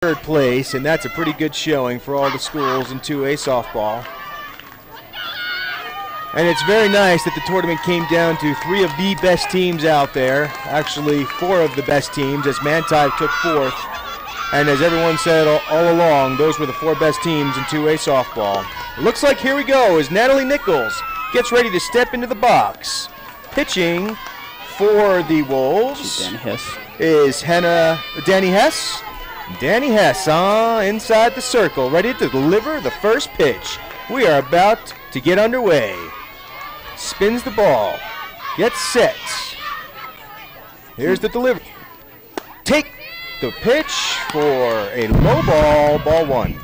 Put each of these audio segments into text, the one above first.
third place, and that's a pretty good showing for all the schools in 2A softball. And it's very nice that the tournament came down to 3 of the best teams out there. Actually, 4 of the best teams, as Manti took 4th. And as everyone said all along, those were the 4 best teams in 2A softball. It looks like here we go as Natalie Nichols gets ready to step into the box. Pitching for the Wolves is Danny Hess. Danny Hess inside the circle, ready to deliver the first pitch. We are about to get underway. Spins the ball, gets set. Here's the delivery. Take the pitch for a low ball, ball 1.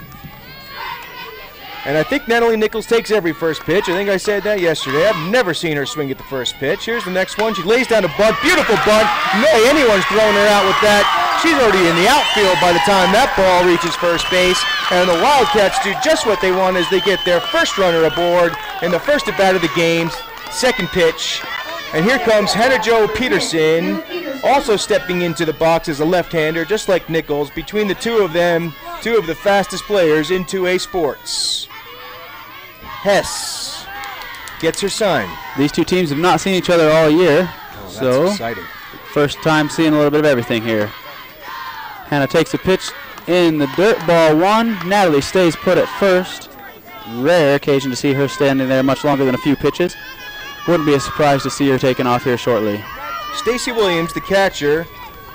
And I think Natalie Nichols takes every first pitch. I think I said that yesterday. I've never seen her swing at the first pitch. Here's the next one. She lays down a bunt. Beautiful bunt. No, anyone's throwing her out with that. She's already in the outfield by the time that ball reaches first base. And the Wildcats do just what they want as they get their first runner aboard in the first at bat of the game. Second pitch. And here comes Hannah Jo Peterson, also stepping into the box as a left-hander, just like Nichols. Between the two of them, 2 of the fastest players in 2A sports. Hess gets her sign. These 2 teams have not seen each other all year, so exciting. First time seeing a little bit of everything here. Hannah takes a pitch in the dirt, ball 1. Natalie stays put at first. Rare occasion to see her standing there much longer than a few pitches. Wouldn't be a surprise to see her taken off here shortly. Stacy Williams, the catcher,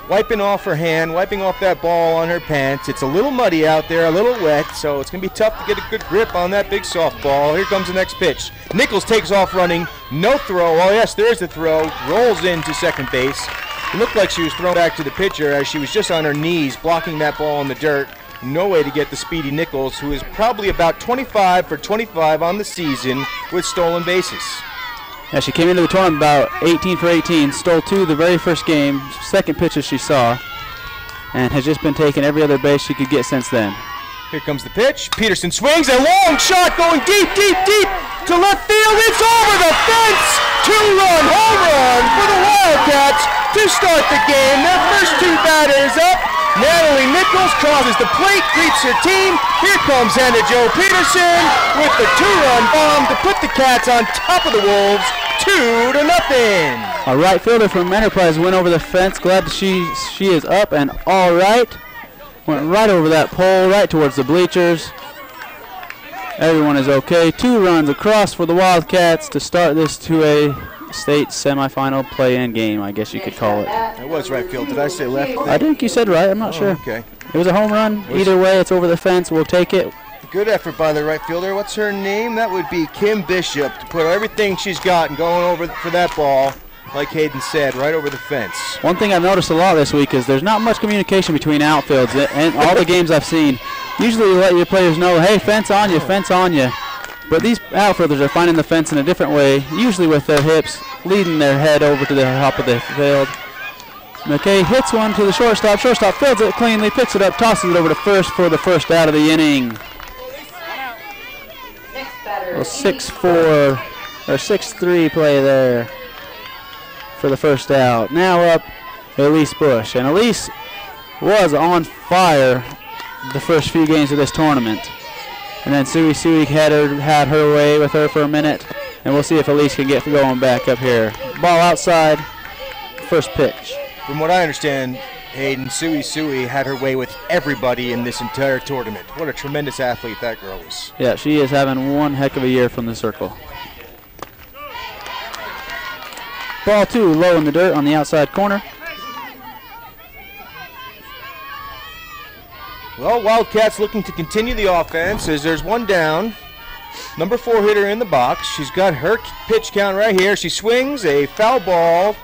wiping off her hand, wiping off that ball on her pants. It's a little muddy out there, a little wet, so it's going to be tough to get a good grip on that big softball. Here comes the next pitch. Nichols takes off running, no throw. Oh yes, there is the throw. Rolls into second base. It looked like she was thrown back to the pitcher as she was just on her knees blocking that ball in the dirt. No way to get the speedy Nichols, who is probably about 25 for 25 on the season with stolen bases. Yeah, she came into the tournament about 18 for 18, stole 2 the very first game, second pitches she saw, and has just been taking every other base she could get since then. Here comes the pitch. Peterson swings, a long shot going deep, deep, deep to left field. It's over the fence. 2-run home run for the Wildcats to start the game. Their first 2 batters up. Natalie Nichols crosses the plate, greets her team. Here comes Hannah Jo Peterson with the 2-run bomb to put the Cats on top of the Wolves, 2-0. A right fielder from Enterprise went over the fence. Glad she is up and all right. Went right over that pole, right towards the bleachers. Everyone is okay. 2 runs across for the Wildcats to start this 2A state semifinal play-in game, I guess you could call it. It was right field. Did I say left? I think you said right. I'm not sure. Okay. It was a home run. Either way, it's over the fence. We'll take it. Good effort by the right fielder. What's her name? That would be Kim Bishop to put everything she's got and going over for that ball, like Hayden said, right over the fence. One thing I've noticed a lot this week is there's not much communication between outfields. And all the games I've seen, usually you let your players know, hey, fence on you, fence on you. But these outfielders are finding the fence in a different way, usually with their hips, leading their head over to the top of the field. McKay hits one to the shortstop. Shortstop fields it cleanly, picks it up, tosses it over to first for the first out of the inning. A 6-4 or 6-3 play there for the first out. Now up Elise Bush. And Elise was on fire the first few games of this tournament. And then Sui had her way with her for a minute. And we'll see if Elise can get going back up here. Ball outside, first pitch. From what I understand, Hayden, Sui had her way with everybody in this entire tournament. What a tremendous athlete that girl is. Yeah, she is having one heck of a year from the circle. Ball 2 low in the dirt on the outside corner. Well, Wildcats looking to continue the offense as there's one down. Number 4 hitter in the box. She's got her pitch count right here. She swings a foul ball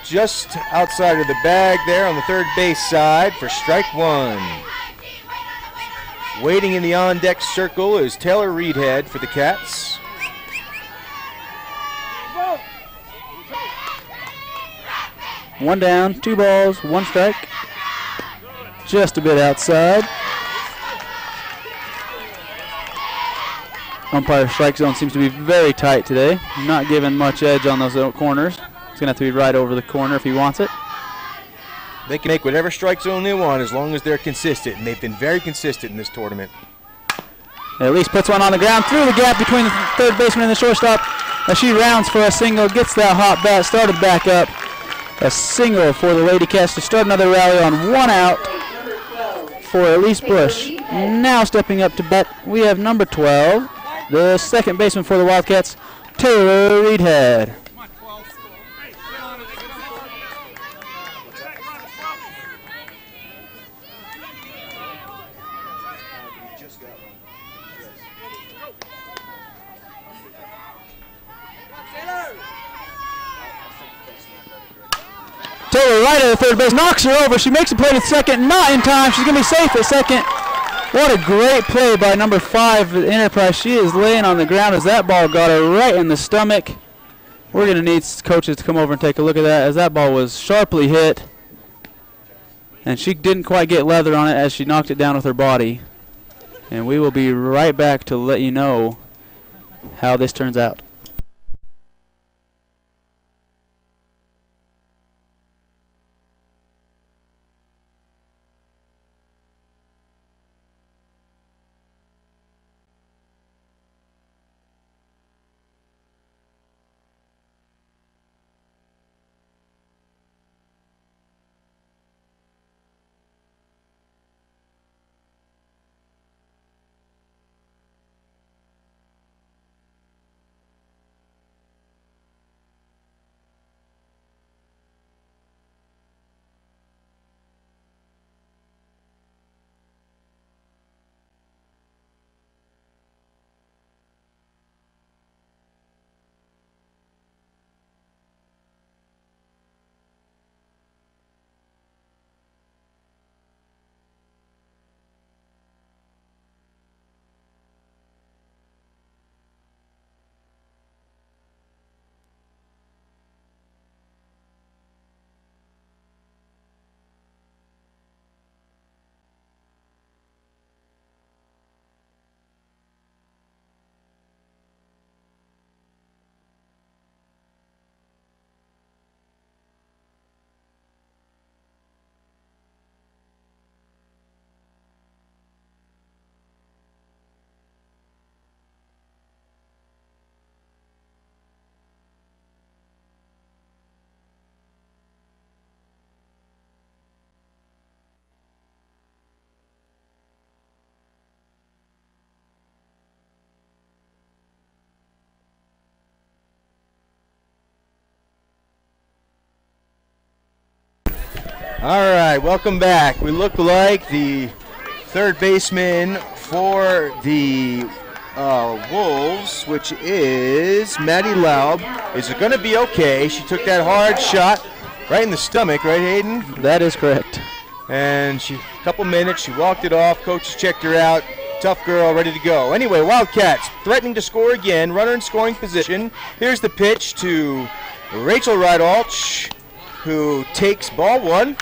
just outside of the bag there on the third base side for strike 1. Waiting in the on-deck circle is Taylor Reedhead for the Cats. One down, 2 balls, 1 strike. Just a bit outside. Umpire strike zone seems to be very tight today. Not giving much edge on those corners. He's going to have to be right over the corner if he wants it. They can make whatever strike zone they want as long as they're consistent, and they've been very consistent in this tournament. At least puts one on the ground through the gap between the third baseman and the shortstop. As she rounds for a single, gets that hot bat, started back up. A single for the Lady Cats to start another rally on 1 out for Elise Bush. Now stepping up to bat, we have number 12, the second baseman for the Wildcats, Taylor Reedhead. Taylor right at the third base, knocks her over. She makes a play to second, not in time. She's going to be safe at second. What a great play by number 5 at Enterprise. She is laying on the ground as that ball got her right in the stomach. We're going to need coaches to come over and take a look at that, as that ball was sharply hit. And she didn't quite get leather on it as she knocked it down with her body. And we will be right back to let you know how this turns out. All right, welcome back. We look like the third baseman for the Wolves, which is Maddie Laub, is going to be okay. She took that hard shot right in the stomach, right, Hayden? That is correct. And a couple minutes, she walked it off. Coaches checked her out. Tough girl, ready to go. Anyway, Wildcats threatening to score again. Runner in scoring position. Here's the pitch to Rachel Rydalch, who takes ball 1.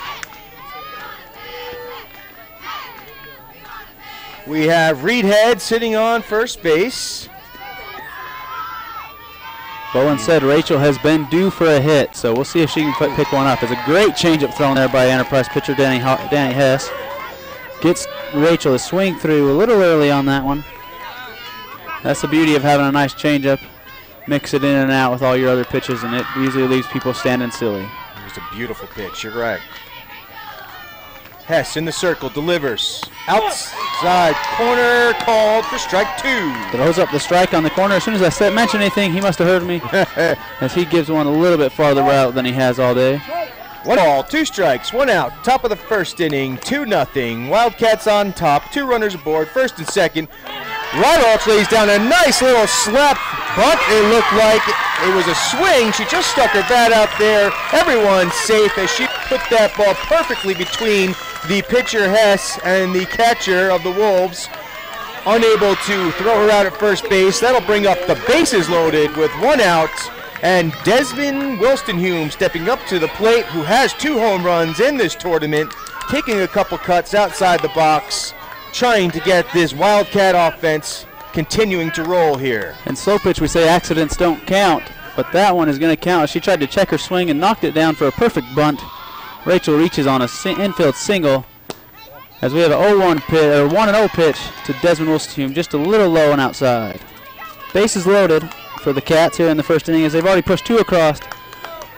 We have Reedhead sitting on first base. Bowen said Rachel has been due for a hit, so we'll see if she can pick one up. It's a great changeup thrown there by Enterprise pitcher Danny Hess. Gets Rachel to swing through a little early on that one. That's the beauty of having a nice changeup. Mix it in and out with all your other pitches, and it usually leaves people standing silly. It was a beautiful pitch, you're right. Hess in the circle, delivers. Outside corner, called for strike 2. Throws up the strike on the corner. As soon as I mentioned anything, he must have heard me. As he gives one a little bit farther out than he has all day. 1 ball, 2 strikes, 1 out. Top of the first inning, 2-0. Wildcats on top, 2 runners aboard, first and second. Rydalch lays down a nice little slap bunt. It looked like it was a swing. She just stuck her bat out there. Everyone's safe as she put that ball perfectly between the pitcher Hess and the catcher of the Wolves. Unable to throw her out at first base. That'll bring up the bases loaded with 1 out. And Desmond Wilstonhume stepping up to the plate, who has 2 home runs in this tournament, taking a couple cuts outside the box, trying to get this Wildcat offense continuing to roll here. In slow pitch, we say accidents don't count, but that one is going to count. She tried to check her swing and knocked it down for a perfect bunt. Rachel reaches on a infield single as we have an 0-1 pitch, or 1-0 pitch to Desmond Wilson, just a little low and outside. Bases loaded for the Cats here in the first inning as they've already pushed 2 across.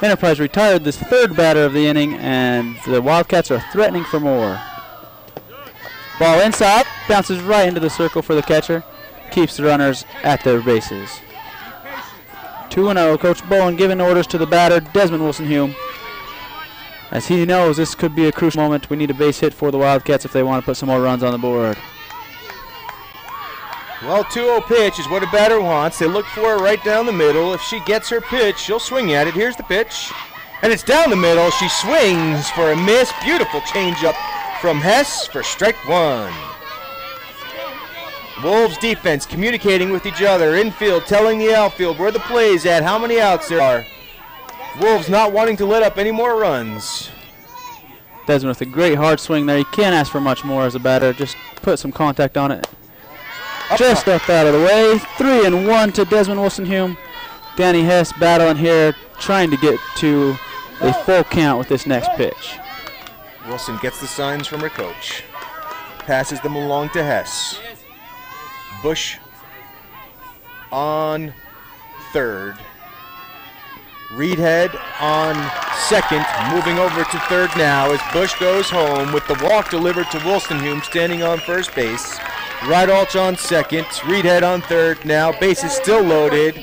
Enterprise retired this 3rd batter of the inning, and the Wildcats are threatening for more. Ball inside, bounces right into the circle for the catcher, keeps the runners at their bases. 2-0, Coach Bowen giving orders to the batter, Desmond Wilson-Hume, as he knows this could be a crucial moment. We need a base hit for the Wildcats if they want to put some more runs on the board. Well, 2-0 pitch is what a batter wants. They look for her right down the middle. If she gets her pitch, she'll swing at it. Here's the pitch, and it's down the middle. She swings for a miss. Beautiful changeup from Hess for strike 1. Wolves defense communicating with each other. Infield telling the outfield where the play's at, how many outs there are. Wolves not wanting to let up any more runs. Desmond with a great hard swing there. You can't ask for much more as a batter. Just put some contact on it. Just up out of the way. 3-1 to Desmond Wilson-Hume. Danny Hess battling here, trying to get to a full count with this next pitch. Wilson gets the signs from her coach. Passes them along to Hess. Bush on 3rd. Reedhead on 2nd, moving over to 3rd now as Bush goes home with the walk delivered to Wilson-Hume standing on first base. Rydalch on 2nd, Reedhead on 3rd now. Bases still loaded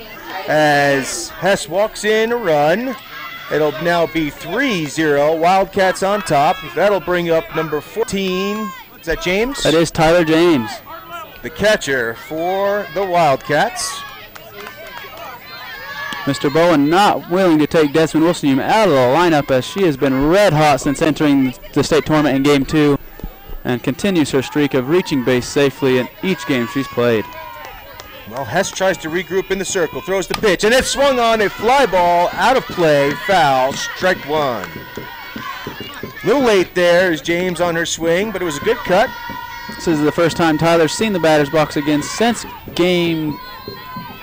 as Hess walks in a run. It'll now be 3-0, Wildcats on top. That'll bring up number 14. Is that James? That is Tyler James, the catcher for the Wildcats. Mr. Bowen not willing to take Desmond Wilson out of the lineup as she has been red hot since entering the state tournament in Game 2 and continues her streak of reaching base safely in each game she's played. Well, Hess tries to regroup in the circle, throws the pitch, and it swung on a fly ball, out of play, foul, strike 1. A little late there is James on her swing, but it was a good cut. This is the first time Tyler's seen the batter's box again since Game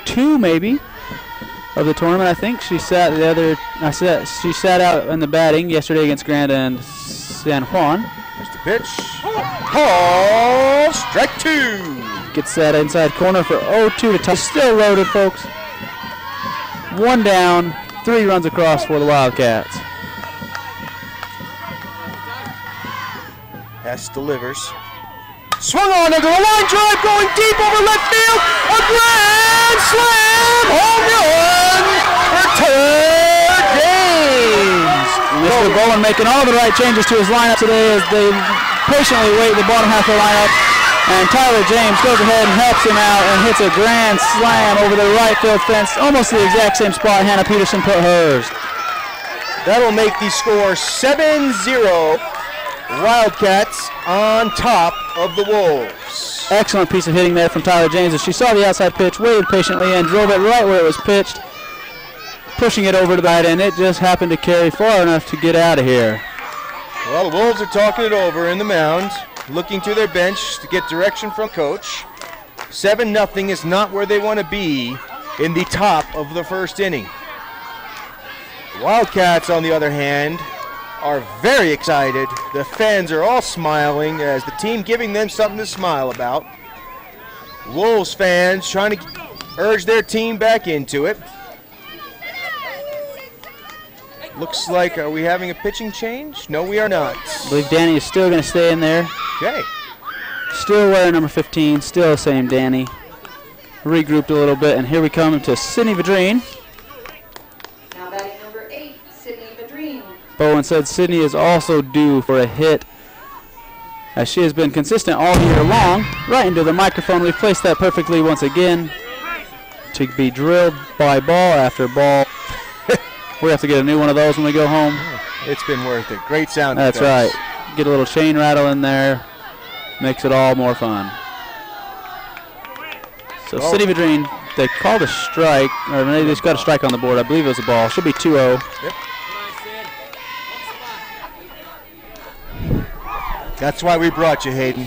2, maybe, of the tournament. I think she sat she sat out in the batting yesterday against Grand and San Juan. There's the pitch. Oh, strike 2. Gets that inside corner for 0-2 to Tyler. Still loaded, folks. 1 down, 3 runs across for the Wildcats. Hess delivers. Swung on into the line drive, going deep over left field. A grand slam home run for Tyler James. Mr. Bowen making all the right changes to his lineup today as they patiently wait the bottom half of the lineup. And Tyler James goes ahead and helps him out and hits a grand slam over the right field fence, almost the exact same spot Hannah Peterson put hers. That'll make the score 7-0. Wildcats on top of the Wolves. Excellent piece of hitting there from Tyler James as she saw the outside pitch, waited patiently, and drove it right where it was pitched, pushing it over to the right end. It just happened to carry far enough to get out of here. Well, the Wolves are talking it over in the mound, looking to their bench to get direction from coach. 7-0 is not where they want to be in the top of the first inning. Wildcats, on the other hand, are very excited. The fans are all smiling as the team giving them something to smile about. Wolves fans trying to urge their team back into it. Looks like, are we having a pitching change? No, we are not. I believe Danny is still going to stay in there. Okay. Still wearing number 15, still the same Danny. Regrouped a little bit, and here we come to Sydney Vadrine. Now batting number 8, Sydney Vadrine. Bowen said Sydney is also due for a hit as she has been consistent all year long. Right into the microphone. We've placed that perfectly once again to be drilled by ball after ball. We have to get a new one of those when we go home. It's been worth it. Great sound. That's right. Get a little chain rattle in there. Makes it all more fun. So Sydney Vadrine, they called a strike, or maybe they just got a strike on the board. I believe it was a ball. Should be 2-0. Yep. That's why we brought you, Hayden.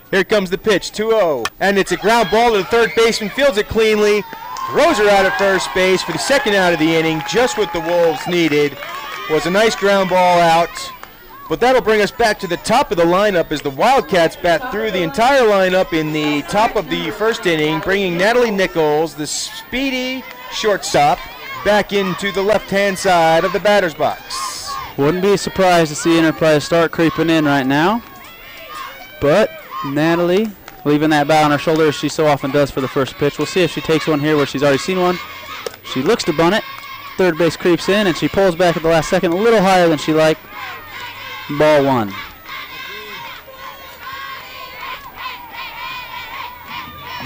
Here comes the pitch, 2-0. And it's a ground ball to the third baseman, fields it cleanly. throws her out at first base for the second out of the inning, just what the Wolves needed. Was a nice ground ball out, but that'll bring us back to the top of the lineup as the Wildcats bat through the entire lineup in the top of the first inning, bringing Natalie Nichols, the speedy shortstop, back into the left-hand side of the batter's box. Wouldn't be surprised to see Enterprise start creeping in right now, but Natalie leaving that bat on her shoulder as she so often does for the first pitch. We'll see if she takes one here where she's already seen one. She looks to bunt it. Third base creeps in, and she pulls back at the last second a little higher than she liked. Ball one.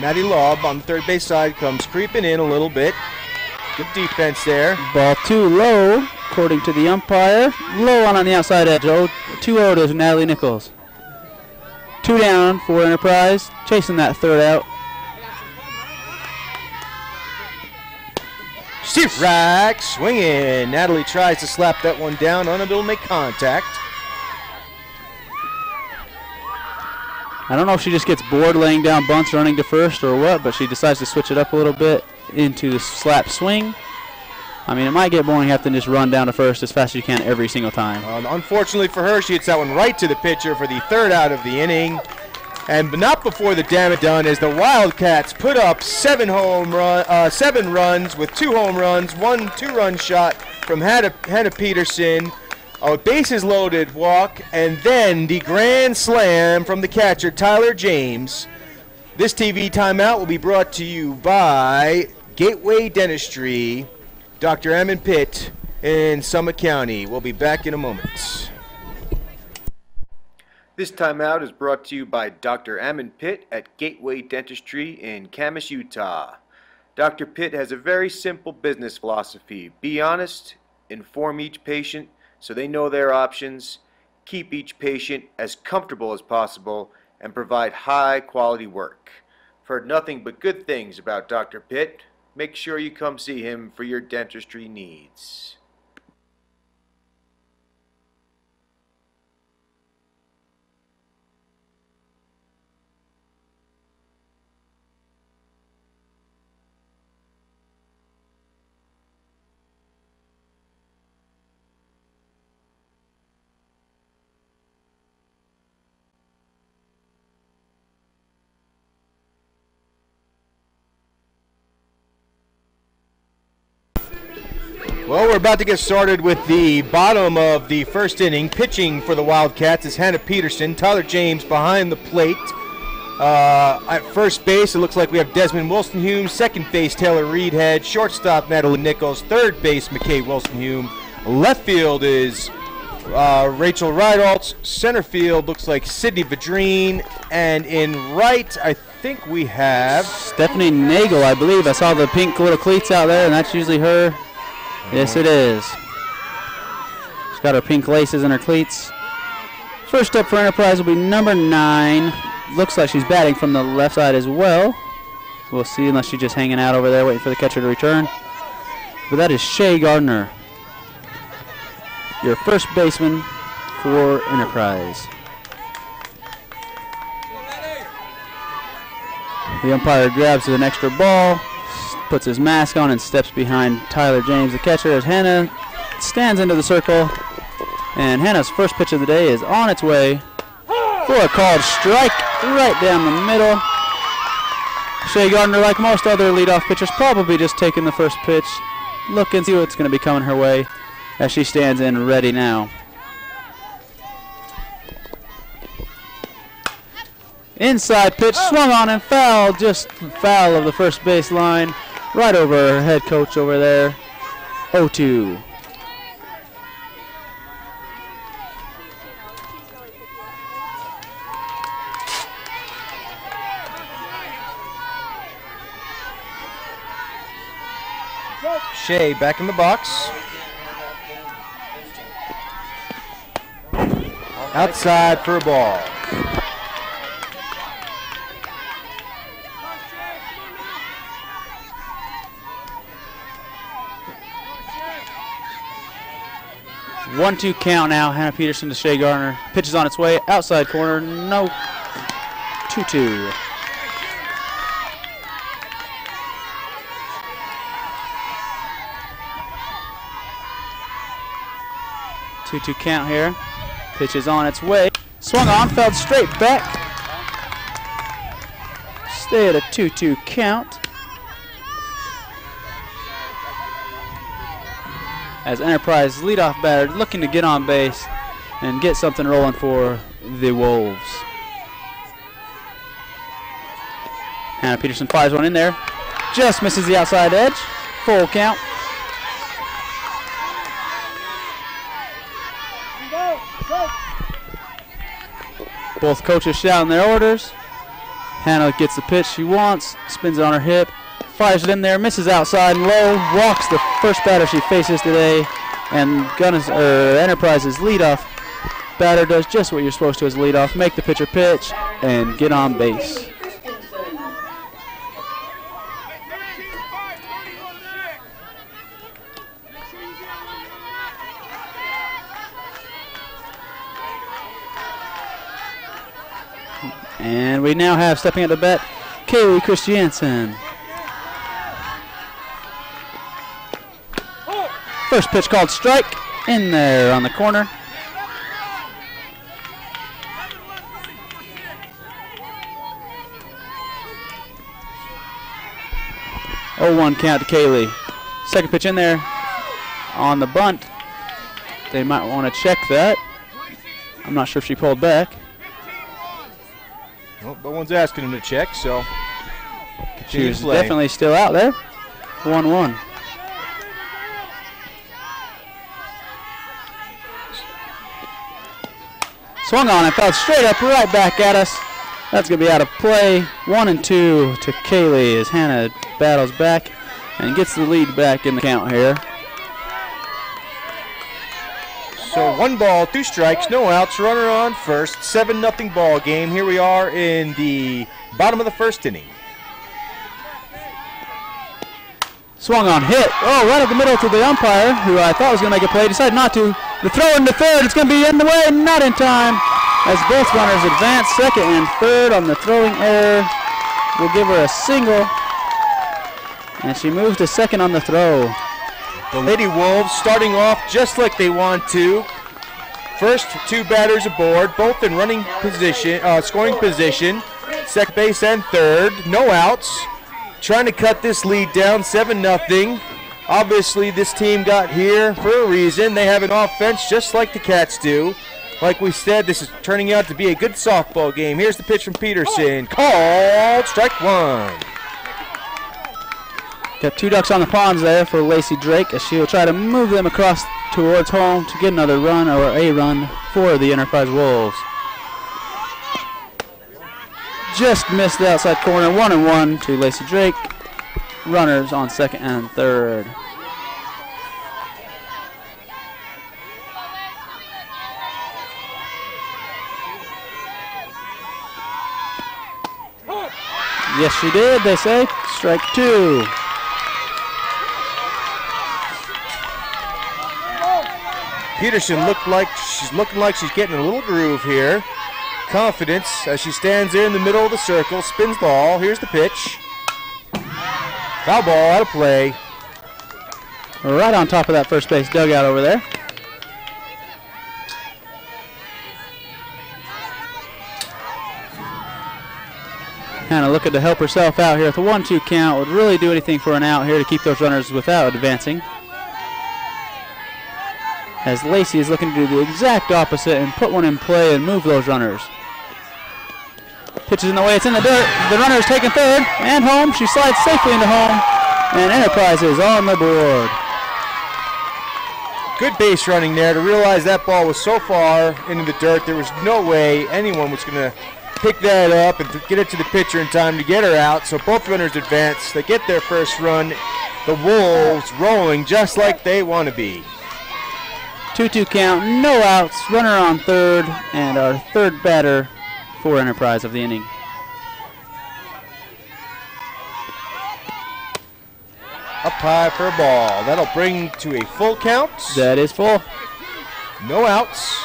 Maddie Laub on the third base side comes creeping in a little bit. Good defense there. Ball too low, according to the umpire. Low on the outside edge. 2-0 to Natalie Nichols. 2 down for Enterprise, chasing that third out. Steve Rack swinging. Natalie tries to slap that one down, unable to make contact. I don't know if she just gets bored laying down bunts running to first or what, but she decides to switch it up a little bit into the slap swing. I mean, it might get boring having to just run down to first as fast as you can every single time. Unfortunately for her, she hits that one right to the pitcher for the third out of the inning. And not before the damage done as the Wildcats put up 7 runs with 2 home runs, 1 2-run shot from Hannah Peterson, a bases loaded walk, and then the grand slam from the catcher, Tyler James. This TV timeout will be brought to you by Gateway Dentistry, Dr. Ammon Pitt in Summit County. We'll be back in a moment. This timeout is brought to you by Dr. Ammon Pitt at Gateway Dentistry in Camas, Utah. Dr. Pitt has a very simple business philosophy. Be honest, inform each patient so they know their options, keep each patient as comfortable as possible, and provide high-quality work. I've heard nothing but good things about Dr. Pitt. Make sure you come see him for your dentistry needs. Well, we're about to get started with the bottom of the first inning. Pitching for the Wildcats is Hannah Peterson. Tyler James behind the plate. At first base, it looks like we have Desmond Wilson-Hume. Second base, Taylor Reedhead. Shortstop, Natalie Nichols. Third base, McKay Wilson-Hume. Left field is Rachel Rydaltz. Center field looks like Sydney Vadreen. And in right, I think we have Stephanie Nagel, I believe. I saw the pink little cleats out there, and that's usually her. Yes, it is. She's got her pink laces and her cleats. First up for Enterprise will be number 9. Looks like she's batting from the left side as well. We'll see, unless she's just hanging out over there waiting for the catcher to return. But that is Shay Gardner, your first baseman for Enterprise. The umpire grabs an extra ball, puts his mask on, and steps behind Tyler James, the catcher, as Hannah stands into the circle. And Hannah's first pitch of the day is on its way for a called strike right down the middle. Shay Gardner, like most other leadoff pitchers, probably just taking the first pitch. Look and see what's going to be coming her way as she stands in ready now. Inside pitch, swung on and foul, just foul of the first base line, right over her head coach over there. 0-2. Shay back in the box. Outside for a ball. One-two count now. Hannah Peterson to Shay Gardner. Pitch is on its way. Outside corner. No. 2-2. 2-2 count here. Pitch is on its way. Swung on, fell straight back. Stay at a 2-2 count. As Enterprise leadoff batter looking to get on base and get something rolling for the Wolves. Hannah Peterson fires one in there. Just misses the outside edge. Full count. Both coaches shouting their orders. Hannah gets the pitch she wants, spins it on her hip, fires it in there, misses outside and low, walks the first batter she faces today, and Enterprise's leadoff batter does just what you're supposed to as a leadoff, make the pitcher pitch and get on base. And we now have stepping at the bat, Kaylee Christiansen. First pitch called strike, in there on the corner. Oh, 1 count to Kaylee. Second pitch in there on the bunt. They might want to check that. I'm not sure if she pulled back. Well, no one's asking him to check, so she was definitely still out there. 1-1. Swung on and fell straight up, right back at us. That's going to be out of play. 1-2 to Kaylee as Hannah battles back and gets the lead back in the count here. So 1 ball, 2 strikes, no outs, runner on first, 7-0 ball game. Here we are in the bottom of the first inning. Swung on, hit. Oh, right at the middle to the umpire, who I thought was going to make a play, decided not to. The throw into third, it's going to be in the way, not in time. As both runners advance, second and third on the throwing error. We'll give her a single. And she moves to second on the throw. The Lady Wolves starting off just like they want to. First 2 batters aboard, both in running position, scoring position. Second base and third, no outs. Trying to cut this lead down, 7-0. Obviously, this team got here for a reason. They have an offense just like the Cats do. Like we said, this is turning out to be a good softball game. Here's the pitch from Peterson. Called strike 1. Got 2 ducks on the ponds there for Lacey Drake as she will try to move them across towards home to get another run or a run for the Enterprise Wolves. Just missed the outside corner, 1-1 to Lacey Drake. Runners on second and third. Yes, she did, they say. Strike 2. Peterson looking like she's getting a little groove here. Confidence as she stands there in the middle of the circle, spins the ball. Here's the pitch. Foul ball, out of play. Right on top of that first base dugout over there. Hannah looking to help herself out here with a 1-2 count. Would really do anything for an out here to keep those runners without advancing. As Lacey is looking to do the exact opposite and put one in play and move those runners. Pitches in the way, it's in the dirt. The runner is taking third and home. She slides safely into home, and Enterprise is on the board. Good base running there to realize that ball was so far into the dirt, there was no way anyone was going to pick that up and get it to the pitcher in time to get her out. So both runners advance. They get their first run. The Wolves rolling just like they want to be. 2-2 count, no outs, runner on third, and our third batter for Enterprise of the inning. Up high for a ball. That'll bring to a full count. That is full. No outs.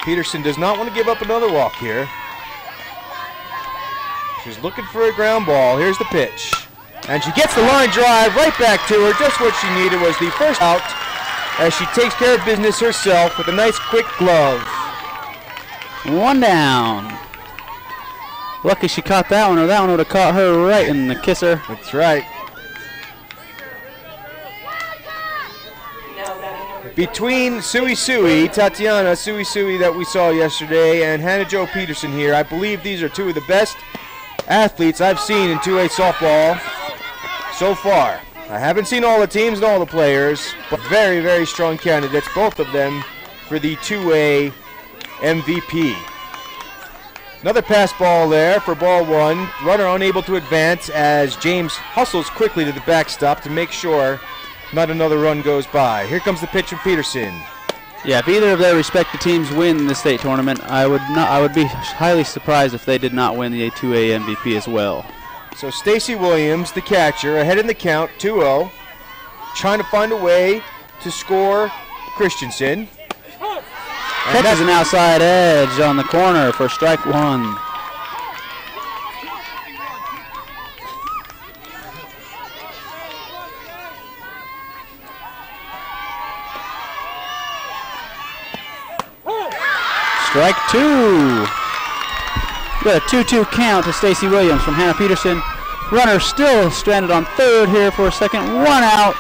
Peterson does not want to give up another walk here. She's looking for a ground ball. Here's the pitch. And she gets the line drive right back to her. Just what she needed was the first out as she takes care of business herself with a nice quick glove. 1 down. Lucky she caught that one, or that one would have caught her right in the kisser. That's right. Between Tatiana Sui that we saw yesterday, and Hannah Jo Peterson here, I believe these are two of the best athletes I've seen in 2A softball so far. I haven't seen all the teams and all the players, but very, very strong candidates, both of them, for the 2A MVP. Another pass ball there for ball one. Runner unable to advance as James hustles quickly to the backstop to make sure not another run goes by. Here comes the pitch from Peterson. Yeah, if either of their respective teams win the state tournament, I would be highly surprised if they did not win the 2A MVP as well. So Stacy Williams, the catcher, ahead in the count, 2-0, trying to find a way to score Christensen. Catches an outside edge on the corner for strike one. Strike two. We got a 2-2 count to Stacy Williams from Hannah Peterson. Runner still stranded on third here for a second. 1 out.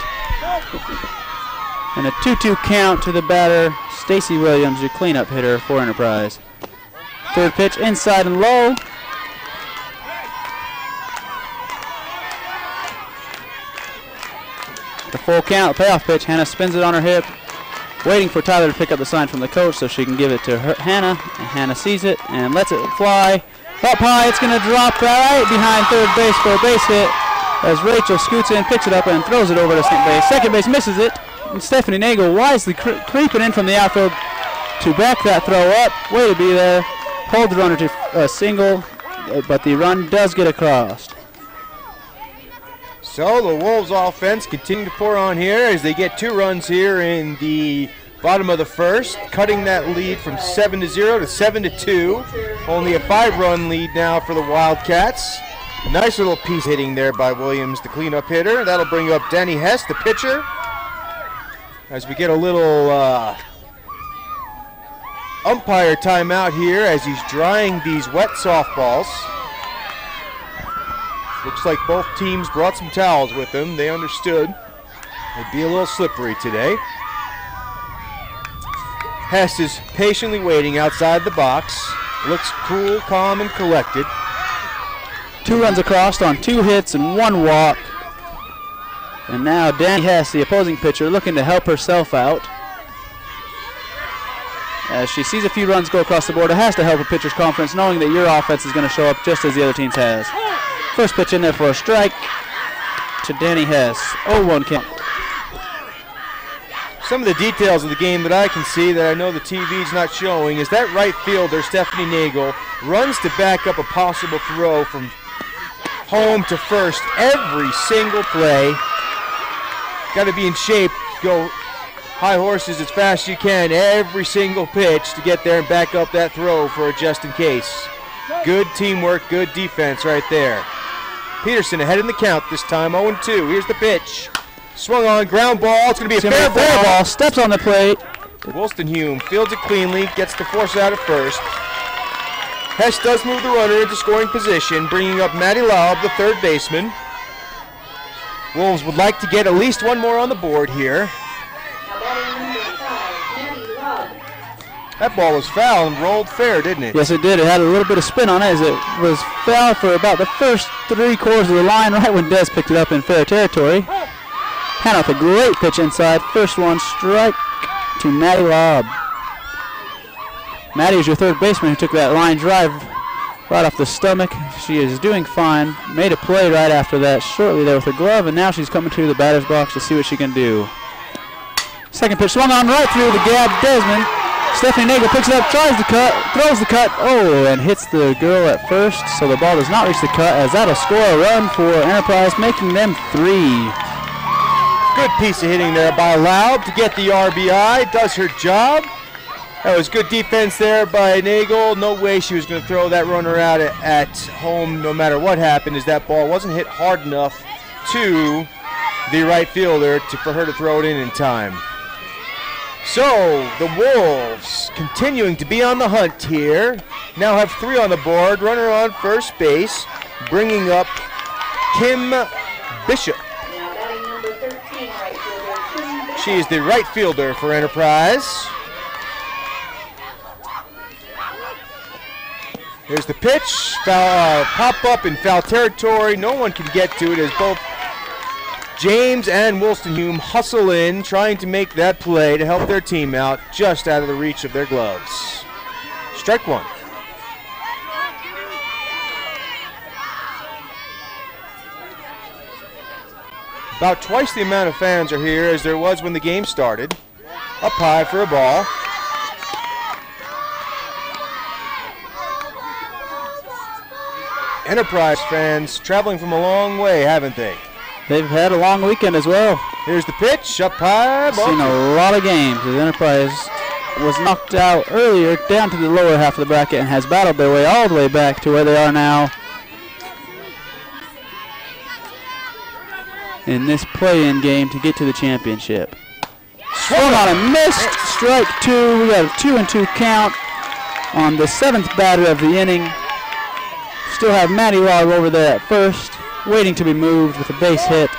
And a 2-2 count to the batter, Stacy Williams, your cleanup hitter for Enterprise. Third pitch inside and low. The full count, payoff pitch. Hannah spins it on her hip, waiting for Tyler to pick up the sign from the coach so she can give it to Hannah. And Hannah sees it and lets it fly. Up high, it's going to drop right behind third base for a base hit as Rachel scoots in, picks it up, and throws it over to second base. Second base misses it. And Stephanie Nagel wisely creeping in from the outfield to back that throw up. Way to be there. Hold the runner to a single, but the run does get across. So the Wolves offense continue to pour on here as they get 2 runs here in the bottom of the first, cutting that lead from 7-0 to 7-2. Only a 5-run lead now for the Wildcats. Nice little piece hitting there by Williams, the cleanup hitter. That'll bring up Danny Hess, the pitcher, as we get a little umpire timeout here as he's drying these wet softballs. Looks like both teams brought some towels with them. They understood it'd be a little slippery today. Hess is patiently waiting outside the box. Looks cool, calm, and collected. 2 runs across on 2 hits and 1 walk. And now Danny Hess, the opposing pitcher, looking to help herself out. As she sees a few runs go across the board, it has to help a pitcher's confidence, knowing that your offense is going to show up just as the other team's has. First pitch in there for a strike to Danny Hess. 0-1 count. Some of the details of the game that I can see that I know the TV's not showing is that right fielder, Stephanie Nagel, runs to back up a possible throw from home to first every single play. Got to be in shape, go high horses as fast as you can every single pitch to get there and back up that throw for a just in case. Good teamwork, good defense right there. Peterson ahead in the count this time, 0-2. Here's the pitch. Swung on, ground ball. It's going to be a fair ball. Steps on the plate. Woolstenhume fields it cleanly, gets the force out at first. Hess does move the runner into scoring position, bringing up Maddie Laub, the third baseman. Wolves would like to get at least 1 more on the board here. That ball was foul and rolled fair, didn't it? Yes, it did. It had a little bit of spin on it as it was foul for about the first 3/4 of the line right when Des picked it up in fair territory. Hannah with a great pitch inside. First one, strike to Maddie Laub. Maddie is your third baseman who took that line drive right off the stomach. She is doing fine. Made a play right after that, shortly there with her glove, and now she's coming to the batter's box to see what she can do. Second pitch swung on right through the gap. Desmond. Stephanie Nagel picks it up, tries the cut, throws the cut, and hits the girl at first, so the ball does not reach the cut, as that'll score a run for Enterprise, making them 3. Good piece of hitting there by Laub to get the RBI. Does her job. That was good defense there by Nagel. No way she was going to throw that runner out at home no matter what happened, as that ball wasn't hit hard enough to the right fielder for her to throw it in time. So the Wolves continuing to be on the hunt here. Now have 3 on the board. Runner on first base, bringing up Kim Bishop. Now batting number 13, right fielder, Kim Bishop. She is the right fielder for Enterprise. Here's the pitch. Foul, pop up in foul territory. No one can get to it as both James and Wolstenholme hustle in, trying to make that play to help their team out, just out of the reach of their gloves. Strike 1. About twice the amount of fans are here as there was when the game started. Up high for a ball. Enterprise fans traveling from a long way, haven't they? They've had a long weekend as well. Here's the pitch, up high. Ball. Seen a lot of games as Enterprise was knocked out earlier down to the lower half of the bracket and has battled their way all the way back to where they are now in this play-in game to get to the championship. Swung on a missed. Strike 2. We got a 2-2 count on the 7th batter of the inning. Still have Matty Log over there at first, waiting to be moved with a base hit,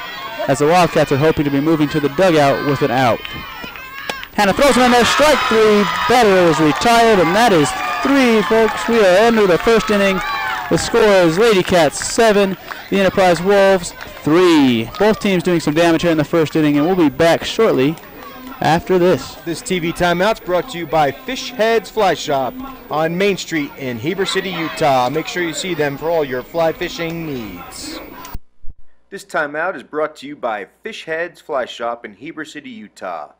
as the Wildcats are hoping to be moving to the dugout with an out. Hannah throws him in there, strike 3. Batter is retired, and that is 3, folks. We are into the first inning. The score is Lady Cats 7, the Enterprise Wolves 3. Both teams doing some damage here in the first inning, and we'll be back shortly after this. This TV timeout's brought to you by Fish Heads Fly Shop on Main Street in Heber City, Utah. Make sure you see them for all your fly fishing needs. This timeout is brought to you by Fish Heads Fly Shop in Heber City, Utah.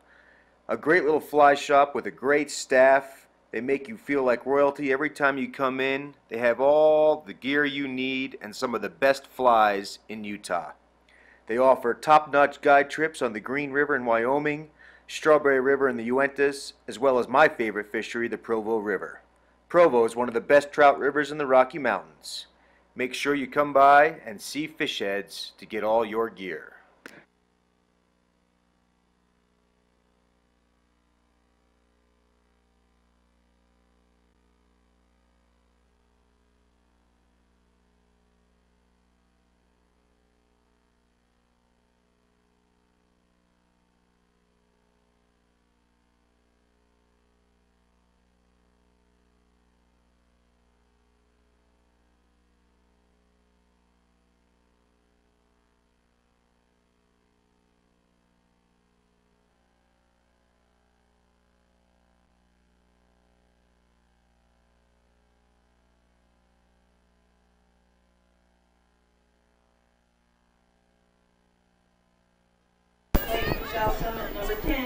A great little fly shop with a great staff. They make you feel like royalty every time you come in. They have all the gear you need and some of the best flies in Utah. They offer top-notch guide trips on the Green River in Wyoming, Strawberry River in the Uintas, as well as my favorite fishery, the Provo River. Provo is one of the best trout rivers in the Rocky Mountains. Make sure you come by and see Fish Heads to get all your gear.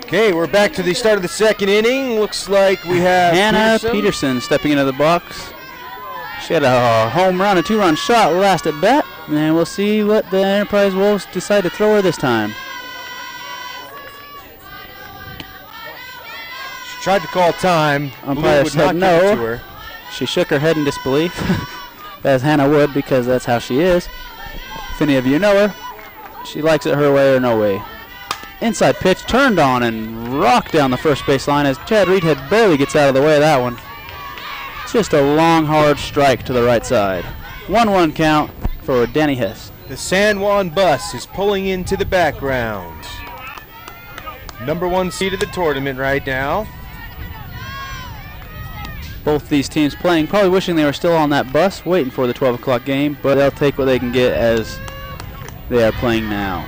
Okay, we're back to the start of the second inning. Looks like we have Hannah Peterson stepping into the box. She had a home run, a 2-run shot last at bat, and we'll see what the Enterprise Wolves decide to throw her this time. She tried to call time. Umpire would not said give no. it to her. She shook her head in disbelief, as Hannah would, because that's how she is. If any of you know her, she likes it her way or no way. Inside pitch turned on and rocked down the first base line as Chad Reedhead barely gets out of the way of that one. It's just a long, hard strike to the right side. 1-1 count for Danny Hess. The San Juan bus is pulling into the background. Number 1 seed of the tournament right now. Both these teams playing, probably wishing they were still on that bus, waiting for the 12 o'clock game, but they'll take what they can get as they are playing now.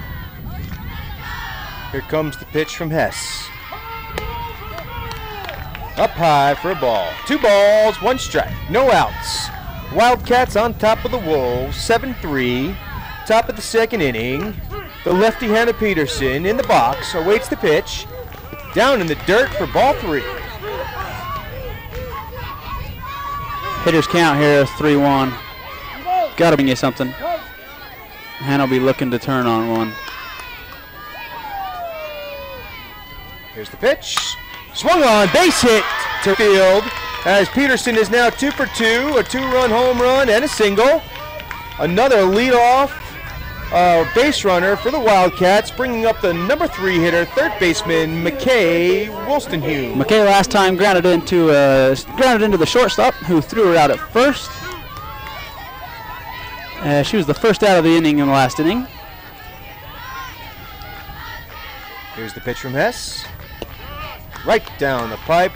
Here comes the pitch from Hess. Up high for a ball. 2 balls, 1 strike, no outs. Wildcats on top of the Wolves, 7-3. Top of the second inning. The lefty Hannah Peterson in the box awaits the pitch. Down in the dirt for ball 3. Hitters count here is 3-1. Gotta bring you something. Hannah will be looking to turn on one. Here's the pitch. Swung on, base hit to field as Peterson is now 2 for 2, a 2-run home run and a single. Another leadoff base runner for the Wildcats, bringing up the number 3 hitter, third baseman McKay Wolstenhume. McKay last time grounded into the shortstop, who threw her out at first. She was the first out of the inning in the last inning. Here's the pitch from Hess. Right down the pipe.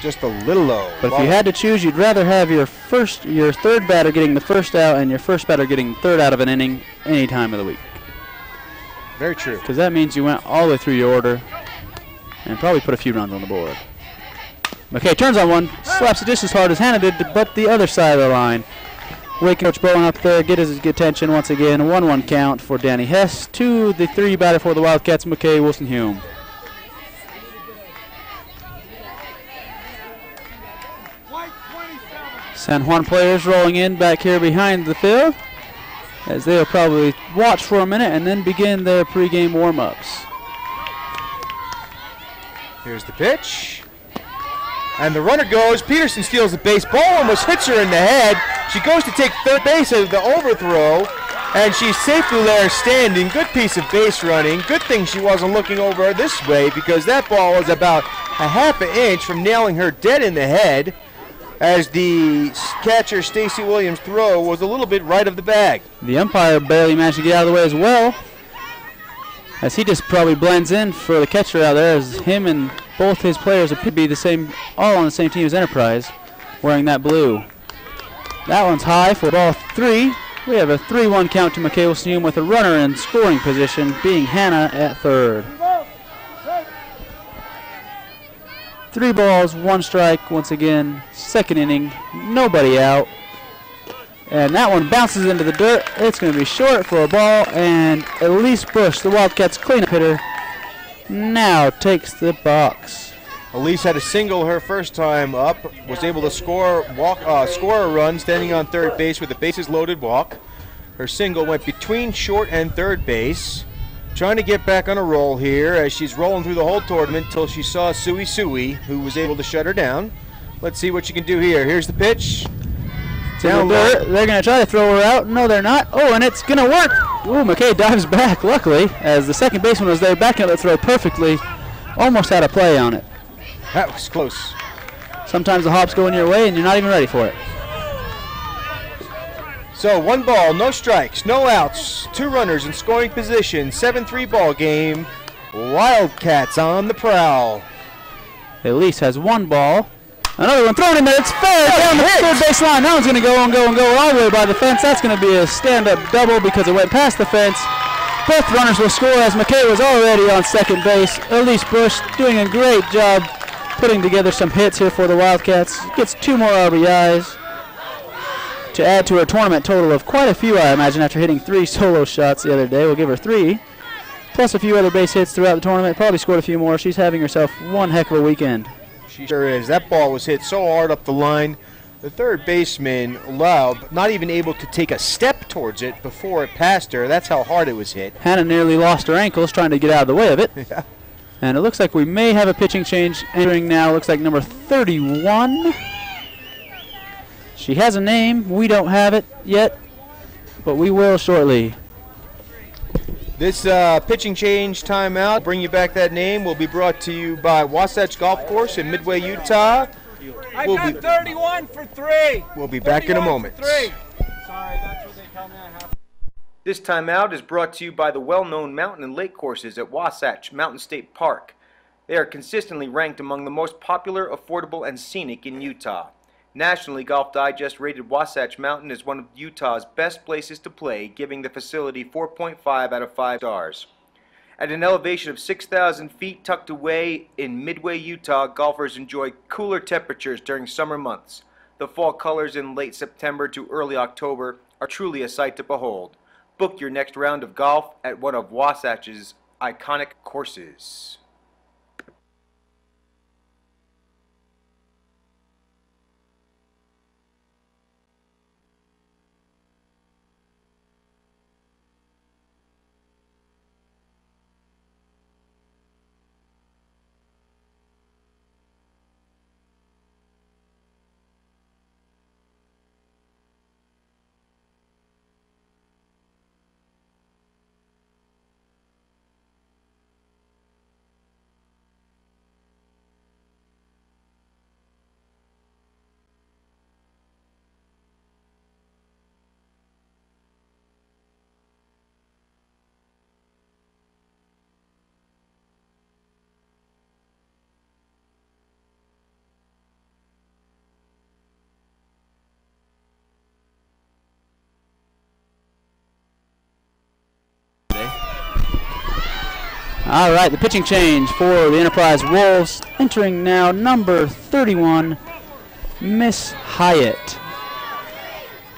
Just a little low. But if you had to choose, you'd rather have your third batter getting the first out and your first batter getting third out of an inning any time of the week. Very true. Because that means you went all the way through your order and probably put a few runs on the board. McKay turns on one, slaps it just as hard as Hannah did, but the other side of the line. Waking Coach Bowen up there, get his attention once again. 1-1 count for Danny Hess to the 3 batter for the Wildcats, McKay Wolstenhume. San Juan players rolling in back here behind the field as they'll probably watch for a minute and then begin their pregame warm-ups. Here's the pitch. And the runner goes. Peterson steals the base. Ball almost hits her in the head. She goes to take third base of the overthrow, and she's safely there standing. Good piece of base running. Good thing she wasn't looking over this way, because that ball was about a half an inch from nailing her dead in the head, as the catcher Stacy Williams' throw was a little bit right of the bag. The umpire barely managed to get out of the way as well, as he just probably blends in for the catcher out there, as him and both his players appear to be the same, all on the same team as Enterprise, wearing that blue. That one's high for ball 3. We have a 3-1 count to McKay Wolstenhume with a runner in scoring position, being Hannah at third. 3 balls, 1 strike once again. Second inning, nobody out. And that one bounces into the dirt. It's going to be short for a ball, and Elise Bush, the Wildcats' cleanup hitter, now takes the box. Elise had a single her first time up, was able to score a run standing on third base with a bases loaded walk. Her single went between short and third base. Trying to get back on a roll here as she's rolling through the whole tournament till she saw Sui, who was able to shut her down. Let's see what she can do here. Here's the pitch. Down they're going to try to throw her out. No, they're not. Oh, and it's going to work. Ooh, McKay dives back, luckily, as the second baseman was there backing up the throw perfectly. Almost had a play on it. That was close. Sometimes the hops go in your way and you're not even ready for it. So 1 ball, no strikes, no outs, 2 runners in scoring position, 7-3 ball game. Wildcats on the prowl. Elise has 1 ball. Another one thrown in there. It's fair down the third base line. That one's going to go and go and go all the way by the fence. That's going to be a stand-up double because it went past the fence. Both runners will score as McKay was already on second base. Elise Bush doing a great job putting together some hits here for the Wildcats. Gets 2 more RBIs to add to her tournament total of quite a few, I imagine, after hitting 3 solo shots the other day. We'll give her 3, plus a few other base hits throughout the tournament. Probably scored a few more. She's having herself one heck of a weekend. She sure is. That ball was hit so hard up the line. The third baseman, Laub, not even able to take a step towards it before it passed her. That's how hard it was hit. Hannah nearly lost her ankles trying to get out of the way of it. Yeah. And it looks like we may have a pitching change entering now. Looks like number 31. She has a name. We don't have it yet, but we will shortly. This pitching change timeout, bring you back that name, will be brought to you by Wasatch Golf Course in Midway, Utah. I got 31 for 3. We'll be back in a moment. Sorry, that's what they tell me I have. This timeout is brought to you by the well-known mountain and lake courses at Wasatch Mountain State Park. They are consistently ranked among the most popular, affordable, and scenic in Utah. Nationally, Golf Digest rated Wasatch Mountain as one of Utah's best places to play, giving the facility 4.5 out of 5 stars. At an elevation of 6,000 feet tucked away in Midway, Utah, golfers enjoy cooler temperatures during summer months. The fall colors in late September to early October are truly a sight to behold. Book your next round of golf at one of Wasatch's iconic courses. All right, the pitching change for the Enterprise Wolves. Entering now number 31, Miss Hyatt.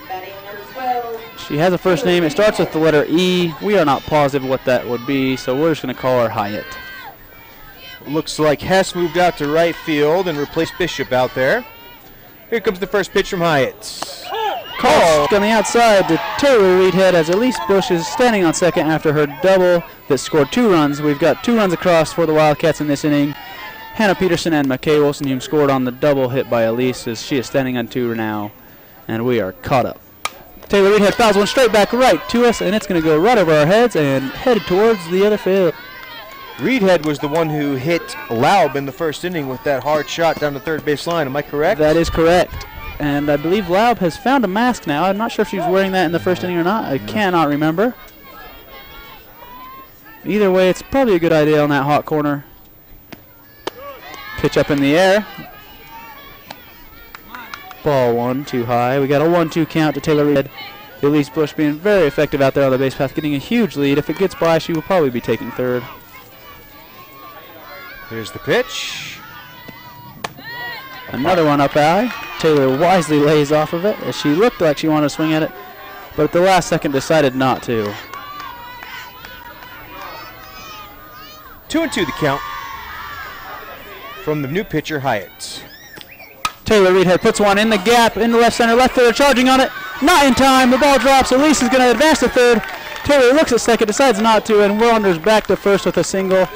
Batting number 12. She has a first name. It starts with the letter E. We are not positive what that would be, so we're just going to call her Hyatt. Looks like Hess moved out to right field and replaced Bishop out there. Here comes the first pitch from Hyatt. Call coming outside to Taylor Reedhead as Elise Bush is standing on second after her double that scored 2 runs. We've got 2 runs across for the Wildcats in this inning. Hannah Peterson and McKay Wilson scored on the double hit by Elise as she is standing on 2 now, and we are caught up. Taylor Reedhead fouls one straight back right to us, and it's going to go right over our heads and headed towards the other field. Reedhead was the one who hit Laub in the first inning with that hard shot down the third base line. Am I correct? That is correct. And I believe Laub has found a mask now. I'm not sure if she was wearing that in the first inning or not. I cannot remember. Either way, it's probably a good idea on that hot corner. Pitch up in the air. Ball 1 too high. We got a 1-2 count to Taylor Reed. Elise Bush being very effective out there on the base path, getting a huge lead. If it gets by, she will probably be taking third. Here's the pitch. Another one up high. Taylor wisely lays off of it as she looked like she wanted to swing at it, but at the last second decided not to. 2-2 the count from the new pitcher, Hyatt. Taylor Reedhead puts one in the gap, in the left center, left fielder charging on it. Not in time, the ball drops. Elise is going to advance to third. Taylor looks at second, decides not to, and wanders back to first with a single.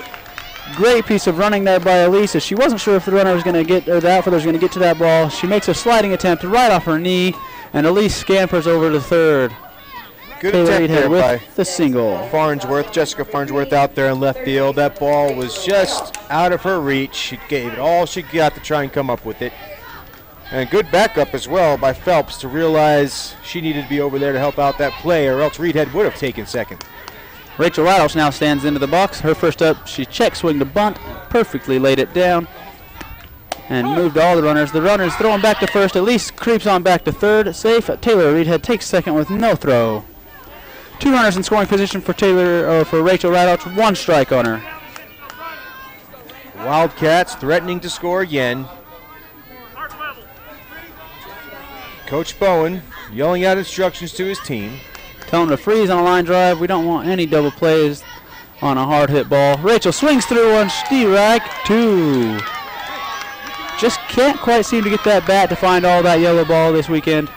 Great piece of running there by Elise as she wasn't sure if the runner was going to get, or the outfielder was going to get to that ball. She makes a sliding attempt right off her knee, and Elise scampers over to third. Good Taylor attempt there by with the single. Farnsworth, Jessica Farnsworth out there in left field. That ball was just out of her reach. She gave it all she got to try and come up with it. And good backup as well by Phelps to realize she needed to be over there to help out that play, or else Reedhead would have taken second. Rachel Rattles now stands into the box. Her first up, she check swing to bunt, perfectly laid it down, and moved all the runners. The runners throwing back to first. Elise creeps on back to third. Safe. Taylor Reedhead takes second with no throw. 2 runners in scoring position for for Rachel Rattles. 1 strike on her. Wildcats threatening to score again. Coach Bowen yelling out instructions to his team. Tell him to freeze on a line drive. We don't want any double plays on a hard hit ball. Rachel swings through one. Strike 2. Just can't quite seem to get that bat to find all that yellow ball this weekend.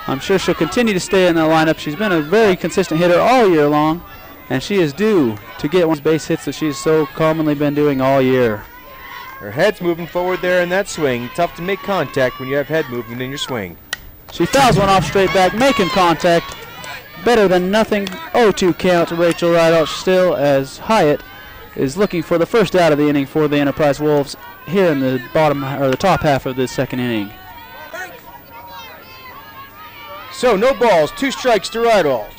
I'm sure she'll continue to stay in the lineup. She's been a very consistent hitter all year long, and she is due to get one of those base hits that she's so commonly been doing all year. Her head's moving forward there in that swing. Tough to make contact when you have head movement in your swing. She fouls one off straight back, making contact. Better than nothing. 0-2 count to Rachel Rideout still as Hyatt is looking for the first out of the inning for the Enterprise Wolves here in the bottom or the top half of the second inning. So no balls, 2 strikes to Rideout.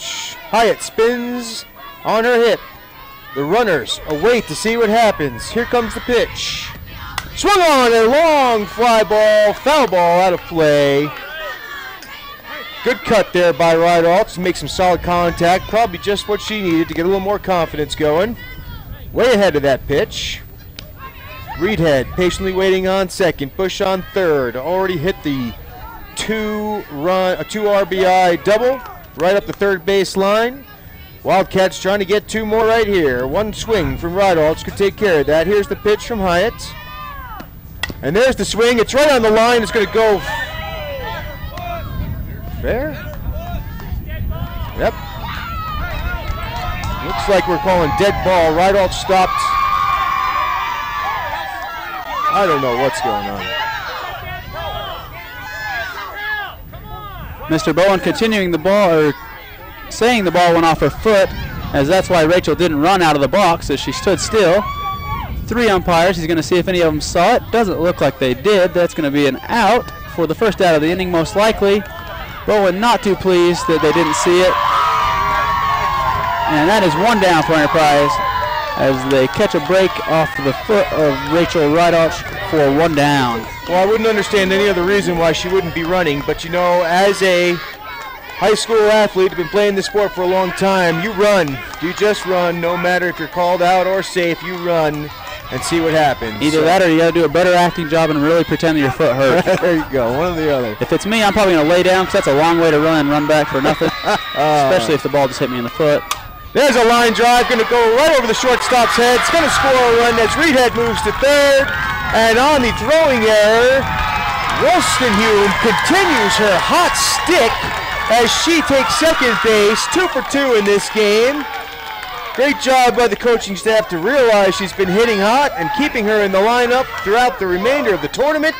Hyatt spins on her hip. The runners await to see what happens. Here comes the pitch. Swung on a long fly ball, foul ball out of play. Good cut there by Rideout to make some solid contact. Probably just what she needed to get a little more confidence going. Way ahead of that pitch. Reedhead patiently waiting on second. Bush on third. Already hit the 2 RBI double right up the third base line. Wildcats trying to get 2 more right here. 1 swing from Rideout could take care of that. Here's the pitch from Hyatt. And there's the swing. It's right on the line. It's going to go fair. Yep. Looks like we're calling dead ball. Rideout stopped. I don't know what's going on. Mr. Bowen continuing the ball, or saying the ball went off her foot, as that's why Rachel didn't run out of the box as she stood still. 3 umpires. He's going to see if any of them saw it. Doesn't look like they did. That's going to be an out for the first out of the inning, most likely. Bowen not too pleased that they didn't see it. And that is 1 down for Enterprise as they catch a break off the foot of Rachel Rideout for 1 down. Well, I wouldn't understand any other reason why she wouldn't be running, but you know, as a high school athlete, have been playing this sport for a long time. You run. You just run, no matter if you're called out or safe. You run and see what happens. Either that or you got to do a better acting job and really pretend that your foot hurt. There you go, one or the other. If it's me, I'm probably going to lay down because that's a long way to run and run back for nothing, especially if the ball just hit me in the foot. There's a line drive, going to go right over the shortstop's head. It's going to score a run as Reedhead moves to third. And on the throwing error, Wolstenhume continues her hot stick as she takes second base, 2 for 2 in this game. Great job by the coaching staff to realize she's been hitting hot and keeping her in the lineup throughout the remainder of the tournament.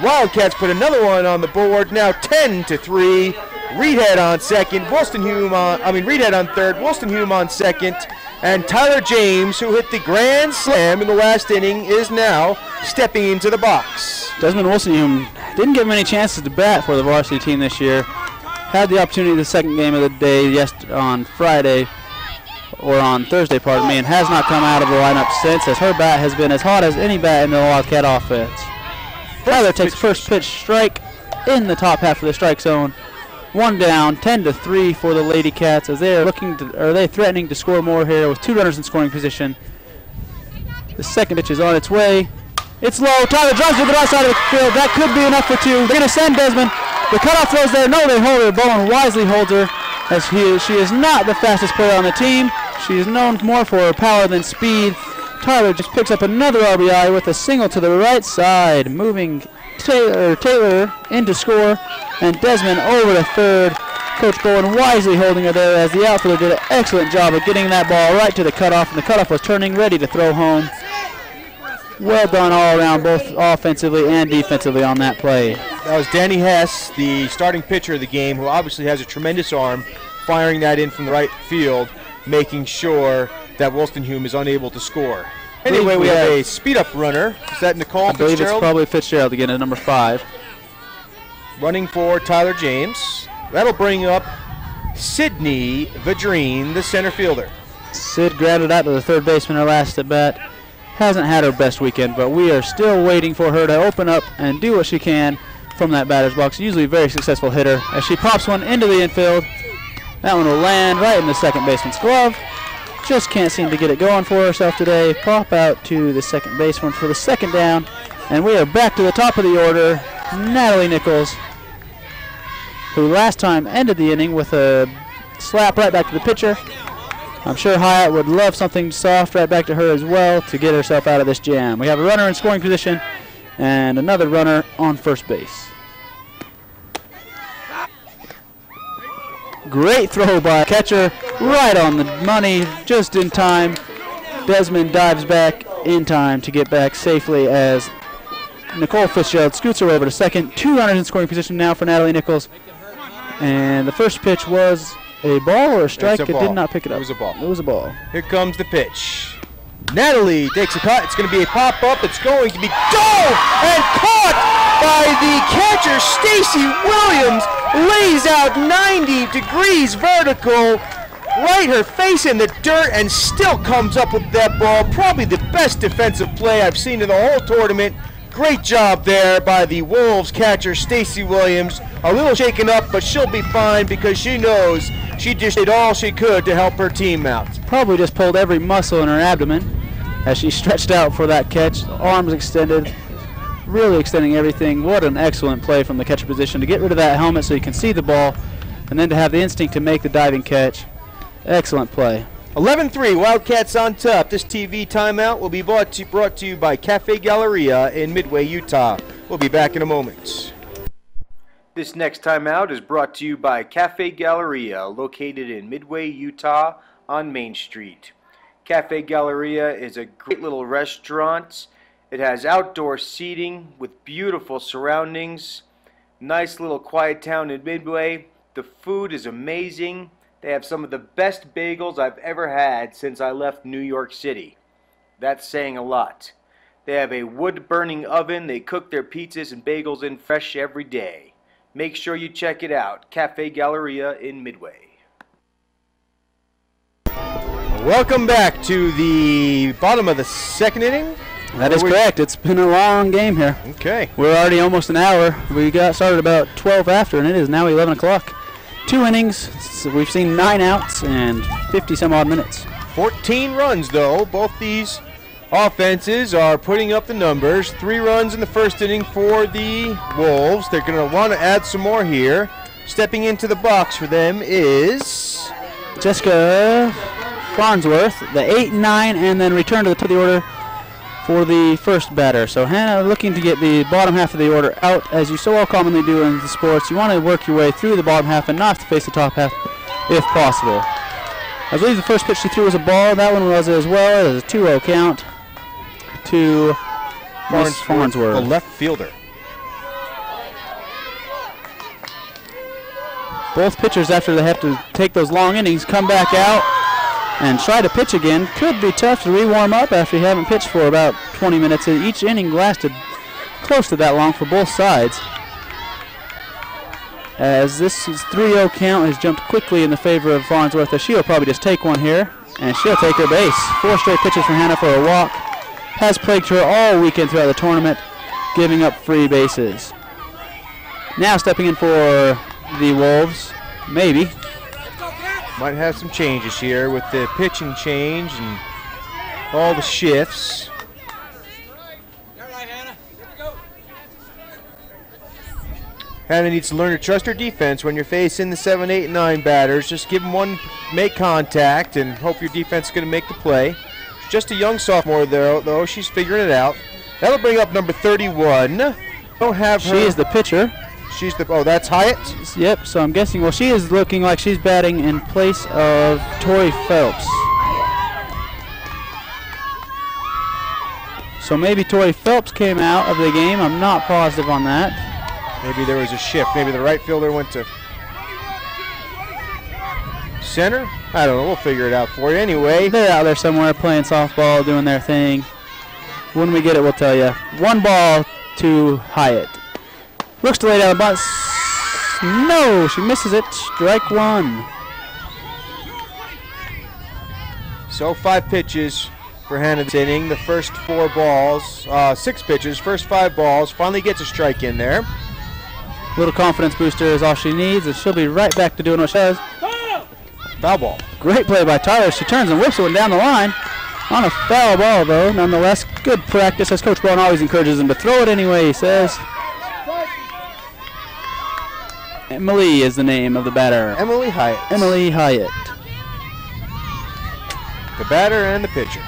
Wildcats put another one on the board, now 10-3. Reedhead on second, Reedhead on third, Wolstenhume on second, and Tyler James, who hit the grand slam in the last inning, is now stepping into the box. Desmond Wolstenhume didn't get many chances to bat for the varsity team this year. Had the opportunity the second game of the day on Friday, or on Thursday, pardon me, and has not come out of the lineup since, as her bat has been as hot as any bat in the Wildcat offense. Tyler takes first pitch strike in the top half of the strike zone. One down, 10-3 for the Lady Cats as they are threatening to score more here with 2 runners in scoring position. The second pitch is on its way. It's low. Tyler drives to the right side of the field. That could be enough for 2. They're going to send Desmond. The cutoff throws there. No, they hold her. Bowen wisely holds her as she is not the fastest player on the team. She is known more for her power than speed. Tyler just picks up another RBI with a single to the right side, moving Taylor into score, and Desmond over to third. Coach Bowen wisely holding her there as the outfielder did an excellent job of getting that ball right to the cutoff, and the cutoff was turning, ready to throw home. Well done all around, both offensively and defensively on that play. That was Danny Hess, the starting pitcher of the game, who obviously has a tremendous arm, firing that in from the right field, making sure that Wolstenhume is unable to score. Anyway, we have a speed-up runner. Is that Nicole I believe Fitzgerald? It's probably Fitzgerald again at number 5. Running for Tyler James. That'll bring up Sydney Vadrine, the center fielder. Sid grounded out to the third baseman her last at bat. Hasn't had her best weekend, but we are still waiting for her to open up and do what she can from that batter's box. Usually a very successful hitter. As she pops one into the infield, that one will land right in the second baseman's glove. Just can't seem to get it going for herself today. Pop out to the second baseman for the second down. And we are back to the top of the order. Natalie Nichols, who last time ended the inning with a slap right back to the pitcher. I'm sure Hyatt would love something soft right back to her as well to get herself out of this jam. We have a runner in scoring position and another runner on first base. Great throw by catcher, right on the money, just in time. Desmond dives back in time to get back safely as Nicole Fitzgerald scoots her over to second. 2 runners in scoring position now for Natalie Nichols. And the first pitch was a ball or a strike? It did not pick it up. It was a ball. It was a ball. Here comes the pitch. Natalie takes a cut. It's going to be a pop-up. It's going to be dove and caught by the catcher, Stacy Williams. Lays out 90 degrees vertical, right her face in the dirt, and still comes up with that ball. Probably the best defensive play I've seen in the whole tournament. Great job there by the Wolves catcher, Stacy Williams. A little shaken up, but she'll be fine because she knows she just did all she could to help her team out. Probably just pulled every muscle in her abdomen as she stretched out for that catch. Arms extended, really extending everything. What an excellent play from the catcher position to get rid of that helmet so you can see the ball, and then to have the instinct to make the diving catch. Excellent play. 11-3, Wildcats on top. This TV timeout will be brought to you by Cafe Galleria in Midway, Utah. We'll be back in a moment. This next timeout is brought to you by Cafe Galleria, located in Midway, Utah on Main Street. Cafe Galleria is a great little restaurant. It has outdoor seating with beautiful surroundings. Nice little quiet town in Midway. The food is amazing. They have some of the best bagels I've ever had since I left New York City. That's saying a lot. They have a wood-burning oven. They cook their pizzas and bagels in fresh every day. Make sure you check it out. Cafe Galleria in Midway. Welcome back to the bottom of the second inning. That is correct. It's been a long game here. Okay. We're already almost an hour. We got started about 12 after, and it is now 11 o'clock. 2 innings. So we've seen 9 outs and 50 some odd minutes. 14 runs, though. Both these offenses are putting up the numbers. 3 runs in the first inning for the Wolves. They're going to want to add some more here. Stepping into the box for them is Jessica Farnsworth, the 8-9, and then return to the order for the first batter. So Hannah looking to get the bottom half of the order out, as you so well commonly do in the sports. You want to work your way through the bottom half and not have to face the top half if possible. I believe the first pitch she threw was a ball. That one was as well. It was a 2-0 count to Miss Farnsworth, the left fielder. Both pitchers, after they have to take those long innings, come back out and try to pitch again. Could be tough to re-warm up after you haven't pitched for about 20 minutes. Each inning lasted close to that long for both sides. As this 3-0 count has jumped quickly in the favor of Farnsworth, as she'll probably just take one here, and she'll take her base. 4 straight pitches from Hannah for a walk. Has plagued her all weekend throughout the tournament, giving up free bases. Now stepping in for the Wolves, maybe. Might have some changes here with the pitching change and all the shifts. Hannah needs to learn to trust her defense when you're facing the 7, 8, 9 batters. Just give them one, make contact, and hope your defense is going to make the play. She's just a young sophomore, though. She's figuring it out. That'll bring up number 31. Don't have her. She is the pitcher. She's the, oh, that's Hyatt? Yep, so I'm guessing, well, she is looking like she's batting in place of Tori Phelps. So maybe Tori Phelps came out of the game. I'm not positive on that. Maybe there was a shift. Maybe the right fielder went to center? I don't know. We'll figure it out for you anyway. They're out there somewhere playing softball, doing their thing. When we get it, we'll tell you. 1 ball to Hyatt. Looks to lay down the bunt. No, she misses it. Strike 1. So 5 pitches for Hannah this inning. The first 4 balls, 6 pitches, first 5 balls. Finally gets a strike in there. Little confidence booster is all she needs, and she'll be right back to doing what she does. Foul ball. Great play by Tyler. She turns and whips one down the line. On a foul ball, though. Nonetheless, good practice, as Coach Brown always encourages him to throw it anyway, he says. Emily is the name of the batter. Emily Hyatt. Emily Hyatt. The batter and the pitcher.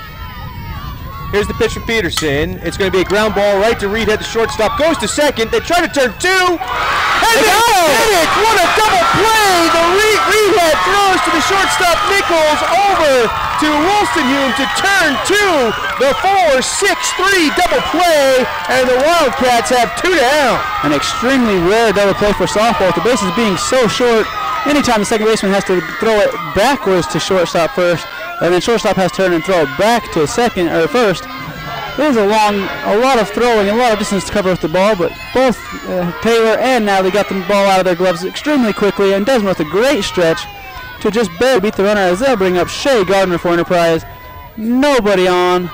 Here's the pitch from Peterson. It's going to be a ground ball right to Reed, head the shortstop. Goes to second. They try to turn 2. And they hit it! What a double play! The Reed head throws to the shortstop Nichols over to Wolstenhume to turn 2. The 4-6-3 double play, and the Wildcats have 2 down. An extremely rare double play for softball. The bases being so short, anytime the second baseman has to throw it backwards to shortstop first, and then shortstop has to turn and throw it back to second or first. There's a lot of throwing, a lot of distance to cover with the ball, but both Taylor and Natalie got the ball out of their gloves extremely quickly, and Desmond with a great stretch to just barely beat the runner, as they'll bring up Shay Gardner for Enterprise. Nobody on,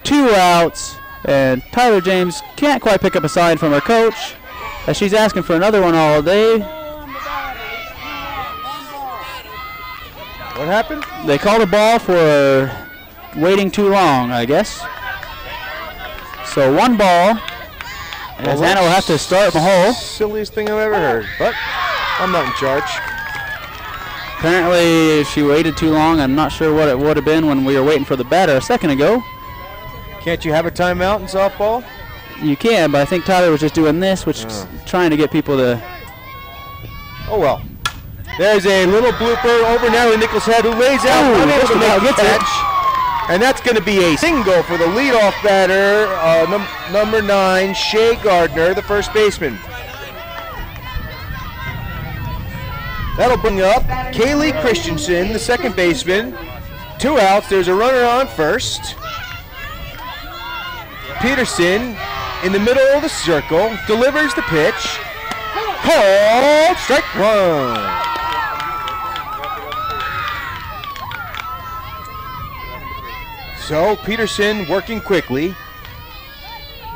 2 outs, and Tyler James can't quite pick up a sign from her coach, as she's asking for another one all day. What happened? They called a ball for waiting too long, I guess. So 1 ball, as Hannah will have to start from hole. Silliest thing I've ever heard, but I'm not in charge. Apparently, if she waited too long, I'm not sure what it would have been when we were waiting for the batter a second ago. Can't you have a timeout in softball? You can, but I think Tyler was just doing this, which is trying to get people to... Oh, well. There's a little blooper over Natalie Nichols' head, who lays out, unable to make the catch. And that's going to be a single for the leadoff batter, number 9, Shay Gardner, the first baseman. That'll bring up Kaylee Christensen, the second baseman. 2 outs. There's a runner on first. Peterson in the middle of the circle delivers the pitch. Called strike 1. So Peterson working quickly,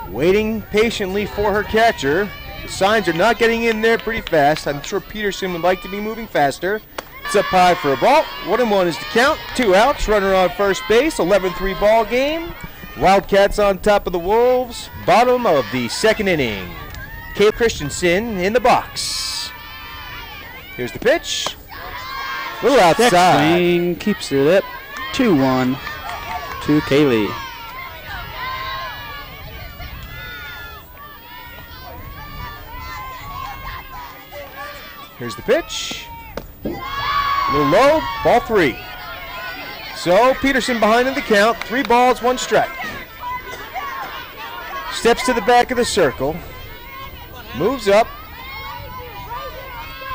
waiting patiently for her catcher. The signs are not getting in there pretty fast. I'm sure Peterson would like to be moving faster. It's up high for a ball. 1-1 is the count. 2 outs. Runner on first base. 11-3 ball game. Wildcats on top of the Wolves. Bottom of the second inning. Cave Christensen in the box. Here's the pitch. A little outside. Check swing, keeps it up. 2-1 to Kaylee. Here's the pitch. A little low, ball 3. So Peterson behind in the count. 3 balls, 1 strike. Steps to the back of the circle. Moves up.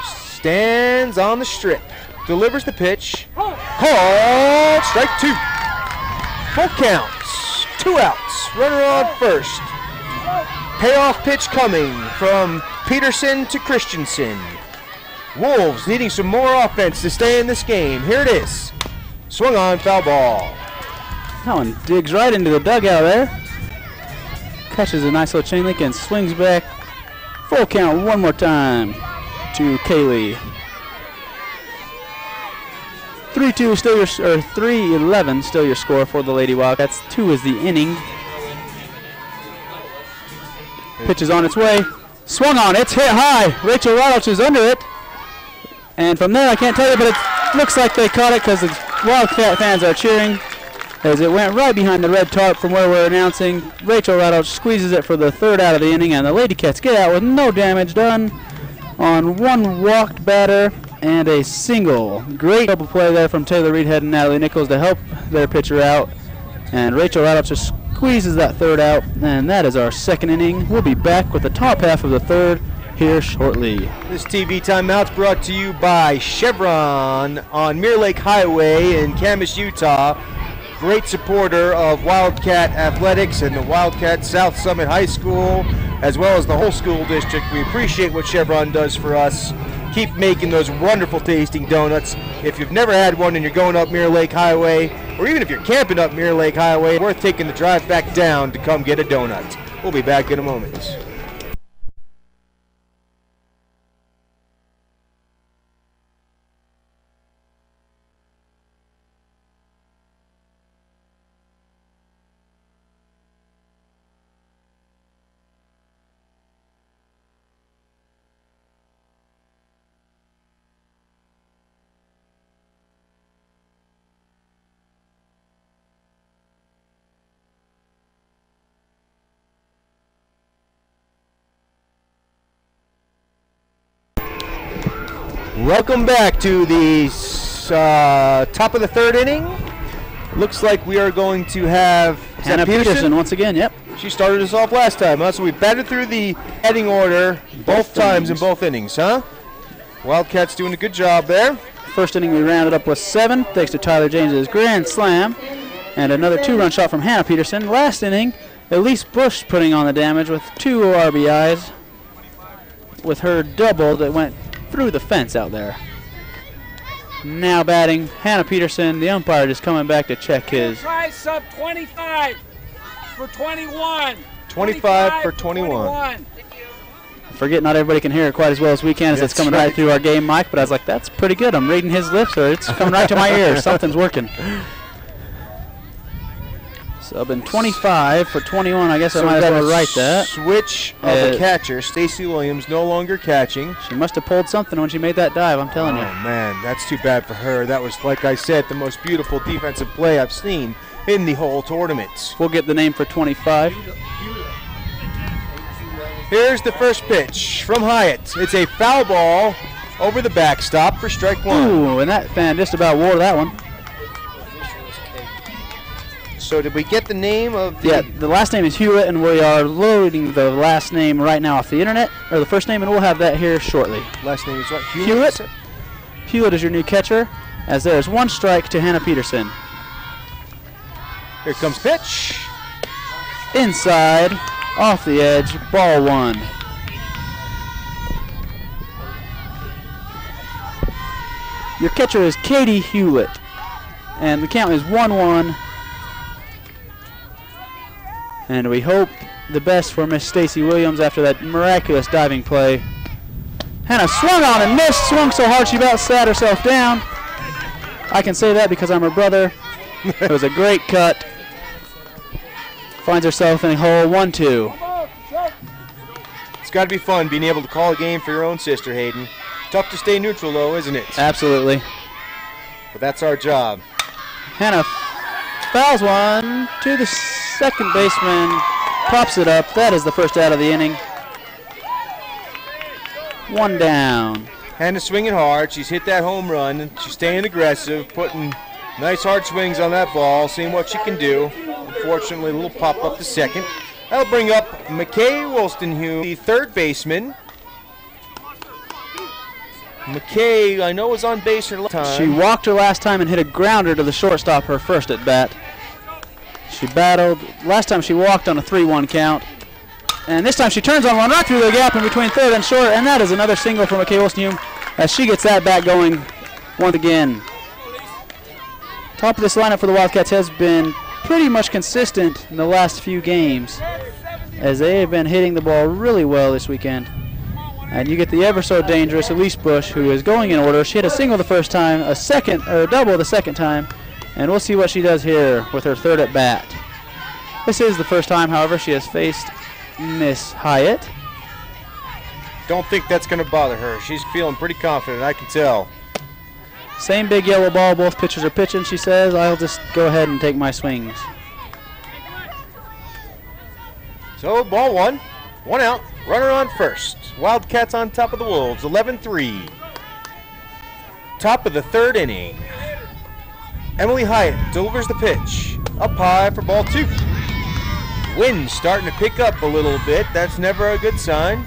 Stands on the strip. Delivers the pitch. Called strike 2. Full counts. 2 outs. Runner on first. Payoff pitch coming from Peterson to Christensen. Wolves needing some more offense to stay in this game. Here it is. Swung on, foul ball. That one digs right into the dugout there. Catches a nice little chain link and swings back. Full count one more time to Kaylee. 3-2 still your, or 3-11 still your score for the Lady Wildcats. 2 is the inning. Pitch is on its way. Swung on, it's hit high. Rachel Routledge is under it. And from there, I can't tell you, but it looks like they caught it because the Wildcat fans are cheering as it went right behind the red tarp from where we're announcing. Rachel Routledge squeezes it for the 3rd out of the inning, and the Lady Cats get out with no damage done on 1 walked batter and a single. Great double play there from Taylor Reedhead and Natalie Nichols to help their pitcher out. And Rachel Routledge just squeezes that 3rd out, and that is our 2nd inning. We'll be back with the top half of the 3rd here shortly. This TV timeout's brought to you by Chevron on Mirror Lake Highway in Camas, Utah. Great supporter of Wildcat Athletics and the Wildcat South Summit High School, as well as the whole school district. We appreciate what Chevron does for us. Keep making those wonderful tasting donuts. If you've never had one and you're going up Mirror Lake Highway, or even if you're camping up Mirror Lake Highway, worth taking the drive back down to come get a donut. We'll be back in a moment. Welcome back to the top of the 3rd inning. Looks like we are going to have Hannah Peterson once again, yep. She started us off last time, huh? So we batted through the batting order both times in both innings, huh? Wildcats doing a good job there. First inning we rounded up with 7, thanks to Tyler James's grand slam. And another 2-run shot from Hannah Peterson. Last inning, Elise Bush putting on the damage with 2 RBIs. With her double that went through the fence out there. Now batting, Hannah Peterson. The umpire just coming back to check his. Price up 25 for 21. 25 for 21. Forget not everybody can hear it quite as well as we can as it's coming right through our game mic, but I was like, that's pretty good. I'm reading his lips, or it's coming right to my ears. Something's working. Subbing 25 for 21. I guess I might as well write that. Switch of the catcher. Stacey Williams no longer catching. She must have pulled something when she made that dive, I'm telling you. Oh, man, that's too bad for her. That was, like I said, the most beautiful defensive play I've seen in the whole tournament. We'll get the name for 25. Here's the first pitch from Hyatt. It's a foul ball over the backstop for strike 1. Ooh, and that fan just about wore that one. So did we get the name of the... Yeah, the last name is Hewlett, and we are loading the last name right now off the internet, or the first name, and we'll have that here shortly. Last name is what? Hewlett. Hewlett is your new catcher, as there is 1 strike to Hannah Peterson. Here comes pitch. Inside, off the edge, ball 1. Your catcher is Katie Hewlett, and the count is 1-1. And we hope the best for Miss Stacy Williams after that miraculous diving play. Hannah swung on and missed, swung so hard she about sat herself down. I can say that because I'm her brother. It was a great cut. Finds herself in hole 1-2. It's got to be fun being able to call a game for your own sister, Hayden. Tough to stay neutral, though, isn't it? Absolutely. But that's our job. Hannah fouls one to the second baseman. Pops it up. That is the first out of the inning. One down. Hannah's swinging hard. She's hit that home run. She's staying aggressive, putting nice hard swings on that ball, seeing what she can do. Unfortunately, a little pop up to second. That'll bring up McKay Wolstenhume, the third baseman. McKay, I know, was on base her last time. She walked her last time and hit a grounder to the shortstop her first at bat. She battled. Last time she walked on a 3-1 count. And this time she turns on one right through the gap in between third and short, and that is another single for McKay Wolstenhume as she gets that bat going once again. Top of this lineup for the Wildcats has been pretty much consistent in the last few games as they have been hitting the ball really well this weekend. And you get the ever so dangerous Elise Bush, who is going in order. She hit a single the first time, a double the second time, and we'll see what she does here with her third at bat. This is the first time, however, she has faced Miss Hyatt. Don't think that's going to bother her. She's feeling pretty confident, I can tell. Same big yellow ball, both pitchers are pitching, she says. I'll just go ahead and take my swings. So, ball one. One out. Runner on first. Wildcats on top of the Wolves, 11-3. Top of the third inning. Emily Hyatt delivers the pitch. Up high for ball two. Wind's starting to pick up a little bit. That's never a good sign.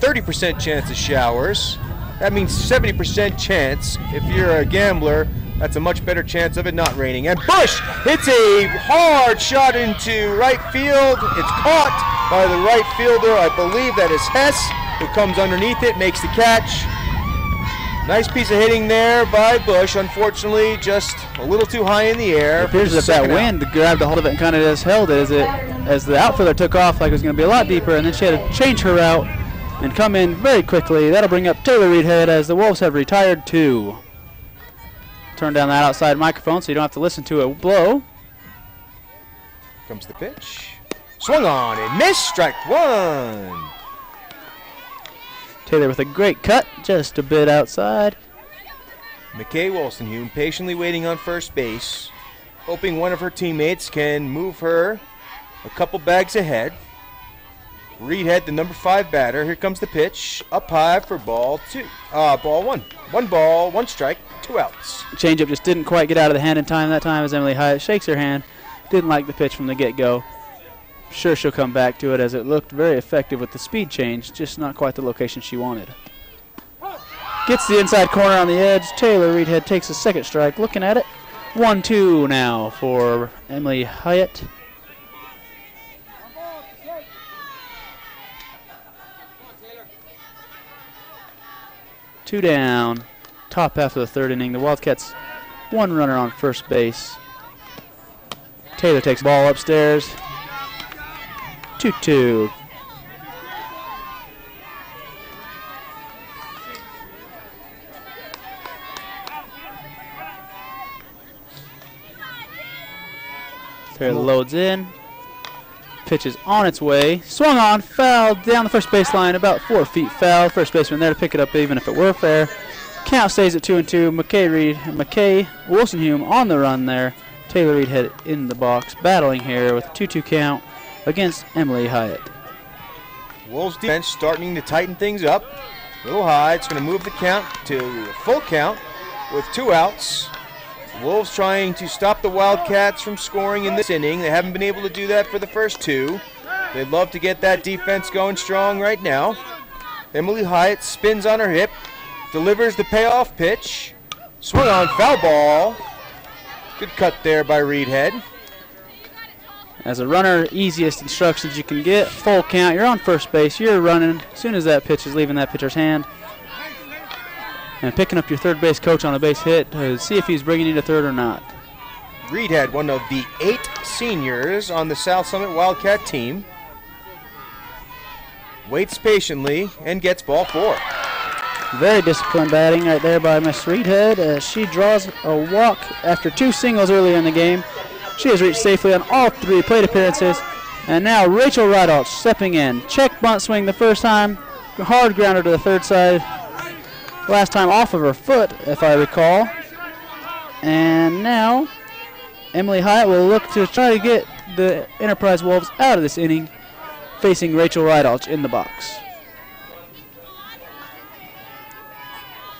%30 chance of showers. That means 70% chance. If you're a gambler, that's a much better chance of it not raining. And Bush hits a hard shot into right field. It's caught by the right fielder. I believe that is Hess, who comes underneath it, makes the catch. Nice piece of hitting there by Bush. Unfortunately, just a little too high in the air. It appears as if that wind grabbed a hold of it and kind of just held it as the outfielder took off like it was going to be a lot deeper, and then she had to change her route and come in very quickly. That'll bring up Taylor Reedhead as the Wolves have retired two. Turn down that outside microphone so you don't have to listen to it blow. Comes the pitch. Swung on and missed. Strike one. Taylor with a great cut, just a bit outside. McKay Wolstenhume patiently waiting on first base, hoping one of her teammates can move her a couple bags ahead. Reedhead, the number 5 batter. Here comes the pitch. Up high for ball two. Ball one. One ball, one strike, 2 outs. Changeup just didn't quite get out of the hand in time that time as Emily Hyatt shakes her hand. Didn't like the pitch from the get-go. Sure she'll come back to it as it looked very effective with the speed change, just not quite the location she wanted. Gets the inside corner on the edge. Taylor Reedhead takes a second strike. Looking at it. 1-2 now for Emily Hyatt. Two down. Top half of the third inning. The Wildcats, one runner on first base. Taylor takes the ball upstairs. 2-2. Taylor loads in. Pitch is on its way. Swung on, fouled down the first baseline, about 4 feet foul. First baseman there to pick it up even if it were fair. Count stays at 2-2. McKay Wolstenhume on the run there. Taylor Reedhead in the box, battling here with a 2-2 count against Emily Hyatt. Wolves defense starting to tighten things up. A little high. It's going to move the count to a full count with 2 outs. Wolves trying to stop the Wildcats from scoring in this inning. They haven't been able to do that for the first 2. They'd love to get that defense going strong right now. Emily Hyatt spins on her hip, delivers the payoff pitch. Swung on, foul ball. Good cut there by Reedhead. As a runner, easiest instructions you can get. Full count, you're on first base, you're running. As soon as that pitch is leaving that pitcher's hand. And picking up your third base coach on a base hit to see if he's bringing you to third or not. Reedhead, one of the 8 seniors on the South Summit Wildcat team, waits patiently and gets ball 4. Very disciplined batting right there by Miss Reedhead as she draws a walk after 2 singles earlier in the game. She has reached safely on all 3 plate appearances. And now Rachel Rydalch stepping in. Check bunt swing the first time. Hard grounder to the third side. Last time off of her foot, if I recall. And now Emily Hyatt will look to try to get the Enterprise Wolves out of this inning, facing Rachel Rydalch in the box.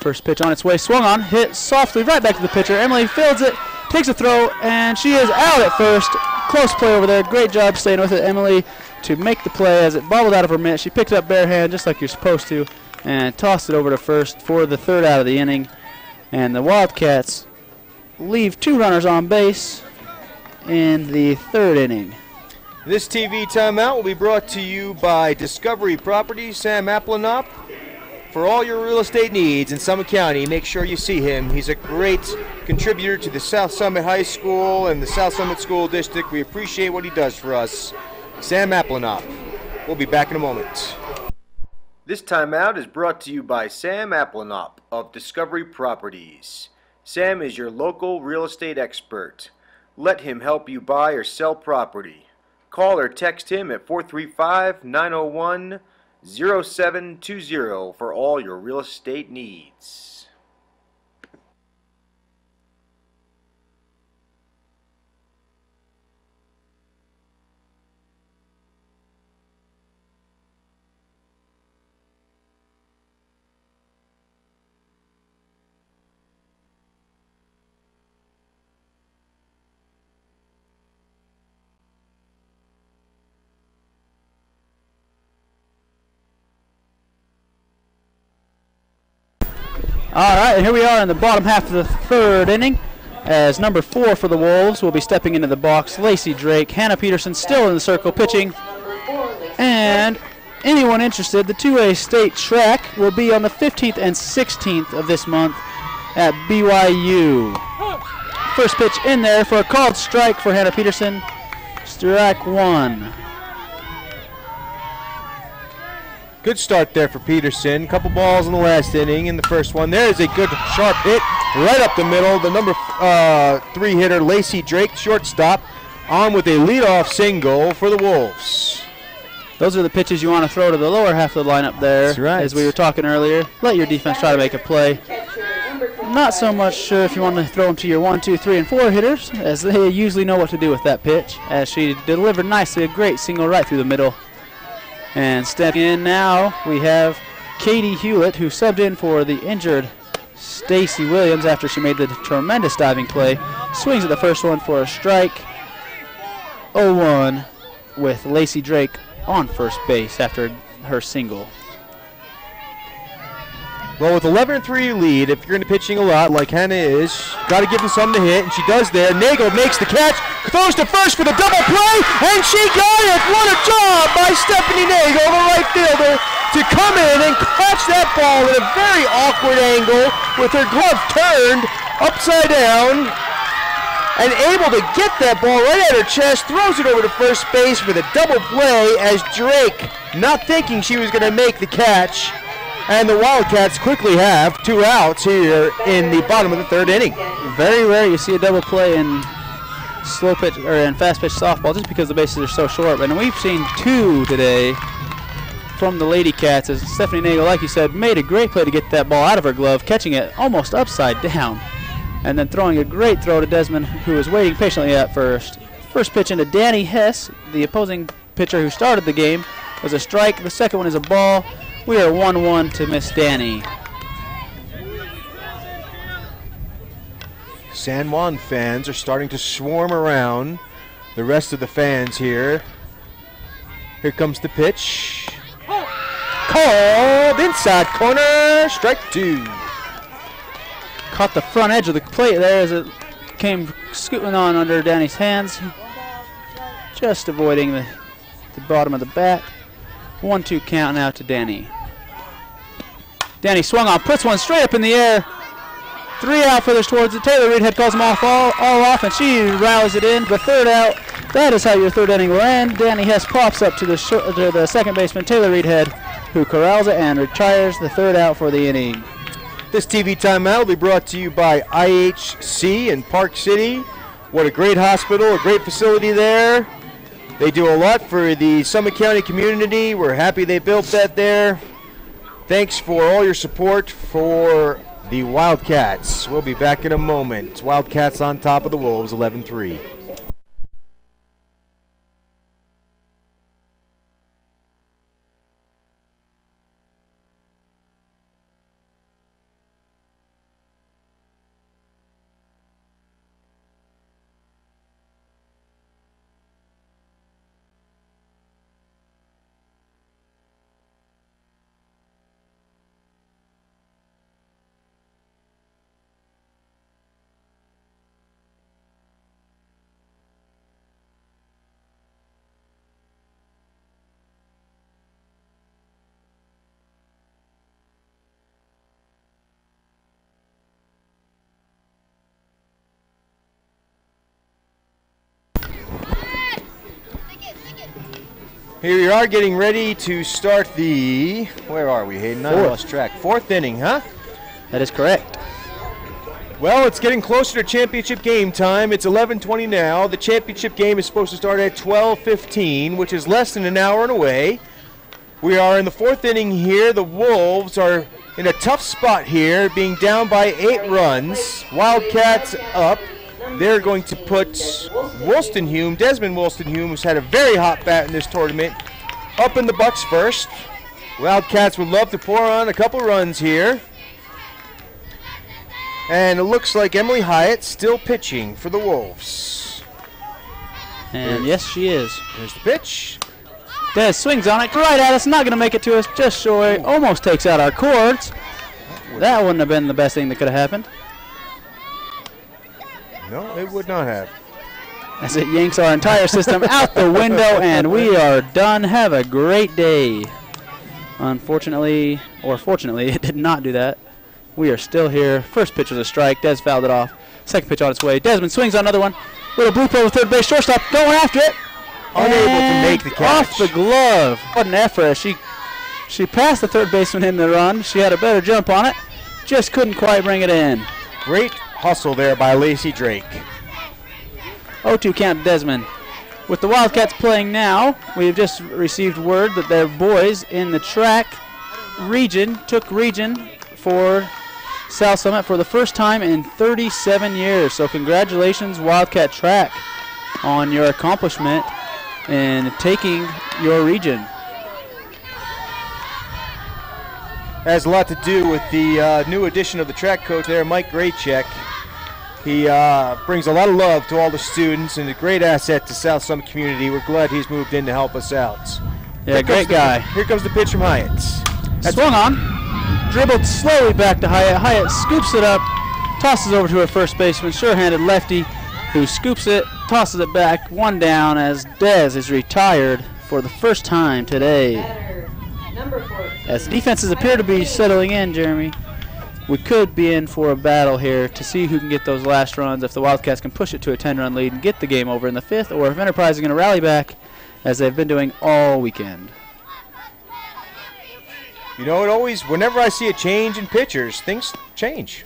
First pitch on its way, swung on, hit softly right back to the pitcher. Emily fields it, takes a throw, and she is out at first. Close play over there. Great job staying with it, Emily, to make the play as it bobbled out of her mitt. She picked it up bare hand just like you're supposed to and tossed it over to first for the 3rd out of the inning. And the Wildcats leave 2 runners on base in the 3rd inning. This TV timeout will be brought to you by Discovery Properties, Sam Aplanop. For all your real estate needs in Summit County, make sure you see him. He's a great contributor to the South Summit High School and the South Summit School District. We appreciate what he does for us. Sam Aplanop. We'll be back in a moment. This timeout is brought to you by Sam Aplanop of Discovery Properties. Sam is your local real estate expert. Let him help you buy or sell property. Call or text him at 435-901-0720 for all your real estate needs. All right, and here we are in the bottom half of the 3rd inning as number 4 for the Wolves will be stepping into the box. Lacey Drake, Hannah Peterson still in the circle pitching. And anyone interested, the 2A state track will be on the 15th and 16th of this month at BYU. First pitch in there for a called strike for Hannah Peterson. Strike 1. Good start there for Peterson. Couple balls in the last inning. In the first one, there is a good sharp hit right up the middle. The number 3 hitter, Lacey Drake, shortstop, on with a leadoff single for the Wolves. Those are the pitches you want to throw to the lower half of the lineup there. That's right. As we were talking earlier. Let your defense try to make a play. Not so much sure if you want to throw them to your 1, 2, 3, and 4 hitters, as they usually know what to do with that pitch, as she delivered nicely a great single right through the middle. And stepping in now, we have Katie Hewlett, who subbed in for the injured Stacy Williams after she made the tremendous diving play. Swings at the first one for a strike. 0-1 with Lacey Drake on first base after her single. Well, with 11-3 lead, if you're going to pitching a lot like Hannah is, got to give them something to hit, and she does there. Nagel makes the catch, throws to first for the double play, and she got it! What a job by Stephanie Nagel, the right fielder, to come in and catch that ball at a very awkward angle with her glove turned upside down, and able to get that ball right at her chest, throws it over to first base for the double play as Drake, not thinking she was going to make the catch. And the Wildcats quickly have 2 outs here in the bottom of the 3rd inning. Very rare you see a double play in slow pitch or in fast pitch softball just because the bases are so short. And we've seen 2 today from the Lady Cats as Stephanie Nagel, like you said, made a great play to get that ball out of her glove, catching it almost upside down. And then throwing a great throw to Desmond, who was waiting patiently at first. First pitch into Danny Hess, the opposing pitcher who started the game, was a strike. The second one is a ball. We are 1-1 to Miss Danny. San Juan fans are starting to swarm around the rest of the fans here. Here comes the pitch. Called inside corner, strike 2. Caught the front edge of the plate there as it came scooting on under Danny's hands. Just avoiding the bottom of the bat. 1-2 count now to Danny. Danny swung on, puts one straight up in the air. 3 out furthers towards it. Taylor Reed head calls them all off, and she rallies it in. But 3rd out, that is how your 3rd inning will end. Danny Hess pops up to the second baseman, Taylor Reed head, who corrals it and retires the 3rd out for the inning. This TV timeout will be brought to you by IHC in Park City. What a great hospital, a great facility there. They do a lot for the Summit County community. We're happy they built that there. Thanks for all your support for the Wildcats. We'll be back in a moment. Wildcats on top of the Wolves, 11-3. Here we are getting ready to start the, where are we, Hayden? I lost track. 4th inning, huh? That is correct. Well, it's getting closer to championship game time. It's 11:20 now. The championship game is supposed to start at 12:15, which is less than an hour away. We are in the 4th inning here. The Wolves are in a tough spot here, being down by 8 runs. Wildcats up. They're going to put Wolstenhume, Desmond Wolstenhume, who's had a very hot bat in this tournament, up in the Bucks first. Wildcats would love to pour on a couple runs here. And it looks like Emily Hyatt still pitching for the Wolves. And yes, she is. Here's the pitch. Des swings on it, right at us, not going to make it to us, just short. Almost takes out our cords. That wouldn't have been the best thing that could have happened. No, it would not have. As it yanks our entire system out the window, and we are done. Have a great day. Unfortunately, or fortunately, it did not do that. We are still here. First pitch was a strike. Des fouled it off. Second pitch on its way. Desmond swings on another one. Little blue over third base. Shortstop going after it. Unable to make the catch. Off the glove. What an effort. She passed the third baseman in the run. She had a better jump on it. Just couldn't quite bring it in. Great hustle there by Lacey Drake. 0-2 count to Desmond. With the Wildcats playing now, we've just received word that their boys in the track region took region for South Summit for the first time in 37 years. So congratulations, Wildcat Track, on your accomplishment in taking your region. Has a lot to do with the new addition of the track coach there, Mike Graycheck. He brings a lot of love to all the students and a great asset to South Summit community. We're glad he's moved in to help us out. Yeah, great guy. Here comes the pitch from Hyatt. That's swung on. Dribbled slowly back to Hyatt. Hyatt scoops it up, tosses over to her first baseman, sure-handed lefty, who scoops it, tosses it back, one down as Dez is retired for the first time today. As defenses appear to be settling in, Jeremy, we could be in for a battle here to see who can get those last runs, if the Wildcats can push it to a 10-run lead and get the game over in the 5th, or if Enterprise is going to rally back as they've been doing all weekend. You know, whenever I see a change in pitchers, things change.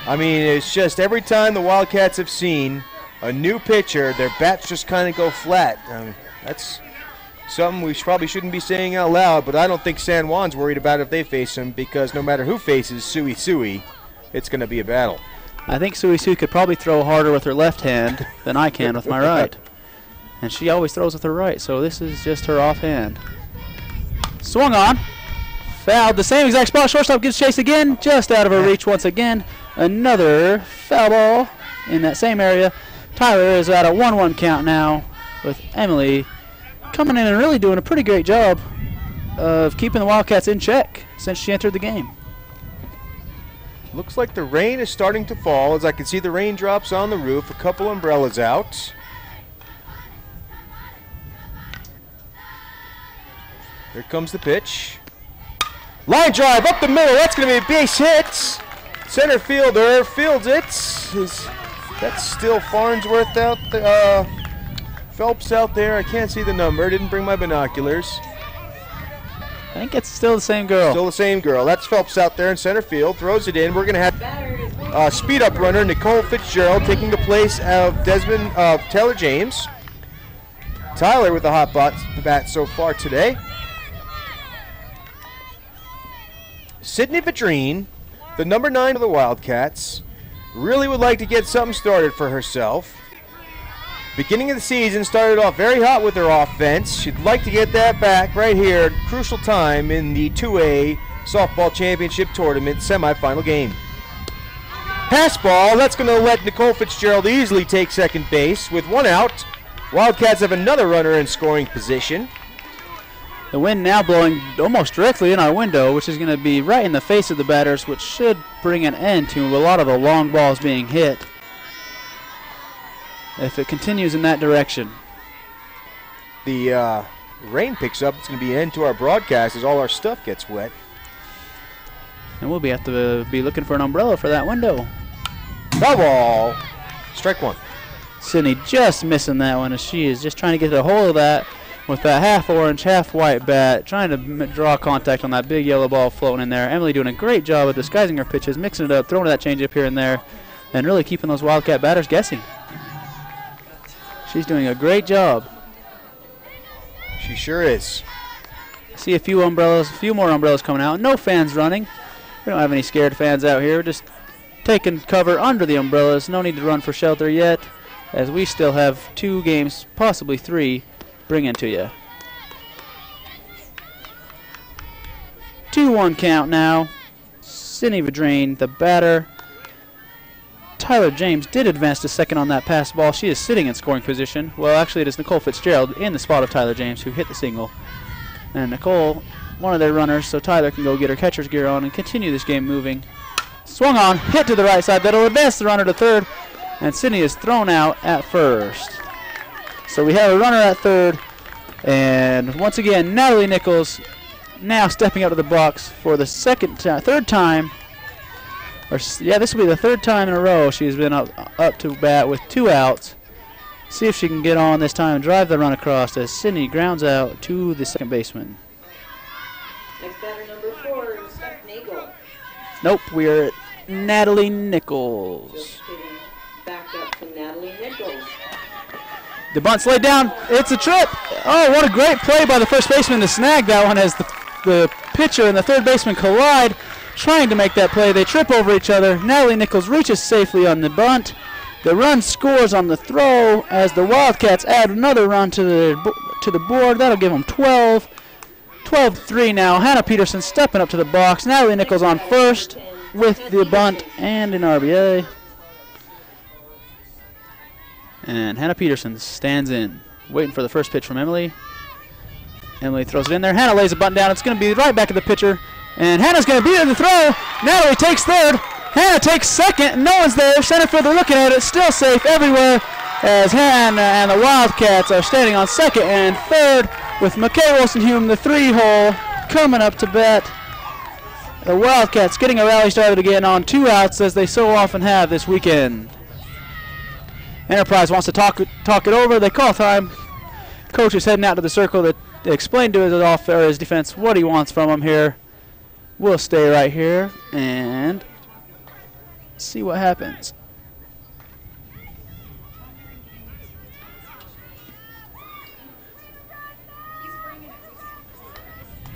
I mean, it's just every time the Wildcats have seen a new pitcher, their bats just kind of go flat. I mean, that's something we probably shouldn't be saying out loud, but I don't think San Juan's worried about if they face him, because no matter who faces Sui, it's going to be a battle. I think Sui could probably throw harder with her left hand than I can with my right. And she always throws with her right, so this is just her offhand. Swung on. Fouled the same exact spot. Shortstop gets chased again, just out of her reach once again. Another foul ball in that same area. Tyler is at a 1-1 count now, with Emily coming in and really doing a pretty great job of keeping the Wildcats in check since she entered the game. Looks like the rain is starting to fall, as I can see the raindrops on the roof, a couple umbrellas out. Here comes the pitch. Line drive up the middle. That's going to be a base hit. Center fielder fields it. That's still Farnsworth out there. Phelps out there. I can't see the number. Didn't bring my binoculars. I think it's still the same girl. Still the same girl. That's Phelps out there in center field. Throws it in. We're going to have speed-up runner Nicole Fitzgerald taking the place of Taylor James. Tyler with the hot bat so far today. Sydney Vadrine, the number 9 of the Wildcats, really would like to get something started for herself. Beginning of the season started off very hot with her offense. She'd like to get that back right here at a crucial time in the 2A Softball Championship Tournament semifinal game. Pass ball, that's going to let Nicole Fitzgerald easily take second base with 1 out. Wildcats have another runner in scoring position. The wind now blowing almost directly in our window, which is going to be right in the face of the batters, which should bring an end to a lot of the long balls being hit if it continues in that direction. The rain picks up. It's going to be an end to our broadcast as all our stuff gets wet. And we'll have to be looking for an umbrella for that window. Foul ball. Strike 1. Sydney just missing that one as she is just trying to get a hold of that with that half orange, half white bat, trying to draw contact on that big yellow ball floating in there. Emily doing a great job of disguising her pitches, mixing it up, throwing that changeup here and there, and really keeping those Wildcat batters guessing. She's doing a great job. She sure is. See a few more umbrellas coming out. No fans running. We don't have any scared fans out here. We're just taking cover under the umbrellas. No need to run for shelter yet, as we still have 2 games, possibly 3, bringing to you. 2-1 count now. Sydney Vadrine, the batter. Tyler James did advance to second on that pass ball. She is sitting in scoring position. Well, actually, it is Nicole Fitzgerald in the spot of Tyler James who hit the single. And Nicole, one of their runners, so Tyler can go get her catcher's gear on and continue this game moving. Swung on, hit to the right side. That'll advance the runner to third. And Sydney is thrown out at first. So we have a runner at third. And once again, Natalie Nichols now stepping out of the box for the third time. This will be the 3rd time in a row she's been up to bat with 2 outs. See if she can get on this time and drive the run across as Sydney grounds out to the second baseman. Next batter, number 4, Steph Nagel. Nope, we are at Natalie Nichols. Just getting back up to Natalie Nichols. The bunt's laid down. It's a trip. Oh, what a great play by the first baseman to snag that one as the pitcher and the third baseman collide, trying to make that play. They trip over each other. Natalie Nichols reaches safely on the bunt. The run scores on the throw as the Wildcats add another run to the board. That'll give them 12. 12-3 now. Hannah Peterson stepping up to the box. Natalie Nichols on first with the bunt and an RBI. And Hannah Peterson stands in, waiting for the first pitch from Emily. Emily throws it in there. Hannah lays the bunt down. It's going to be right back at the pitcher. And Hannah's going to beat it in the throw. Natalie takes third. Hannah takes second. No one's there. Center fielder looking at it. Still safe everywhere as Hannah and the Wildcats are standing on second and third with McKay Wilson-Hume, the 3-hole, coming up to bat. The Wildcats getting a rally started again on 2 outs as they so often have this weekend. Enterprise wants to talk it over. They call time. Coach is heading out to the circle to explain to his defense what he wants from him here. We'll stay right here and see what happens.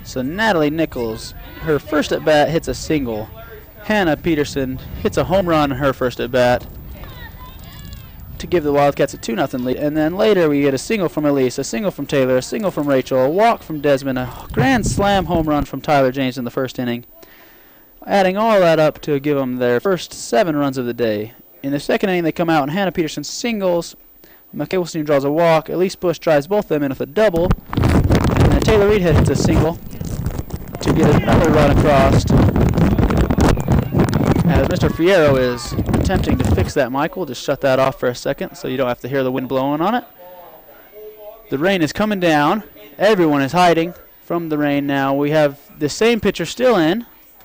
So Natalie Nichols, her first at bat hits a single. Hannah Peterson hits a home run her first at bat to give the Wildcats a 2-0 lead. And then later we get a single from Elise, a single from Taylor, a single from Rachel, a walk from Desmond, a grand slam home run from Tyler James in the first inning. Adding all that up to give them their first 7 runs of the day. In the second inning they come out and Hannah Peterson singles, McKay Wilson draws a walk, Elise Bush drives both of them in with a double, and then Taylor Reed hits a single to get another run across. As Mr. Fierro is attempting to fix that mic, we'll just shut that off for a second so you don't have to hear the wind blowing on it. The rain is coming down. Everyone is hiding from the rain now. We have the same pitcher still in,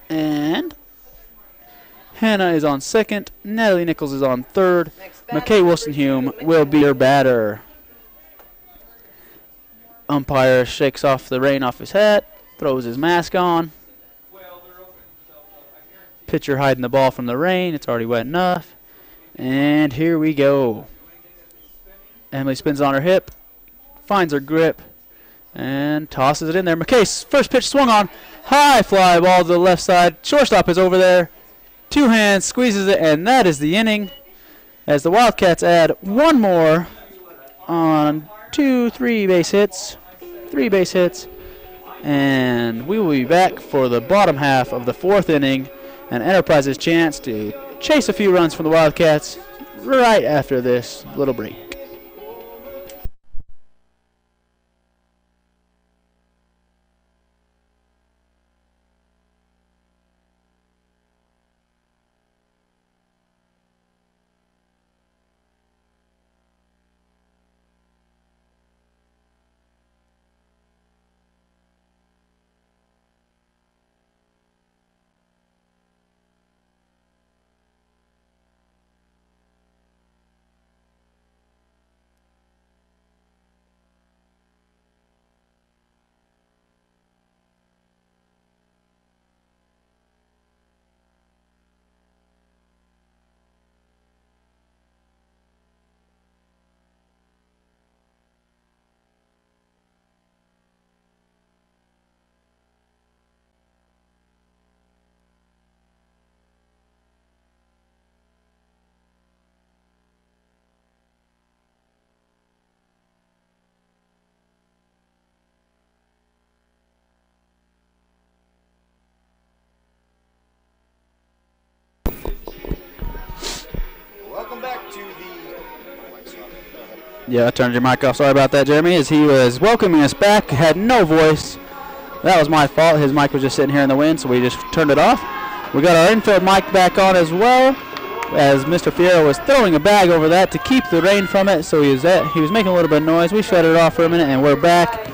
and Hannah is on second. Natalie Nichols is on third. McKay Wilson-Hume will be your batter. Umpire shakes off the rain off his hat, throws his mask on. Pitcher hiding the ball from the rain. It's already wet enough. And here we go. Emily spins on her hip, finds her grip, and tosses it in there. McKay's first pitch swung on. High fly ball to the left side. Shortstop is over there. Two hands, squeezes it, and that is the inning. As the Wildcats add one more on three base hits. And we will be back for the bottom half of the fourth inning and Enterprise's chance to chase a few runs from the Wildcats right after this little break. Yeah, I turned your mic off. Sorry about that, Jeremy. As he was welcoming us back, had no voice. That was my fault. His mic was just sitting here in the wind, so we just turned it off. We got our infield mic back on as well, as Mr. Fierro was throwing a bag over that to keep the rain from it, so he was making a little bit of noise. We shut it off for a minute, and we're back.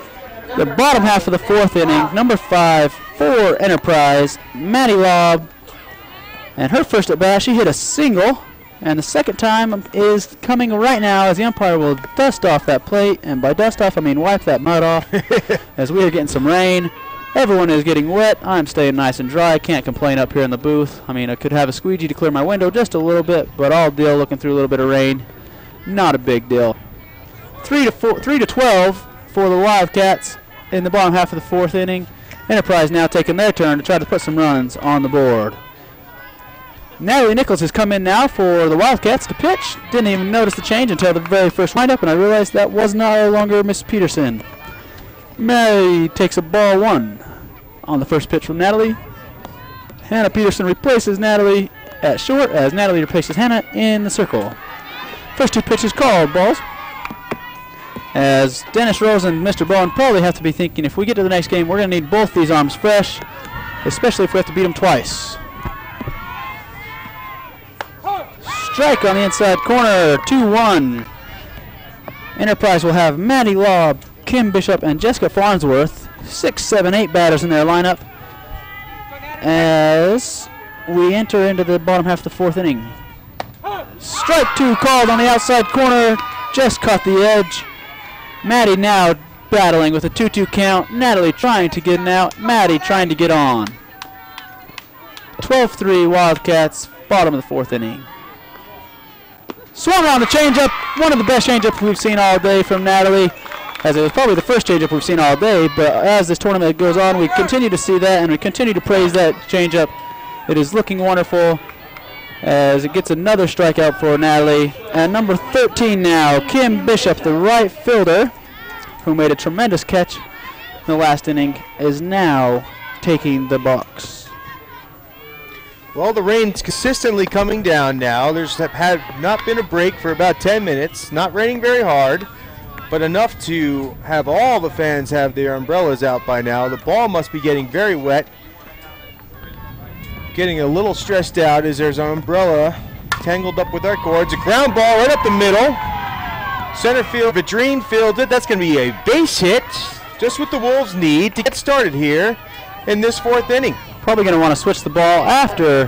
The bottom half of the fourth inning, number 5 for Enterprise, Maddie Lobb. And her first at bat, she hit a single. And the second time is coming right now as the umpire will dust off that plate. And by dust off, I mean wipe that mud off as we are getting some rain. Everyone is getting wet. I'm staying nice and dry. Can't complain up here in the booth. I mean, I could have a squeegee to clear my window just a little bit, but all deal looking through a little bit of rain. Not a big deal. 3 to 12 for the Wildcats in the bottom half of the fourth inning. Enterprise now taking their turn to try to put some runs on the board. Natalie Nichols has come in now for the Wildcats to pitch. Didn't even notice the change until the very first windup, and I realized that was no longer Miss Peterson. Mary takes a ball 1 on the first pitch from Natalie. Hannah Peterson replaces Natalie at short as Natalie replaces Hannah in the circle. First 2 pitches called balls. As Dennis Rose and Mr. Bowen probably have to be thinking, if we get to the next game, we're going to need both these arms fresh, especially if we have to beat them twice. Strike on the inside corner, 2-1. Enterprise will have Maddie Lobb, Kim Bishop, and Jessica Farnsworth. 6, 7, 8 batters in their lineup as we enter into the bottom half of the fourth inning. Strike 2 called on the outside corner, just caught the edge. Maddie now battling with a 2-2 count. Natalie trying to get out, Maddie trying to get on. 12-3 Wildcats, bottom of the fourth inning. Swung on the changeup, one of the best changeups we've seen all day from Natalie, as it was probably the first changeup we've seen all day, but as this tournament goes on, we continue to see that, and we continue to praise that changeup. It is looking wonderful as it gets another strikeout for Natalie. And number 13 now, Kim Bishop, the right fielder, who made a tremendous catch in the last inning, is now taking the box. Well, the rain's consistently coming down now. There's had not been a break for about 10 minutes. Not raining very hard, but enough to have all the fans have their umbrellas out by now. The ball must be getting very wet. Getting a little stressed out as there's an umbrella tangled up with our cords. A ground ball right up the middle. Center field, Vidrine fielded. That's going to be a base hit, just what the Wolves need to get started here in this fourth inning. Probably going to want to switch the ball after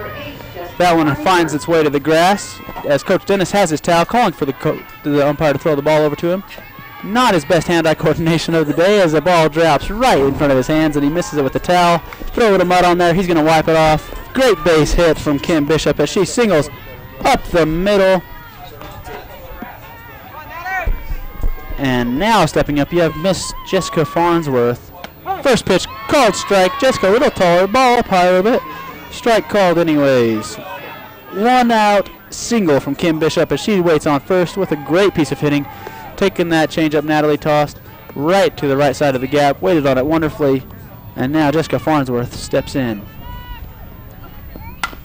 That one finds its way to the grass as Coach Dennis has his towel, calling for the umpire to throw the ball over to him. Not his best hand-eye coordination of the day as the ball drops right in front of his hands and he misses it with the towel. Throw a little mud on there. He's going to wipe it off. Great base hit from Kim Bishop as she singles up the middle. And now stepping up, you have Miss Jessica Farnsworth. First pitch, called strike. Jessica a little taller, ball up higher a bit. Strike called anyways. 1 out, single from Kim Bishop as she waits on first with a great piece of hitting. Taking that changeup Natalie tossed right to the right side of the gap, waited on it wonderfully, and now Jessica Farnsworth steps in.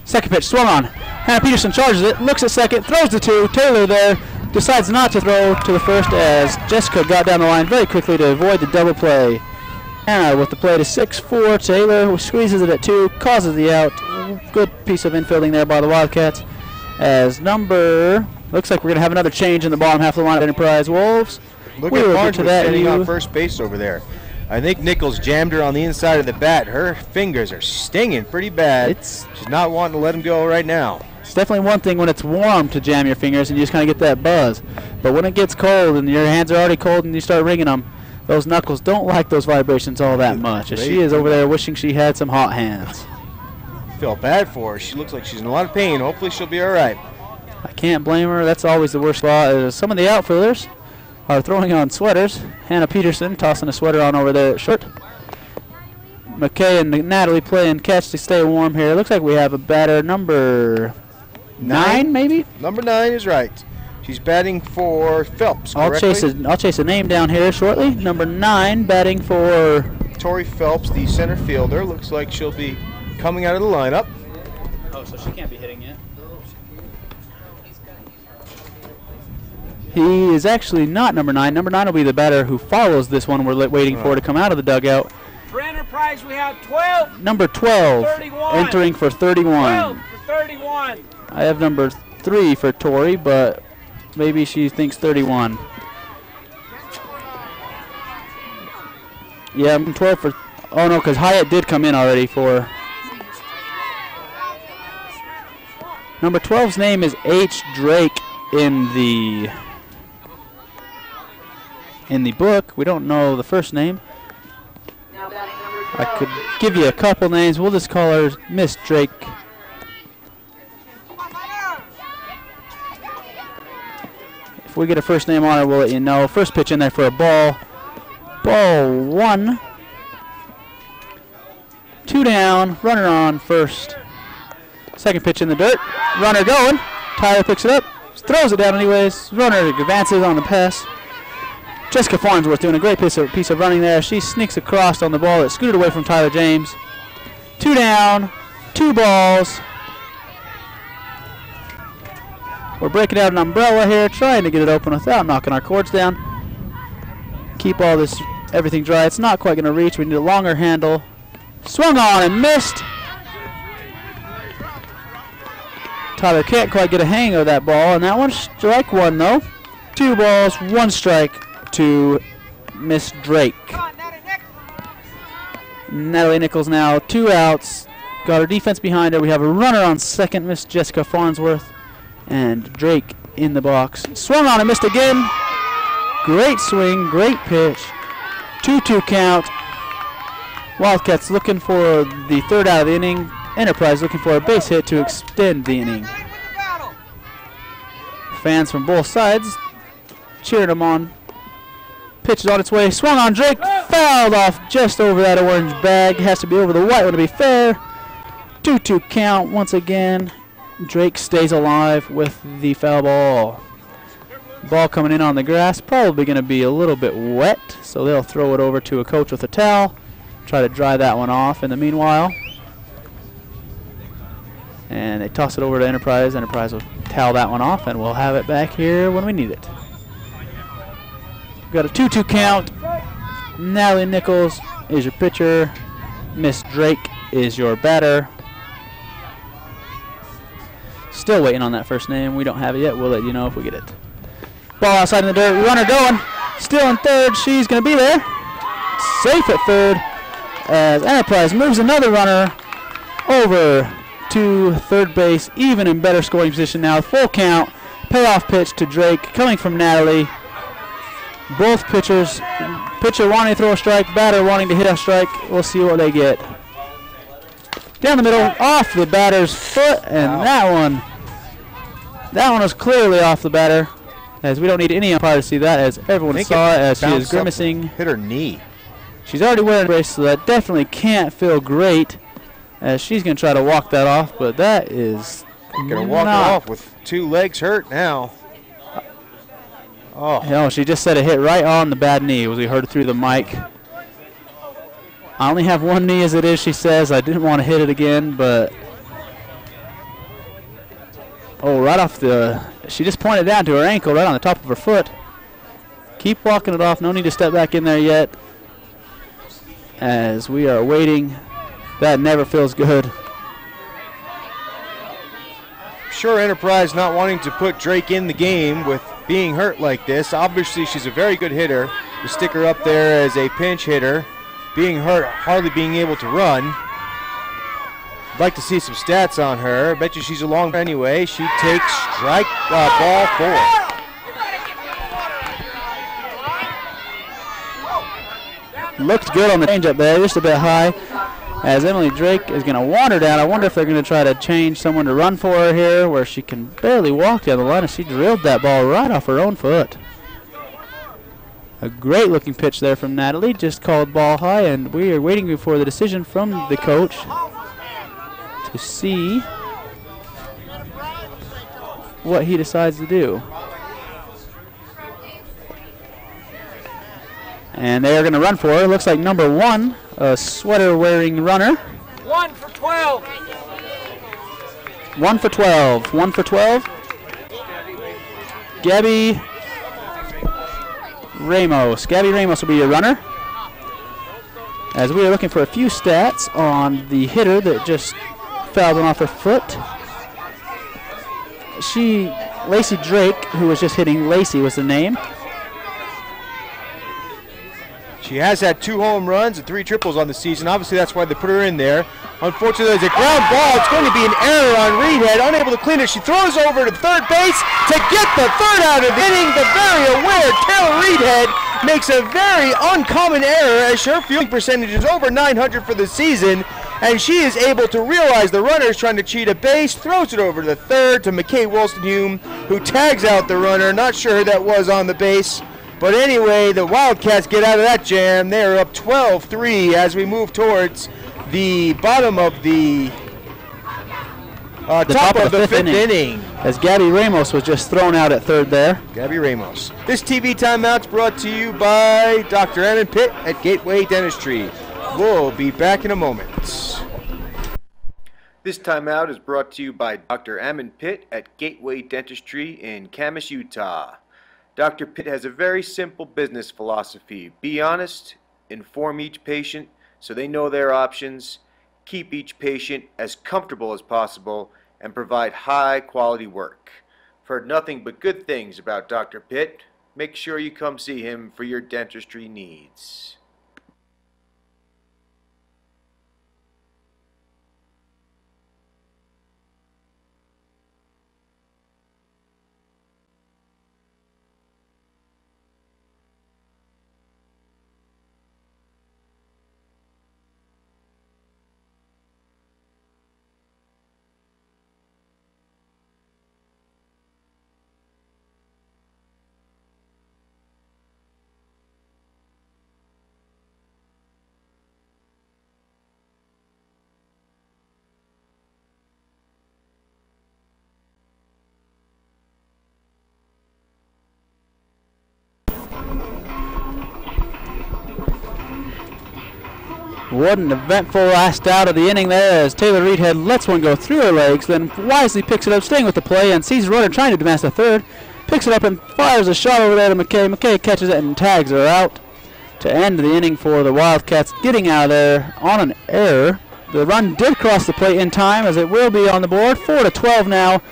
Second pitch swung on. Hannah Peterson charges it, looks at second, throws the 2. Taylor there decides not to throw to the first as Jessica got down the line very quickly to avoid the double play. Hannah with the play to 6-4. Taylor squeezes it at 2, causes the out. Good piece of infielding there by the Wildcats. As looks like we're going to have another change in the bottom half of the line at Enterprise Wolves. Look at Farnsworth standing on first base over there. I think Nichols jammed her on the inside of the bat. Her fingers are stinging pretty bad. She's not wanting to let him go right now. It's definitely one thing when it's warm to jam your fingers and you just kind of get that buzz. But when it gets cold and your hands are already cold and you start wringing them, those knuckles don't like those vibrations all that much. As she is over there wishing she had some hot hands. I feel bad for her. She looks like she's in a lot of pain. Hopefully she'll be all right. I can't blame her. That's always the worst spot. Some of the outfielders are throwing on sweaters. Hannah Peterson tossing a sweater on over there at short. McKay and Natalie playing catch to stay warm here. Looks like we have a batter number 9 maybe? Number 9 is right. She's batting for Phelps, correctly? I'll chase a name down here shortly. Number 9 batting for Tori Phelps, the center fielder. Looks like she'll be coming out of the lineup. Oh, so she can't be hitting yet. He is actually not number 9. Number 9 will be the batter who follows this one we're waiting for to come out of the dugout. For Enterprise, we have 12. Number 12 entering for 31. 12 for 31. I have number 3 for Tori, but maybe she thinks 31. Yeah, I'm 12 for... Oh, no, because Hyatt did come in already for... Number 12's name is H. Drake in the book. We don't know the first name. I could give you a couple names. We'll just call her Miss Drake. If we get a first name on her, we'll let you know. First pitch in there for a ball. Ball 1. 2 down. Runner on first. Second pitch in the dirt. Runner going. Tyler picks it up. Throws it down anyways. Runner advances on the pass. Jessica Farnsworth doing a great piece of running there. She sneaks across on the ball that scooted away from Tyler James. 2 down, 2 balls. We're breaking out an umbrella here, trying to get it open without knocking our cords down. Keep everything dry. It's not quite going to reach. We need a longer handle. Swung on and missed. Tyler can't quite get a hang of that ball, and that one's strike 1 though. 2 balls, 1 strike to Miss Drake. Natalie Nichols now 2 outs. Got her defense behind her. We have a runner on second, Miss Jessica Farnsworth, and Drake in the box. Swung on and missed again. Great swing, great pitch. 2-2 count. Wildcats looking for the 3rd out of the inning. Enterprise looking for a base hit to extend the inning. Fans from both sides cheering them on. Pitch is on its way. Swung on Drake. Fouled off just over that orange bag. Has to be over the white one to be fair. 2-2 count once again. Drake stays alive with the foul ball. Ball coming in on the grass. Probably going to be a little bit wet, so they'll throw it over to a coach with a towel. Try to dry that one off in the meanwhile. And they toss it over to Enterprise. Enterprise will towel that one off, and we'll have it back here when we need it. We've got a 2-2 count. Natalie Nichols is your pitcher. Miss Drake is your batter. Still waiting on that first name. We don't have it yet. We'll let you know if we get it. Ball outside in the dirt. Runner going. Still in third. She's going to be there. Safe at third as Enterprise moves another runner over to third base, even in better scoring position now. Full count, payoff pitch to Drake coming from Natalie. Both pitchers, pitcher wanting to throw a strike, batter wanting to hit a strike. We'll see what they get. Down the middle, off the batter's foot, and that one was clearly off the batter, as we don't need any umpire to see that, as everyone saw it, as she is grimacing. Hit her knee. She's already wearing a brace, so that definitely can't feel great, as she's going to try to walk that off, but that is going to walk it off with 2 legs hurt now. Oh. No, she just said it hit right on the bad knee, as we heard it through the mic. I only have 1 knee as it is, she says. I didn't want to hit it again, but... Oh, right off the... She just pointed down to her ankle, right on the top of her foot. Keep walking it off. No need to step back in there yet, as we are waiting. That never feels good. Sure, Enterprise not wanting to put Drake in the game with being hurt like this. Obviously, she's a very good hitter. To stick her up there as a pinch hitter, being hurt, hardly being able to run. I'd like to see some stats on her. Bet you she's a long anyway. She takes strike ball 4. Looked good on the changeup there, just a bit high, as Emily Drake is going to wander down. I wonder if they're going to try to change someone to run for her here, where she can barely walk down the line, and she drilled that ball right off her own foot. A great looking pitch there from Natalie, just called ball high, and we are waiting for the decision from the coach to see what he decides to do. And they are going to run for her. Looks like number 1, a sweater-wearing runner. 1 for 12. 1 for 12. 1 for 12. Gabby Ramos. Gabby Ramos will be your runner, as we are looking for a few stats on the hitter that just fouled off her foot. Lacey Drake, who was just hitting Lacey, was the name. She has had 2 home runs and 3 triples on the season. Obviously, that's why they put her in there. Unfortunately, there's a ground ball. It's going to be an error on Reedhead. Unable to clean it. She throws over to third base to get the third out of the inning. The very aware Taylor Reedhead makes a very uncommon error, as her fielding percentage is over 900 for the season. And she is able to realize the runner is trying to cheat a base, throws it over to the third to McKay Wolstenhume, who tags out the runner. Not sure who that was on the base. But anyway, the Wildcats get out of that jam. They are up 12-3 as we move towards the bottom of the top of the fifth inning. As Gabby Ramos was just thrown out at third there. Gabby Ramos. This TV timeout's brought to you by Dr. Ammon Pitt at Gateway Dentistry. We'll be back in a moment. This timeout is brought to you by Dr. Ammon Pitt at Gateway Dentistry in Camas, Utah. Dr. Pitt has a very simple business philosophy. Be honest, inform each patient so they know their options, keep each patient as comfortable as possible, and provide high quality work. I've heard nothing but good things about Dr. Pitt. Make sure you come see him for your dentistry needs. What an eventful last out of the inning there, as Taylor Reedhead lets one go through her legs, then wisely picks it up, staying with the play, and sees the runner trying to advance to third. Picks it up and fires a shot over there to McKay. McKay catches it and tags her out to end the inning for the Wildcats, getting out of there on an error. The run did cross the plate in time, as it will be on the board. 4-12 now.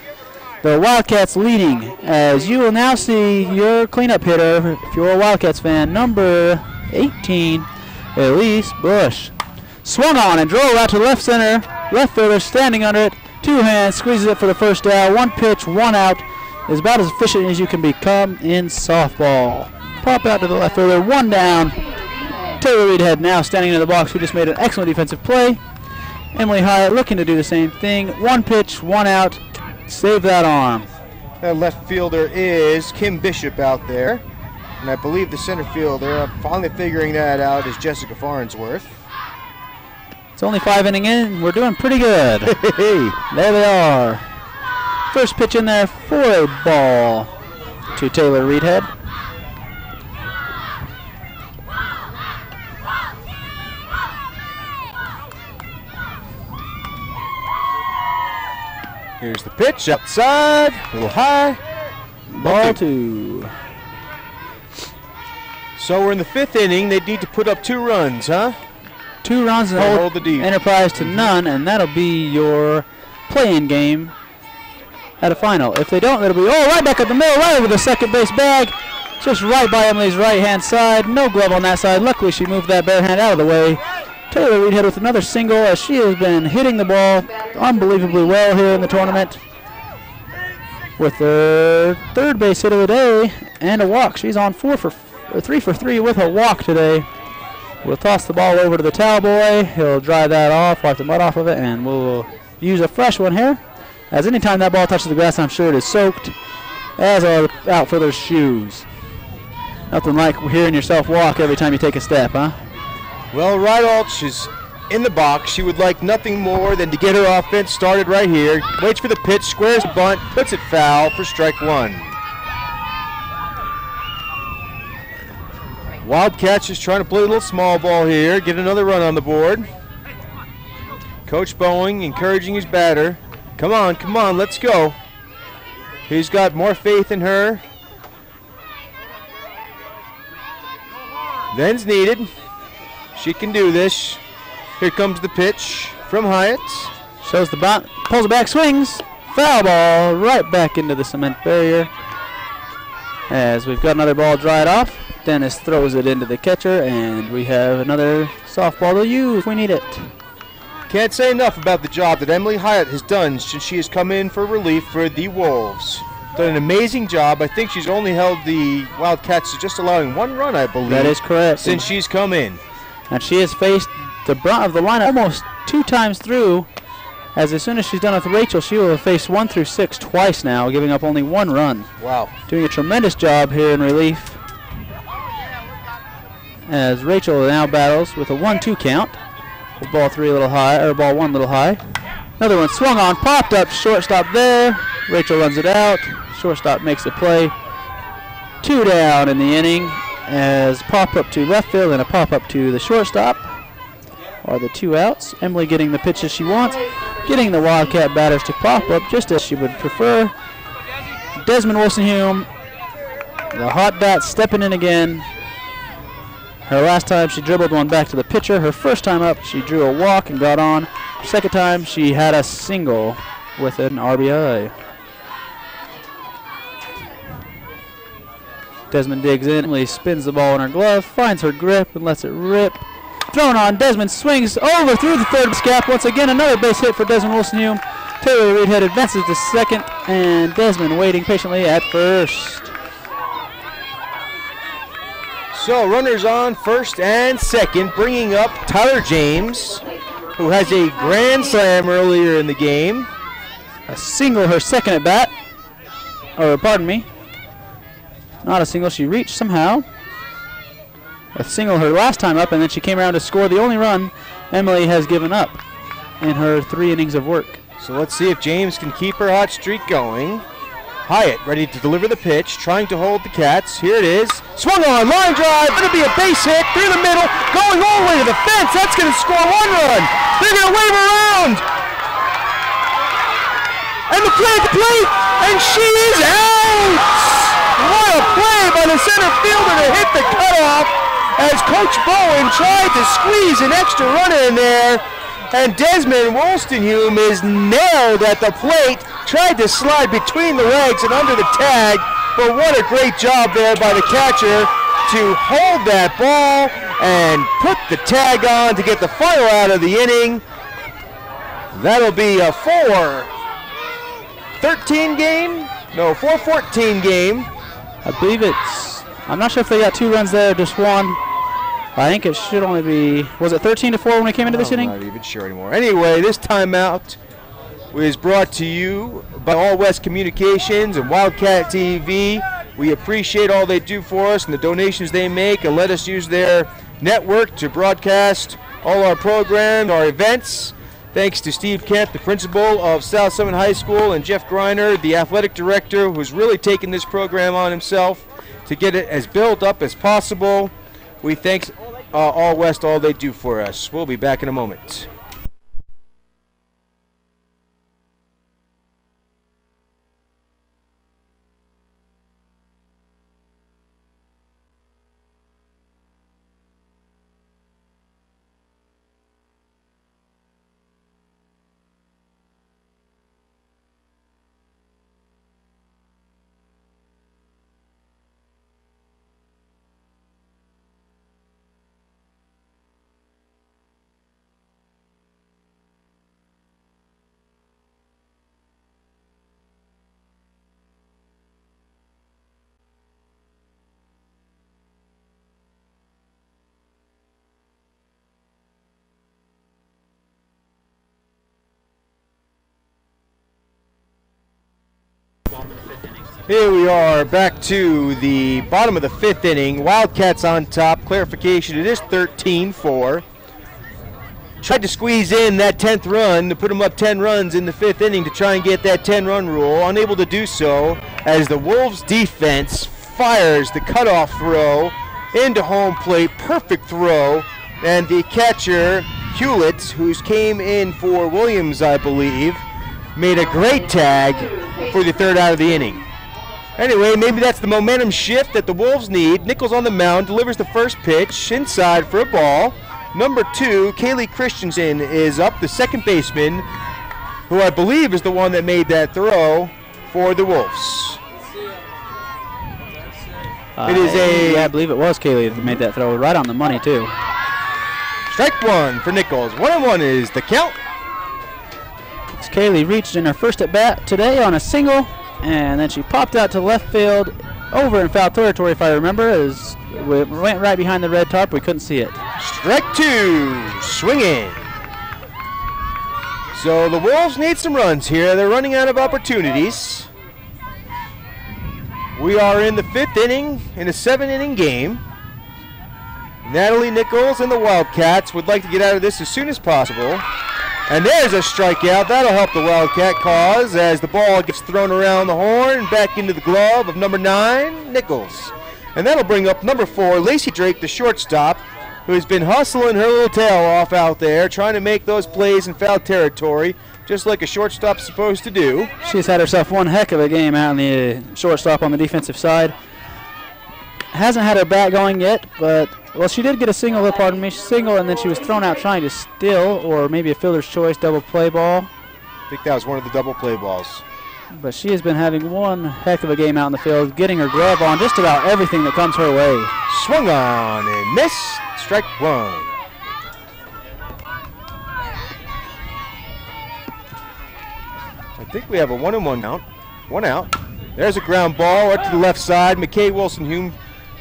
The Wildcats leading, as you will now see your cleanup hitter, if you're a Wildcats fan, number 18, Elise Bush. Swung on and drove out to left center. Left fielder standing under it Two hands, squeezes it for the first down. One pitch, one out. Is about as efficient as you can become in softball. Pop out to the left fielder, one down. Taylor Reedhead now standing in the box, who just made an excellent defensive play. Emily Hyatt looking to do the same thing. One pitch, one out. Save that arm. That left fielder is Kim Bishop out there. And I believe the center fielder, finally figuring that out, is Jessica Farnsworth. It's only 5 innings in. We're doing pretty good. Hey, There they are. First pitch in there for a ball to Taylor Reedhead. here's the pitch, outside, a little high. Ball 2. So we're in the 5th inning. They need to put up 2 runs, huh? 2 runs and Hold hold the deep. Enterprise to none, and that'll be your play-in game at a final. If they don't, it'll be right back at the middle, right over the second base bag, just right by Emily's right-hand side. No glove on that side. Luckily, she moved that bare hand out of the way. Taylor Reedhead with another single, as she has been hitting the ball unbelievably well here in the tournament, with her 3rd base hit of the day and a walk. She's on 3 for 3 with a walk today. We'll toss the ball over to the towel boy. He'll dry that off, wipe the mud off of it, and we'll use a fresh one here. As anytime that ball touches the grass, I'm sure it is soaked, as are the outfielder's shoes. Nothing like hearing yourself walk every time you take a step, huh? Well, Rydalch is in the box. She would like nothing more than to get her offense started right here. Waits for the pitch, squares the bunt, puts it foul for strike 1. Wildcats just trying to play a little small ball here, get another run on the board. Coach Boeing encouraging his batter. Come on, let's go. He's got more faith in her than's needed. She can do this. Here comes the pitch from Hyatt. Shows the bunt, pulls it back, swings. Foul ball right back into the cement barrier. As we've got another ball dried off, Dennis throws it into the catcher, and we have another softball to use. We need it. Can't say enough about the job that Emily Hyatt has done since she has come in for relief for the Wolves. Done an amazing job. I think she's only held the Wildcats to just allowing 1 run, I believe. That is correct. Since she's come in. And she has faced the brunt of the lineup almost 2 times through. As soon as she's done with Rachel, she will have faced 1 through 6 twice now, giving up only 1 run. Wow. Doing a tremendous job here in relief. As Rachel now battles with a 1-2 count. With ball 3 a little high, or ball 1 a little high. Another one swung on, popped up, shortstop there. Rachel runs it out. Shortstop makes the play. 2 down in the inning, as pop up to left field and a pop up to the shortstop are the 2 outs. Emily getting the pitches she wants, getting the Wildcat batters to pop up just as she would prefer. Desmond Wilson-Hume, the hot bat, stepping in again. Her last time she dribbled one back to the pitcher. Her first time up, she drew a walk and got on. Second time, she had a single with an RBI. Desmond digs in. Emily spins the ball in her glove, finds her grip, and lets it rip. Thrown on, Desmond swings over through the third gap. Once again, another base hit for Desmond Wilson-Hume. Taylor Reedhead advances to second, and Desmond waiting patiently at first. So runners on first and second, bringing up Tyler James, who has a grand slam earlier in the game. A single her second at bat. Or, pardon me. Not a single, she reached somehow. A single her last time up, and then she came around to score the only run Emily has given up in her 3 innings of work. So let's see if James can keep her hot streak going. Hyatt ready to deliver the pitch, trying to hold the Cats. Here it is. Swung on, line drive. Going to be a base hit through the middle, going all the way to the fence. That's going to score 1 run. They're going to wave around. And the play at the plate, and she is out. What a play by the center fielder to hit the cutoff as Coach Bowen tried to squeeze an extra runner in there. And Desmond Wilson-Hume is nailed at the plate, tried to slide between the legs and under the tag, but what a great job there by the catcher to hold that ball and put the tag on to get the final out of the inning. That'll be a 4 4-13 game? No, 4-14 game. I believe I'm not sure if they got 2 runs there or just 1. I think it should only be, was it 13-4 when we came into this inning? I'm not even sure anymore. Anyway, this timeout is brought to you by All West Communications and Wildcat TV. We appreciate all they do for us and the donations they make and let us use their network to broadcast all our programs, our events. Thanks to Steve Kemp, the principal of South Summit High School, and Jeff Greiner, the athletic director, who's really taken this program on himself to get it as built up as possible. We thank All West, all they do for us. We'll be back in a moment. Here we are back to the bottom of the 5th inning. Wildcats on top. Clarification, it is 13-4. Tried to squeeze in that 10th run to put them up 10 runs in the 5th inning to try and get that 10-run rule. Unable to do so as the Wolves defense fires the cutoff throw into home plate. Perfect throw. And the catcher, Hewlett, who's came in for Williams, I believe, made a great tag for the 3rd out of the inning. Anyway, maybe that's the momentum shift that the Wolves need. Nichols on the mound, delivers the first pitch, inside for a ball. Number 2, Kaylee Christensen is up, the second baseman, who I believe is the one that made that throw for the Wolves. I believe it was Kaylee that made that throw, right on the money too. Strike 1 for Nichols. 1-1 is the count. Kaylee reached in her first at bat today on a single, and then she popped out to left field over in foul territory, if I remember, as we went right behind the red tarp. We couldn't see it. Strike 2, swinging. So the Wolves need some runs here. They're running out of opportunities. We are in the 5th inning in a 7-inning game. Natalie Nichols and the Wildcats would like to get out of this as soon as possible. And there's a strikeout. That'll help the Wildcat cause as the ball gets thrown around the horn and back into the glove of number 9, Nichols. And that'll bring up number 4, Lacey Drake, the shortstop, who's been hustling her little tail off out there, trying to make those plays in foul territory, just like a shortstop's supposed to do. She's had herself one heck of a game out on the shortstop on the defensive side. Hasn't had her bat going yet, but, well, she did get a single, single, and then she was thrown out trying to steal, or maybe a fielder's choice double play ball. I think that was one of the double play balls. But she has been having one heck of a game out in the field, getting her glove on just about everything that comes her way. Swung on and missed. Strike 1. I think we have a 1-1 count. 1 out. There's a ground ball up to the left side. McKay Wilson-Hume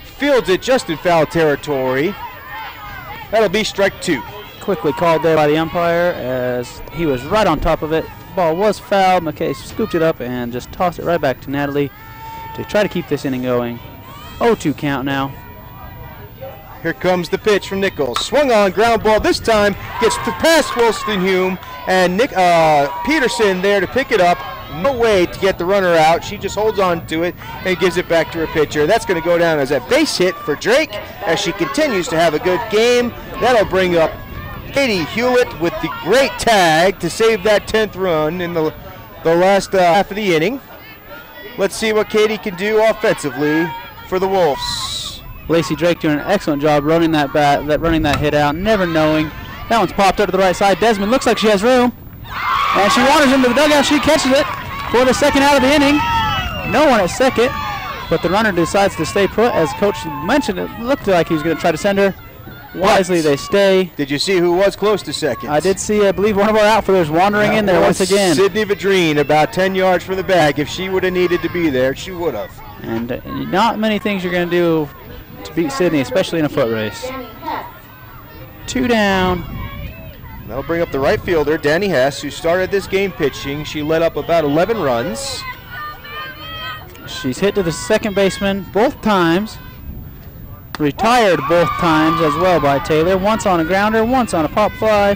fields it just in foul territory. That'll be strike 2. Quickly called there by the umpire as he was right on top of it. Ball was fouled. McKay scooped it up and just tossed it right back to Natalie to try to keep this inning going. 0-2 count now. Here comes the pitch from Nichols. Swung on, ground ball. This time gets past Wilson-Hume and Peterson there to pick it up. No way to get the runner out. She just holds on to it and gives it back to her pitcher. That's going to go down as a base hit for Drake as she continues to have a good game. That'll bring up Katie Hewlett with the great tag to save that 10th run in the last half of the inning. Let's see what Katie can do offensively for the Wolves. Lacey Drake doing an excellent job running that hit out, never knowing. That one's popped up to the right side. Desmond looks like she has room. And she wanders into the dugout. She catches it for the 2nd out of the inning. No one at second, but the runner decides to stay put. As Coach mentioned, it looked like he was going to try to send her Wisely they stay. Did you see who was close to second? I did see, I believe, one of our outfielders wandering in there once again. Sydney Vadrine, about 10 yards from the bag. If she would have needed to be there, she would have. And not many things you're going to do to beat Sydney, especially in a foot race. 2 down. That'll bring up the right fielder, Danny Hess, who started this game pitching. She led up about 11 runs. She's hit to the second baseman both times. Retired both times as well by Taylor. Once on a grounder, once on a pop fly.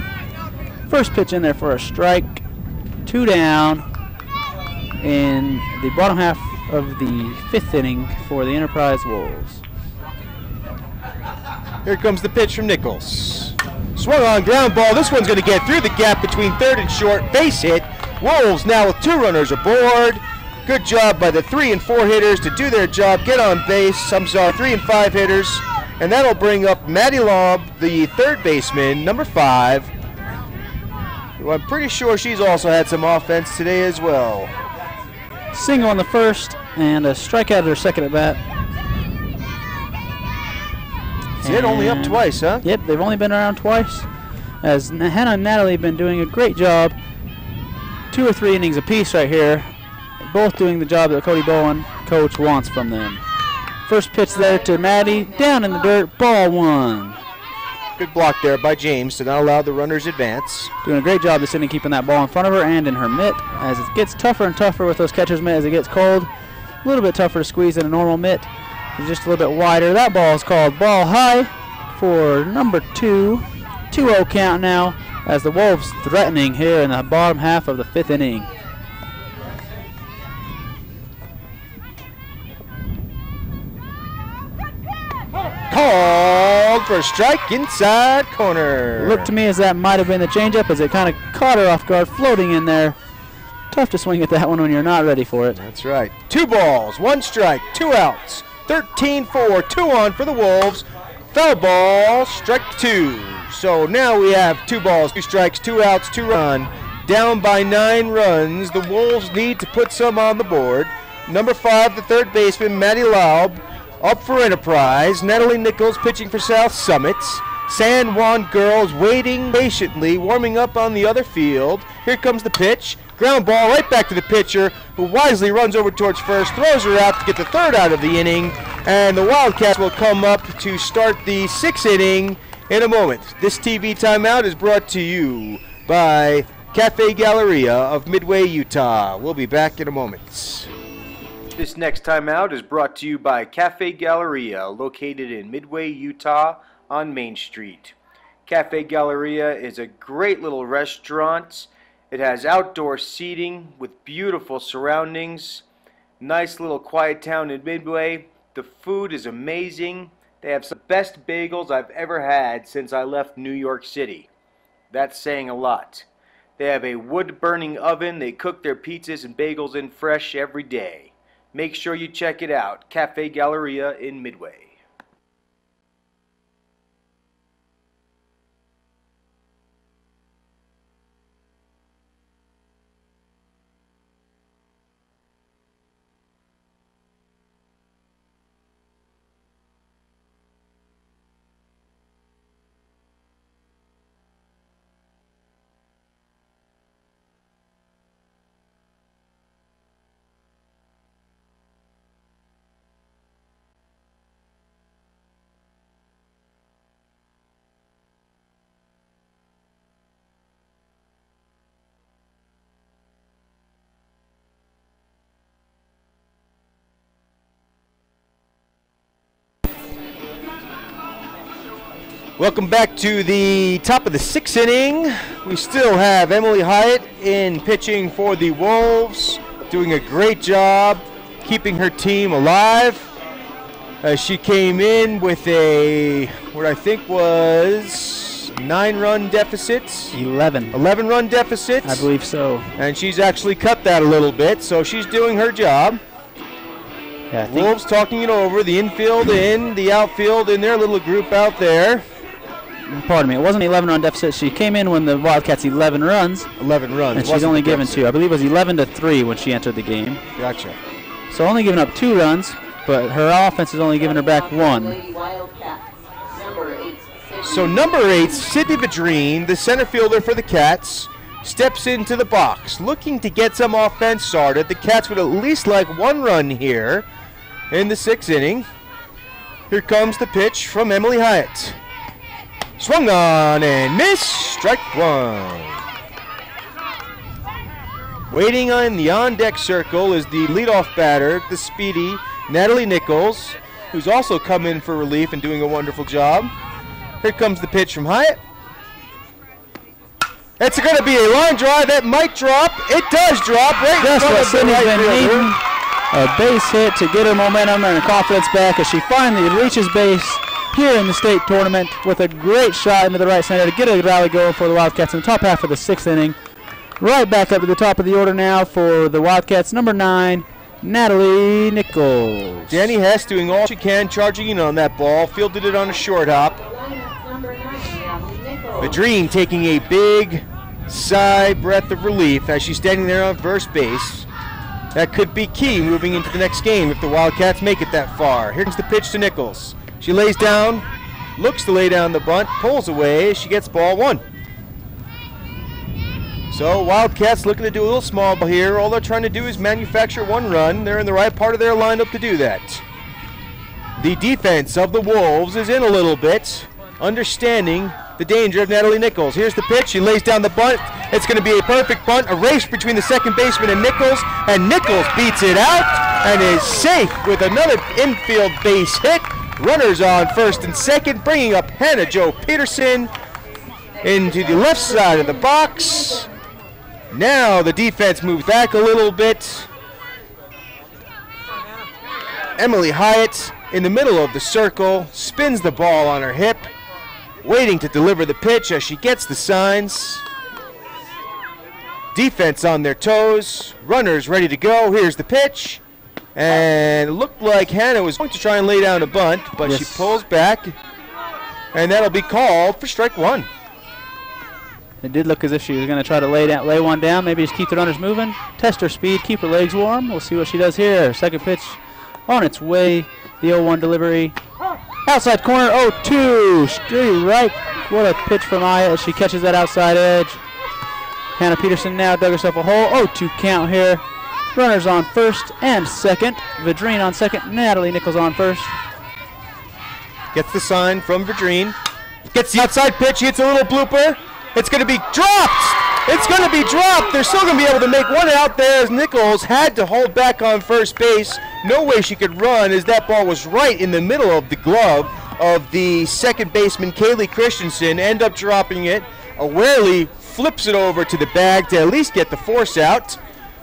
First pitch in there for a strike. 2 down in the bottom half of the 5th inning for the Enterprise Wolves. Here comes the pitch from Nichols. Swung on ground ball. This one's going to get through the gap between third and short. Base hit. Wolves now with 2 runners aboard. Good job by the 3 and 4 hitters to do their job, get on base. 3 and 5 hitters. And that'll bring up Maddie Laub, the third baseman, number 5. Who I'm pretty sure she's also had some offense today as well. Single on the first and a strikeout at her second at bat. That's it, only up twice, huh? Yep, they've only been around twice. As Hannah and Natalie have been doing a great job. 2 or 3 innings apiece right here. Both doing the job that Cody Bowen, coach, wants from them. First pitch there to Maddie, down in the dirt, ball 1. Good block there by James to not allow the runners advance. Doing a great job this inning keeping that ball in front of her and in her mitt. As it gets tougher and tougher with those catcher's mitt as it gets cold. A little bit tougher to squeeze than a normal mitt. It's just a little bit wider. That ball is called ball high for number 2. 2-0 count now as the Wolves threatening here in the bottom half of the 5th inning. Called for a strike inside corner. Looked to me as that might have been the changeup as it kind of caught her off guard floating in there. Tough to swing at that one when you're not ready for it. That's right. 2 balls, 1 strike, 2 outs. 13-4, 2 on for the Wolves. Foul ball, strike 2. So now we have 2 balls, 2 strikes, 2 outs, 2 run. Down by 9 runs. The Wolves need to put some on the board. Number 5, the third baseman, Maddie Laub. Up for Enterprise, Natalie Nichols pitching for South Summits. San Juan girls waiting patiently, warming up on the other field. Here comes the pitch. Ground ball right back to the pitcher, who wisely runs over towards first, throws her out to get the 3rd out of the inning. And the Wildcats will come up to start the 6th inning in a moment. This TV timeout is brought to you by Cafe Galleria of Midway, Utah. We'll be back in a moment. This next timeout is brought to you by Cafe Galleria, located in Midway, Utah on Main Street. Cafe Galleria is a great little restaurant. It has outdoor seating with beautiful surroundings. Nice little quiet town in Midway. The food is amazing. They have some of the best bagels I've ever had since I left New York City. That's saying a lot. They have a wood-burning oven. They cook their pizzas and bagels in fresh every day. Make sure you check it out. Cafe Galleria in Midway. Welcome back to the top of the 6th inning. We still have Emily Hyatt in pitching for the Wolves, doing a great job keeping her team alive. She came in with what I think was 9-run deficit. 11-run deficit. I believe so. And she's actually cut that a little bit, so she's doing her job. Yeah, Wolves talking it over, the infield in, the outfield in their little group out there. Pardon me, it wasn't an 11-run deficit. She came in when the Wildcats 11 runs. 11 runs. And she's only given 2. I believe it was 11-3 when she entered the game. Gotcha. So only giving up 2 runs, but her offense has only given her back 1. So number 8, Sydney Vadrine, the center fielder for the Cats, steps into the box, looking to get some offense started. The Cats would at least like 1 run here in the 6th inning. Here comes the pitch from Emily Hyatt. Swung on and missed. Strike 1. Waiting on the on-deck circle is the leadoff batter, the speedy Natalie Nichols, who's also come in for relief and doing a wonderful job. Here comes the pitch from Hyatt. It's going to be a line drive that might drop. It does drop right in front of the right fielder. A base hit to get her momentum and her confidence back as she finally reaches base here in the state tournament with a great shot into the right center to get a rally going for the Wildcats in the top half of the 6th inning. Right back up to the top of the order now for the Wildcats, number 9, Natalie Nichols. Danny Hess doing all she can, charging in on that ball, fielded it on a short hop. Vadrine taking a big sigh breath of relief as she's standing there on first base. That could be key moving into the next game if the Wildcats make it that far. Here's the pitch to Nichols. She lays down, looks to lay down the bunt, pulls away, she gets ball 1. So Wildcats looking to do a little small ball here. All they're trying to do is manufacture 1 run. They're in the right part of their lineup to do that. The defense of the Wolves is in a little bit, understanding the danger of Natalie Nichols. Here's the pitch. She lays down the bunt. It's going to be a perfect bunt. A race between the second baseman and Nichols beats it out and is safe with another infield base hit. Runners on first and second, bringing up Hannah Jo Peterson into the left side of the box. Now the defense moves back a little bit. Emily Hyatt in the middle of the circle, spins the ball on her hip, waiting to deliver the pitch as she gets the signs. Defense on their toes, runners ready to go. Here's the pitch. And it looked like Hannah was going to try and lay down a bunt, but she pulls back, and that'll be called for strike 1. It did look as if she was going to try to lay one down, maybe just keep the runners moving, test her speed, keep her legs warm. We'll see what she does here. Second pitch on its way, the 0-1 delivery. Outside corner, 0-2, straight right. What a pitch from Aya as she catches that outside edge. Hannah Peterson now dug herself a hole, 0-2 count here. Runners on first and second. Vadrine on second, Natalie Nichols on first. Gets the sign from Vadrine. Gets the outside pitch, hits a little blooper. It's going to be dropped. It's going to be dropped. They're still going to be able to make one out there as Nichols had to hold back on first base. No way she could run as that ball was right in the middle of the glove of the second baseman, Kaylee Christensen. End up dropping it. Awarely flips it over to the bag to at least get the force out.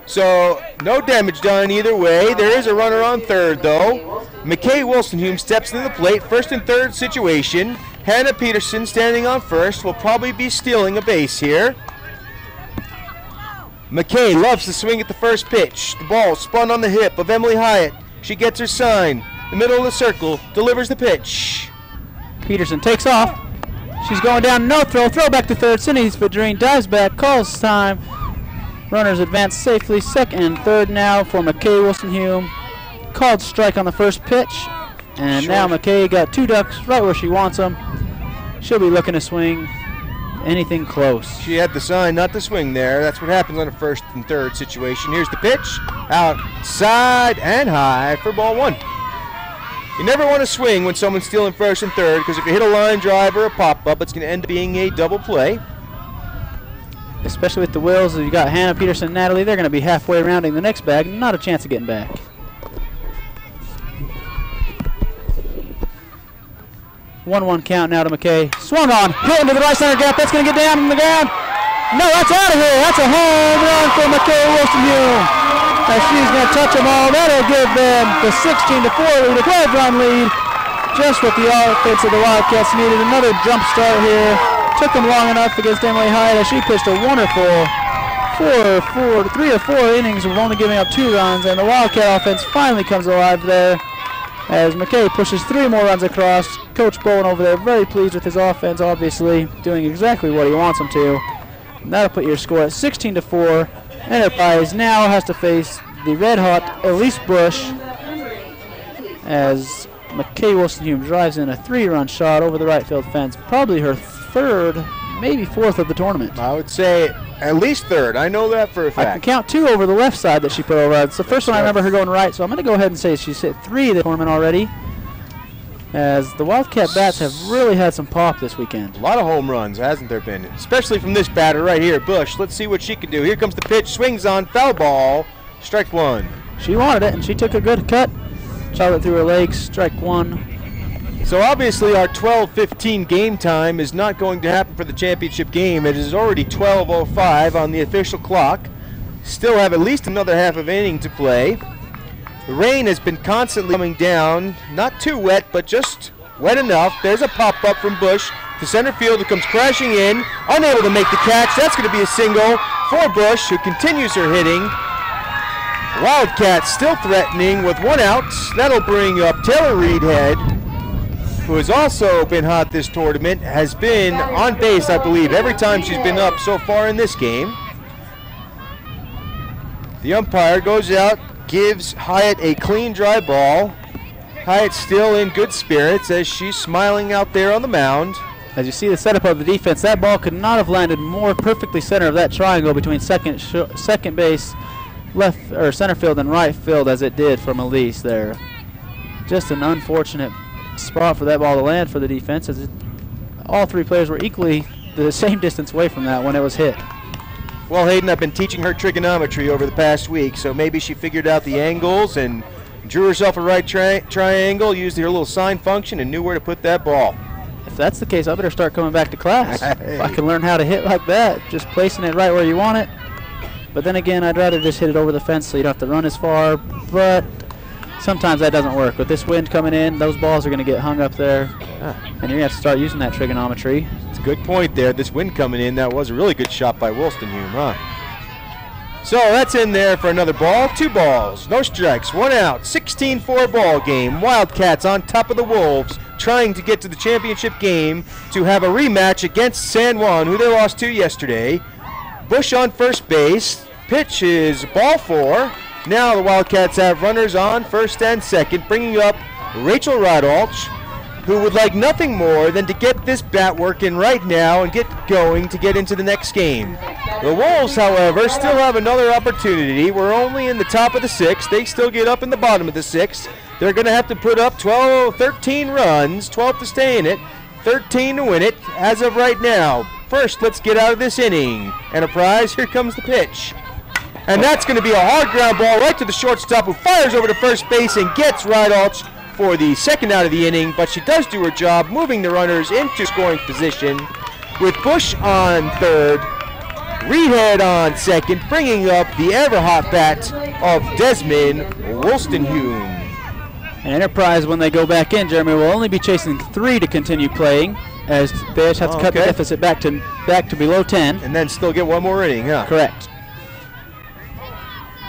So no damage done either way. There is a runner on third though. McKay Wilson steps into the plate. First and third situation. Hannah Peterson standing on first will probably be stealing a base here. McKay loves to swing at the first pitch. The ball spun on the hip of Emily Hyatt. She gets her sign. The middle of the circle, delivers the pitch. Peterson takes off. She's going down, no throw. Throw back to third. Sydney Vadrine dives back, calls time. Runners advance safely. Second and third now for McKay Wilson-Hume. Called strike on the first pitch. And now McKay got 2 ducks right where she wants them. She'll be looking to swing anything close. She had the sign not to swing there. That's what happens on a first and third situation. Here's the pitch. Outside and high for ball 1. You never want to swing when someone's stealing first and third because if you hit a line drive or a pop-up, it's going to end up being a double play. Especially with the Wills, you got Hannah Peterson and Natalie. They're going to be halfway rounding the next bag. Not a chance of getting back. 1-1 count now to McKay. Swung on, hit into the right center gap. That's going to get down on the ground. No, that's out of here. That's a home run for McKay Wilson-Hume. As she's going to touch them all. That'll give them the 16-4 lead, a 12-run lead. Just what the offense of the Wildcats needed. Another jump start here. Took them long enough against Emily Hyatt as she pitched a wonderful 3 or 4 innings of only giving up 2 runs, and the Wildcat offense finally comes alive there as McKay pushes 3 more runs across. Coach Bowen over there very pleased with his offense, obviously doing exactly what he wants them to. And that'll put your score at 16-4. Enterprise now has to face the red-hot Elise Bush as McKay Wolstenhume drives in a 3-run shot over the right field fence. Probably her third, maybe fourth of the tournament. I would say at least third. I know that for a fact. I can count 2 over the left side that she put over. It's the first one I remember her going right, so I'm going to go ahead and say she's hit 3 of the tournament already, as the Wildcat bats have really had some pop this weekend. A lot of home runs, hasn't there been? Especially from this batter right here, Bush. Let's see what she can do. Here comes the pitch, swings on, foul ball, strike 1. She wanted it, and she took a good cut. Shot it through her legs, strike 1. So obviously our 12:15 game time is not going to happen for the championship game. It is already 12:05 on the official clock. Still have at least another half of inning to play. The rain has been constantly coming down. Not too wet, but just wet enough. There's a pop-up from Bush to center field. It comes crashing in, unable to make the catch. That's going to be a single for Bush, who continues her hitting. Wildcats still threatening with 1 out. That'll bring up Taylor Reedhead, who has also been hot this tournament, has been on base, I believe, every time she's been up so far in this game. The umpire goes out, gives Hyatt a clean, dry ball. Hyatt still in good spirits as she's smiling out there on the mound. As you see the setup of the defense, that ball could not have landed more perfectly center of that triangle between second base, left or center field and right field as it did from Elise there. Just an unfortunate spot for that ball to land for the defense, as all 3 players were equally the same distance away from that when it was hit. Well, Hayden, I've been teaching her trigonometry over the past week, so maybe she figured out the angles and drew herself a right triangle, used her little sine function, and knew where to put that ball. If that's the case, I better start coming back to class. If I can learn how to hit like that, just placing it right where you want it. But then again, I'd rather just hit it over the fence so you don't have to run as far, but sometimes that doesn't work. With this wind coming in, those balls are going to get hung up there, and you're going to have to start using that trigonometry. It's a good point there. This wind coming in, that was a really good shot by Wolstenhume, huh? So that's in there for another ball. 2 balls, no strikes, 1 out, 16-4 ball game. Wildcats on top of the Wolves, trying to get to the championship game to have a rematch against San Juan, who they lost to yesterday. Bush on first base. Pitch is ball 4. Now the Wildcats have runners on first and second, bringing up Rachel Rodolch, who would like nothing more than to get this bat working right now and get going to get into the next game. The Wolves, however, still have another opportunity. We're only in the top of the 6th. They still get up in the bottom of the 6th. They're going to have to put up 13 runs, 12 to stay in it, 13 to win it as of right now. First, let's get out of this inning. Enterprise, here comes the pitch. And that's going to be a hard ground ball right to the shortstop, who fires over to first base and gets Rodolch for the second out of the inning. But she does do her job, moving the runners into scoring position with Bush on third, Reedhead on second, bringing up the ever-hot bat of Desmond Wolstenhume. And Enterprise, when they go back in, Jeremy, will only be chasing 3 to continue playing, as they just have to cut the deficit back to below 10. And then still get 1 more inning, huh? Correct.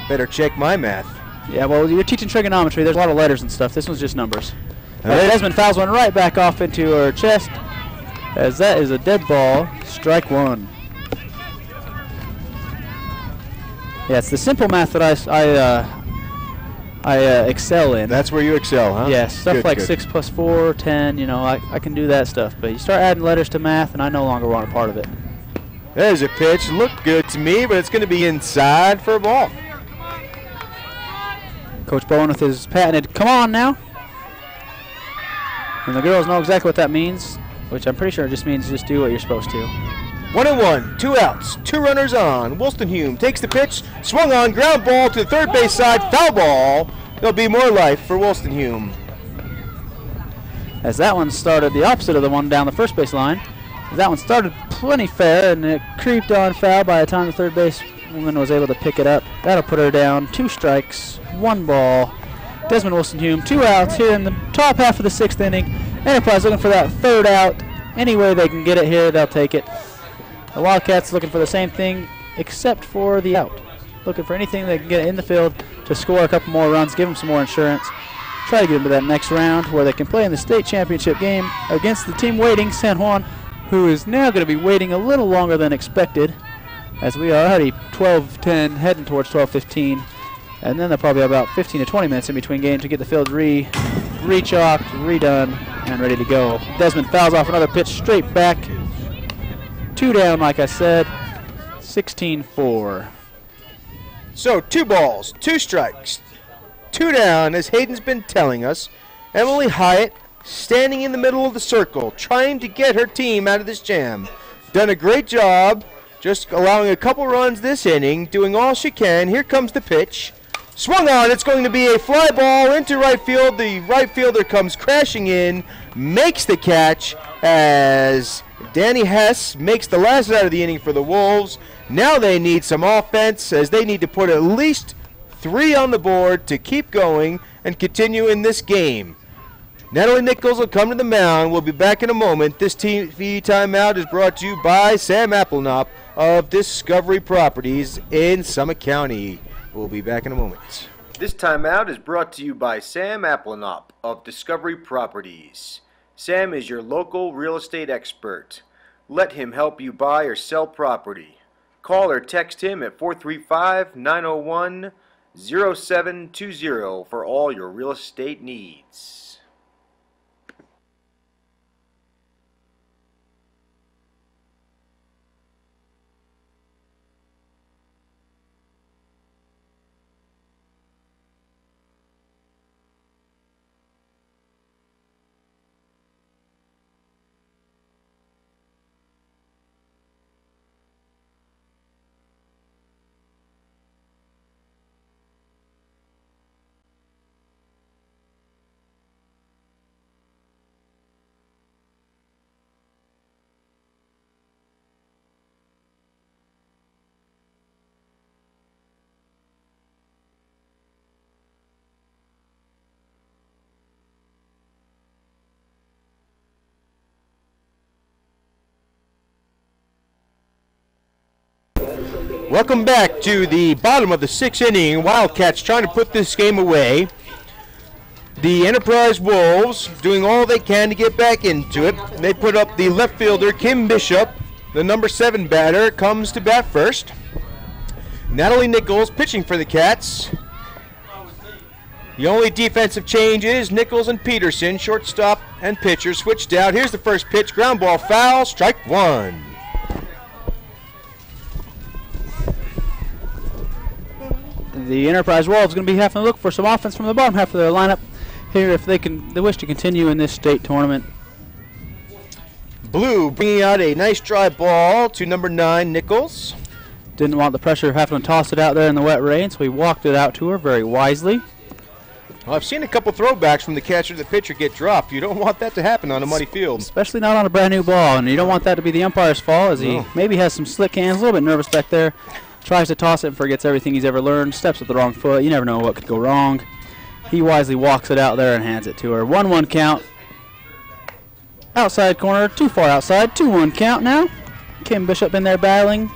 Better check my math. Yeah, well, you're teaching trigonometry. There's a lot of letters and stuff. This one's just numbers. Desmond fouls one right back off into her chest, as that is a dead ball, strike 1. Yeah, it's the simple math that I excel in. That's where you excel, huh? Yes, stuff like 6 + 4, 10, you know, I can do that stuff. But you start adding letters to math, and I no longer want a part of it. There's a pitch. Looked good to me, but it's going to be inside for a ball. Coach Bowen with his patented, come on now. And the girls know exactly what that means, which I'm pretty sure it just means just do what you're supposed to. 1-1, 2 outs, 2 runners on. Wolstenhume takes the pitch, swung on, ground ball to the third base side, foul ball. There'll be more life for Wolstenhume. As that one started the opposite of the one down the first base line. That one started plenty fair, and it creeped on foul by the time the third basewoman was able to pick it up. That'll put her down. 2 strikes, 1 ball. Desmond Wolstenhume, 2 outs here in the top half of the 6th inning. Enterprise looking for that 3rd out. Any way they can get it here, they'll take it. The Wildcats looking for the same thing, except for the out. Looking for anything they can get in the field to score a couple more runs, give them some more insurance. Try to get them to that next round where they can play in the state championship game against the team waiting, San Juan, who is now going to be waiting a little longer than expected, as we are already 12:10, heading towards 12:15. And then they'll probably have about 15 to 20 minutes in between games to get the field re-chalked, redone, and ready to go. Desmond fouls off another pitch straight back. 2 down, like I said, 16-4. So 2 balls, 2 strikes, 2 down, as Hayden's been telling us. Emily Hyatt standing in the middle of the circle, trying to get her team out of this jam. Done a great job, just allowing a couple runs this inning, doing all she can. Here comes the pitch. Swung on, it's going to be a fly ball into right field. The right fielder comes crashing in, makes the catch as Danny Hess makes the last out of the inning for the Wolves. Now they need some offense, as they need to put at least 3 on the board to keep going and continue in this game. Natalie Nichols will come to the mound. We'll be back in a moment. This TV timeout is brought to you by Sam Applenop of Discovery Properties in Summit County. We'll be back in a moment. This timeout is brought to you by Sam Applenop of Discovery Properties. Sam is your local real estate expert. Let him help you buy or sell property. Call or text him at 435-901-0720 for all your real estate needs. Welcome back to the bottom of the 6th inning. Wildcats trying to put this game away. The Enterprise Wolves doing all they can to get back into it. They put up the left fielder, Kim Bishop. The number 7 batter comes to bat first. Natalie Nichols pitching for the Cats. The only defensive change is Nichols and Peterson, shortstop and pitcher, switched out. Here's the first pitch, ground ball foul, strike 1. The Enterprise Wolves going to be having to look for some offense from the bottom half of their lineup here if they wish to continue in this state tournament. Blue bringing out a nice dry ball to number 9, Nichols. Didn't want the pressure of having to toss it out there in the wet rain, so he walked it out to her very wisely. Well, I've seen a couple throwbacks from the catcher to the pitcher get dropped. You don't want that to happen on a muddy field. Especially not on a brand new ball, and you don't want that to be the umpire's fault, as he maybe has some slick hands, a little bit nervous back there. Tries to toss it and forgets everything he's ever learned, steps with the wrong foot. You never know what could go wrong. He wisely walks it out there and hands it to her. 1-1 count. Outside corner, too far outside. 2-1 count now. Kim Bishop in there battling.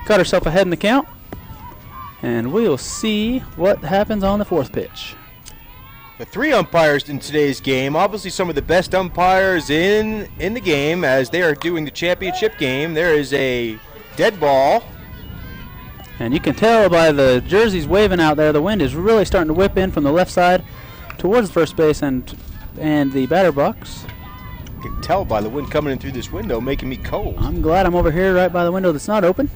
Got herself ahead in the count. And we'll see what happens on the 4th pitch. The 3 umpires in today's game, obviously some of the best umpires in the game as they are doing the championship game. There is a dead ball. And you can tell by the jerseys waving out there, the wind is really starting to whip in from the left side towards first base and the batter box. You can tell by the wind coming in through this window, making me cold. I'm glad I'm over here right by the window that's not open.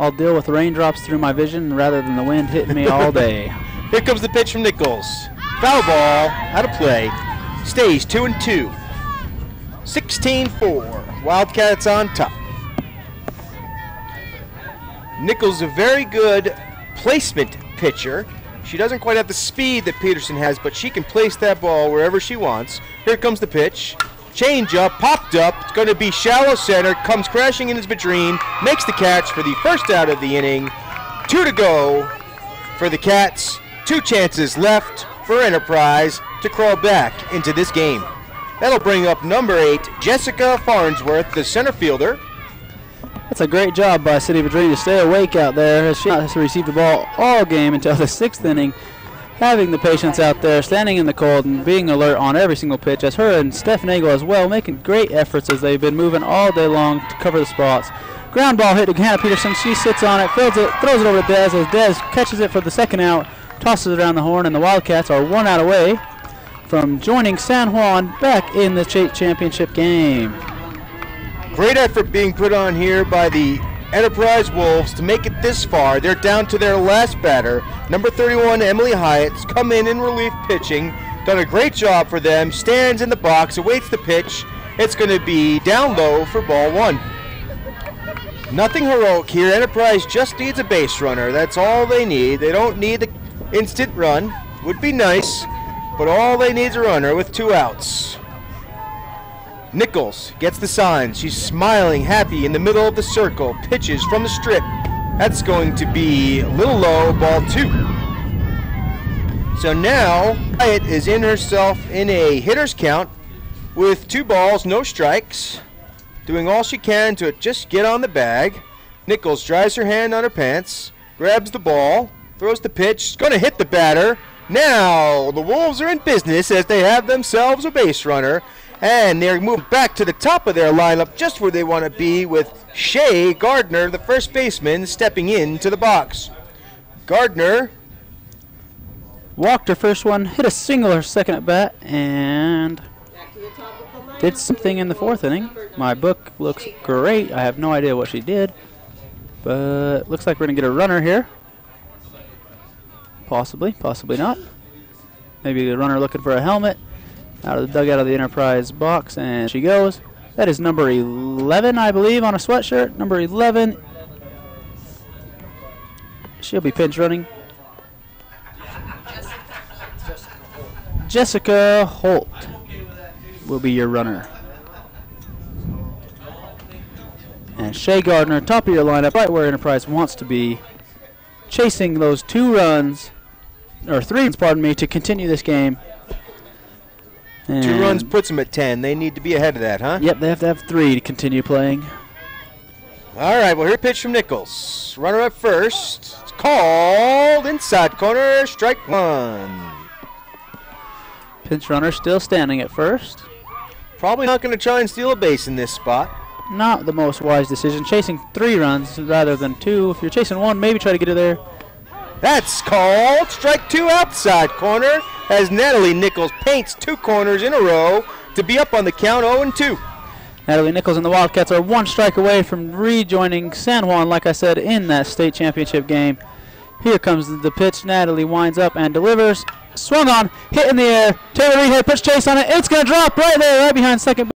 I'll deal with raindrops through my vision rather than the wind hitting me all day. Here comes the pitch from Nichols. Foul ball, out of play. Stays 2-2. 16-4. Wildcats on top. Nichols is a very good placement pitcher. She doesn't quite have the speed that Peterson has, but she can place that ball wherever she wants. Here comes the pitch. Change up, popped up. It's going to be shallow center. Comes crashing into Vadrine. Makes the catch for the first out of the inning. 2 to go for the Cats. 2 chances left for Enterprise to crawl back into this game. That'll bring up number 8, Jessica Farnsworth, the center fielder. That's a great job by City of Vadrine to stay awake out there, as she has received the ball all game until the 6th inning. Having the patience out there, standing in the cold and being alert on every single pitch, as her and Steph Nagel as well, making great efforts as they've been moving all day long to cover the spots. Ground ball hit to Hannah Peterson. She sits on it, fields it, throws it over to Dez, as Dez catches it for the 2nd out, tosses it around the horn, and the Wildcats are 1 out away. from joining San Juan back in the state championship game. Great effort being put on here by the Enterprise Wolves to make it this far. They're down to their last batter. Number 31, Emily Hyatt's come in relief pitching. Done a great job for them. Stands in the box, awaits the pitch. It's going to be down low for ball one. Nothing heroic here. Enterprise just needs a base runner. That's all they need. They don't need the instant run. Would be nice, but all they need is a runner with 2 outs. Nichols gets the sign. She's smiling, happy in the middle of the circle. Pitches from the strip. That's going to be a little low, ball 2. So now Hyatt is in herself in a hitter's count with 2 balls, no strikes. Doing all she can to just get on the bag. Nichols dries her hand on her pants, grabs the ball, throws the pitch, going to hit the batter. Now the Wolves are in business as they have themselves a base runner. And they're moved back to the top of their lineup, just where they want to be, with Shay Gardner, the first baseman, stepping into the box. Gardner Walked her first one, hit a single her second at bat, and did something in the 4th inning. My book looks great. I have no idea what she did, but looks like we're going to get a runner here. Possibly, possibly not. Maybe a runner looking for a helmet. Out of the dugout of the Enterprise box, and she goes. That is number 11, I believe, on a sweatshirt. Number 11. She'll be pinch running. Jessica Holt will be your runner. And Shay Gardner, top of your lineup, right where Enterprise wants to be, chasing those 2 runs, or 3 runs, pardon me, to continue this game. And 2 runs puts them at 10. They need to be ahead of that, huh? Yep, they have to have 3 to continue playing. All right, well, here pitch from Nichols. Runner up first. It's called inside corner, strike 1. Pinch runner still standing at first. Probably not going to try and steal a base in this spot. Not the most wise decision. Chasing 3 runs rather than 2. If you're chasing 1, maybe try to get it there. That's called strike 2 outside corner as Natalie Nichols paints 2 corners in a row to be up on the count 0-2. Natalie Nichols and the Wildcats are 1 strike away from rejoining San Juan, like I said, in that state championship game. Here comes the pitch. Natalie winds up and delivers. Swung on, hit in the air. Taylor Reed had pitch chase on it. It's going to drop right there, right behind second.